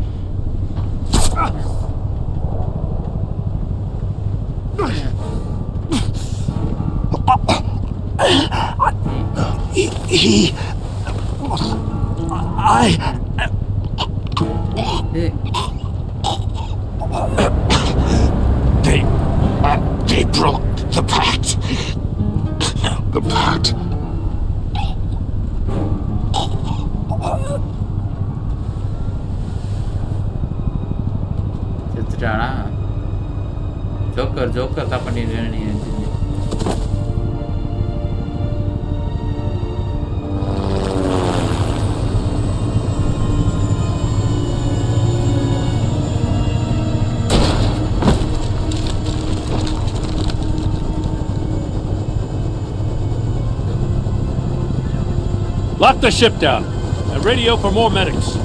They broke the pact. The pact? செத்துட்டானா Joker தான் பண்ணிருக்கேன்னு நீ நினைச்சிருந்தேன். Lock the ship down and radio for more medics.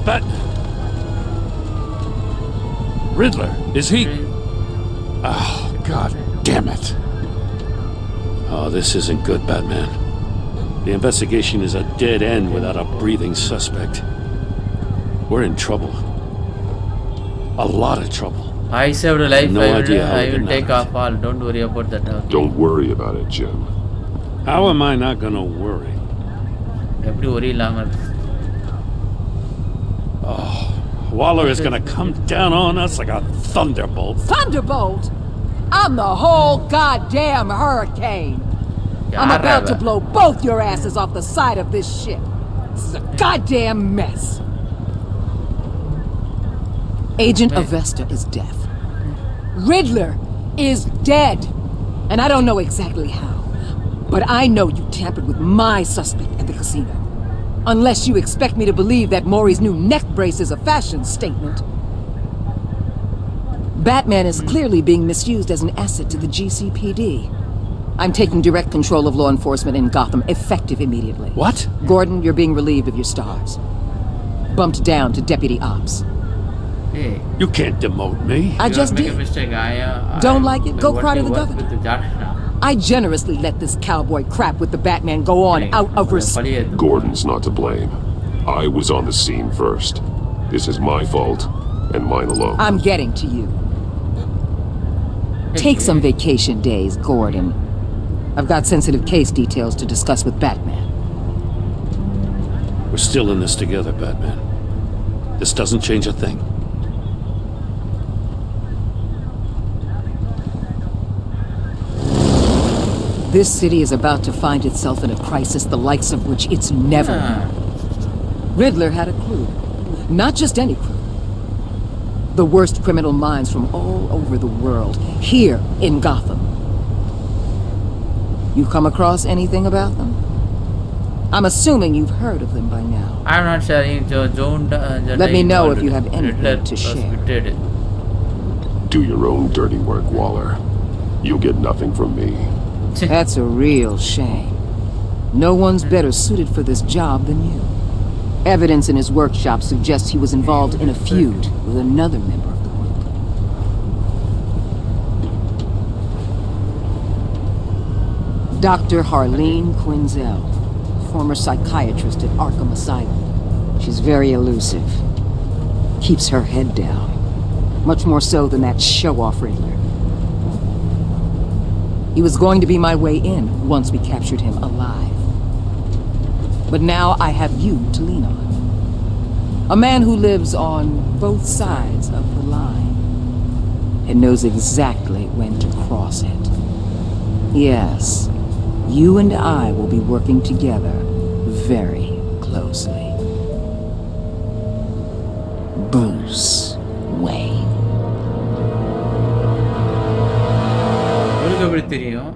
But Riddler, is he? Oh, God damn it. Oh, this isn't good, Batman. The investigation is a dead end without a breathing suspect. We're in trouble. A lot of trouble. I saved a life. No idea how I it will did take that. off all. Don't worry about that. Okay. Don't worry about it, Jim. How am I not gonna worry? எப்படி worry இல்லாம Oh, Waller is gonna come down on us like a thunderbolt. Thunderbolt? I'm the whole goddamn hurricane. I'm about to blow both your asses off the side of this ship. This is a goddamn mess. Agent Avesta is deaf. Riddler is dead. And I don't know exactly how. But I know you tampered with my suspect at the casino. Unless you expect me to believe that Maury's new neck brace is a fashion statement. Batman is clearly being misused as an asset to the GCPD. I'm taking direct control of law enforcement in Gotham, effective immediately. What? Gordon, you're being relieved of your stars. Bumped down to Deputy Ops. Hey, You can't demote me. I just make a did. mistake. Don't like it? Go cry to the work governor. with the judge now. I generously let this cowboy crap with the Batman go on out of respect. Gordon's not to blame. I was on the scene first. This is my fault, and mine alone. I'm getting to you. Take some vacation days, Gordon. I've got sensitive case details to discuss with Batman. We're still in this together, Batman. This doesn't change a thing. This city is about to find itself in a crisis the likes of which it's never known. Riddler had a crew. Not just any crew. The worst criminal minds from all over the world, here in Gotham. You come across anything about them? I'm assuming you've heard of them by now. I'm not sharing Joan. Let me know if you have anything to share. Do your own dirty work, Waller. You'll get nothing from me. That's a real shame. No one's better suited for this job than you. Evidence in his workshop suggests he was involved in a feud with another member of the group. Dr. Harleen Quinzel, former psychiatrist at Arkham Asylum. She's very elusive. Keeps her head down. Much more so than that show-off Riddler. He was going to be my way in once we captured him alive. But now I have you to lean on. A man who lives on both sides of the line and knows exactly when to cross it. Yes, you and I will be working together very closely. Bruce Wayne. உங்களுக்கு எப்படி தெரியும்?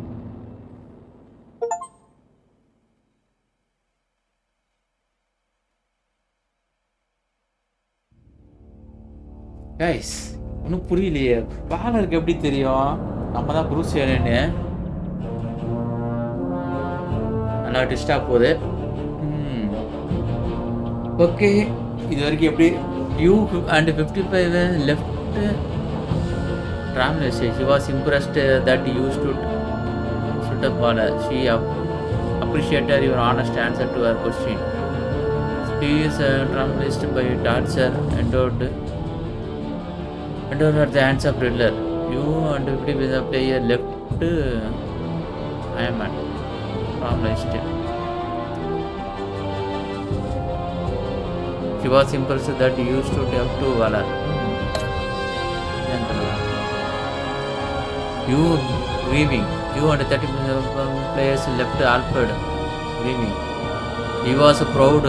Guys ஒன்றும் புரியலையே. பேனருக்கு எப்படி தெரியும் நம்ம தான் Bruce வேணுன்னு? நல்லா டிஸ்டாக போகுது. ஓகே, இது வரைக்கும் எப்படி you and 55 left tramless. She was impressed that you stood up on her. She appreciated your honest answer to her question. She is tramless by torture endured at the hands of Riddler. You and 50 with a player left. I am tramless. She was impressed that you stood up to Valor. You grieving. You and 30 players left Alfred grieving. He was proud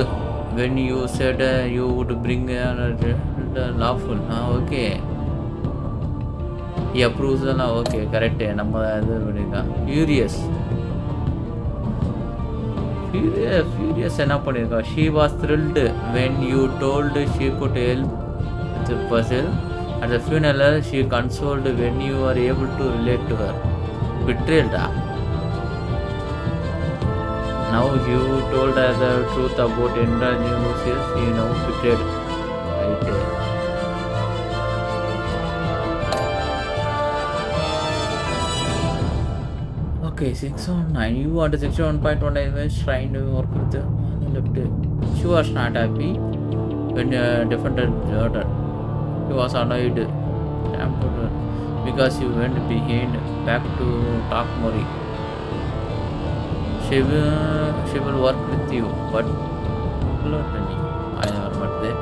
when you said you would bring lawful. Okay. He approves. Okay, correct. Furious. Enough. She was thrilled when you told she could help with the puzzle. At the funeral, she consoled when you were able to relate to her. Betrayal. Now you told her the truth about Indra News. She now betrayed. Right. Okay, 609. You want the 61.1 was trying to work with the left. She was not happy when defended daughter. He was annoyed because you went behind back to talk Mori. She will work with you, but I never met there.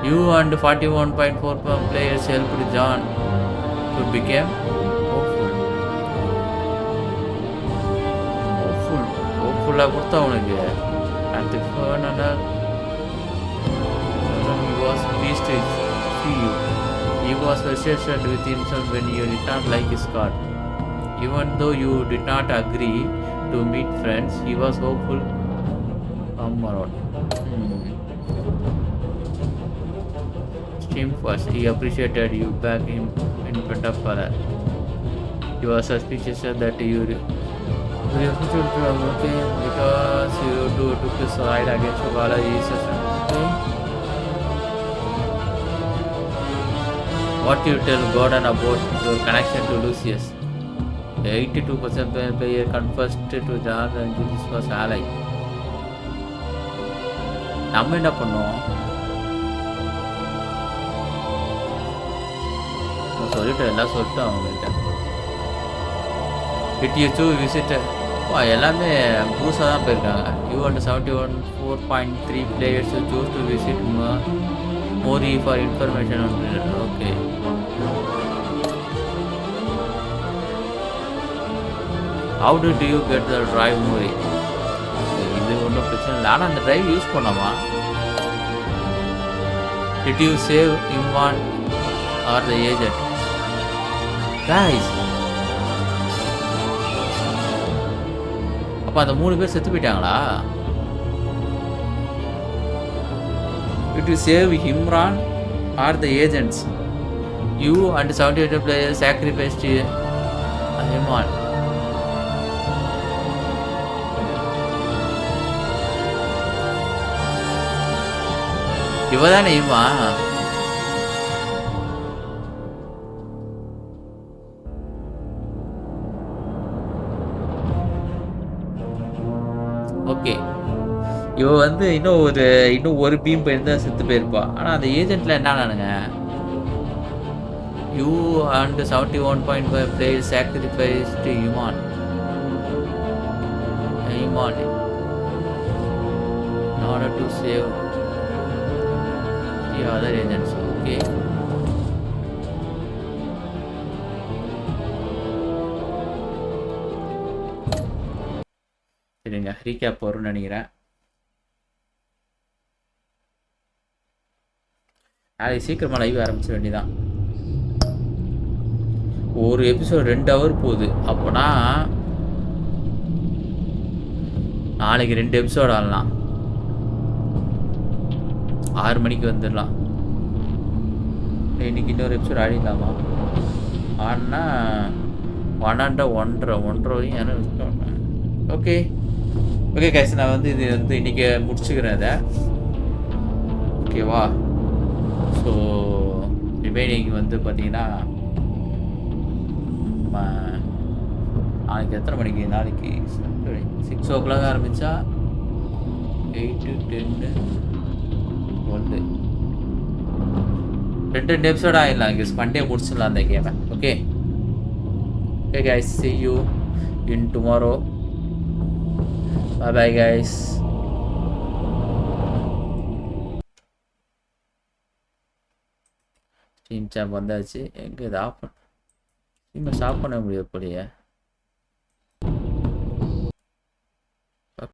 You and 41.4 players helped John to become hopeful. Hopeful at the funeral, he was pleased to see you. He was frustrated with himself when you did not like his card. Even though you did not agree to meet friends, he was hopeful. Come around. Stream first. He appreciated you back in front of her. He was suspicious that you okay, because you took this side against Vala. Okay. What you tell Gordon about your connection to Lucius? The 82% player confessed to John and Julius was ally. நம்ம என்ன பண்ணோம்? சொல்லிட்டேன், எல்லாம் சொல்லிட்டேன் அவங்கள்ட்ட. Did you two visit? எல்லாமே புதுசாக தான் போயிருக்காங்க. You and 71.4.3 players choose to visit Mori for information on Riddler. Okay. How did you get the drive Mori? இது ஒன்றும் பிரச்சனை இல்லை, ஆனால் அந்த டிரைவ் யூஸ் பண்ணாமா? Did you save him one or the agent? Guys, அப்போ அந்த 3 பேர் செத்து போயிட்டாங்களா? Did you save Imran or the agents? You and 78 players sacrificed Imran. இவதானே இவா? ஓகே, இவ வந்து இன்னும் ஒரு பீம் போயிருந்தா செத்து போயிருப்பா. ஆனால் அந்த ஏஜென்ட்ல என்ன ஆனானுங்க? You and 71.5 players sacrificed Iman in order to save the other agents. Okay. சரிங்க, ரீகேப் வரும்னு நினைக்கிறேன். நாளைக்கு சீக்கிரமாக லைவ் ஆரம்பிச்ச வேண்டியதான். ஒரு எபிசோட் 2 hour போகுது. அப்போனா நாளைக்கு 2 எபிசோட் ஆடலாம். 6 மணிக்கு வந்துடலாம். இன்னைக்கு இன்னொரு எபிசோட் ஆடிடலாமா? ஆடினா 1:30 வரையும் யாரும். ஓகே ஓகே கைஸ், நான் வந்து இது வந்து இன்றைக்கி முடிச்சுக்கிறேன் இதை. ஓகேவா? ஸோ ரிமைனிங் வந்து பார்த்தீங்கன்னா நாளைக்கு எத்தனை மணிக்கு? நாளைக்கு 6 o'clock ஆரம்பித்தா 8 to 10 12 2 எபிசோட் ஆகிடலாம். இங்கே மண்டே முடிச்சிடலாம் அந்த கேமை. Okay okay guys, see you in tomorrow. Bye guys. Stream சாப் வந்தாச்சு. எங்கே இது ஆஃப் பண்ண ஸ்ட்ரீமை ஸ்டாப் பண்ண முடியாது போலியே.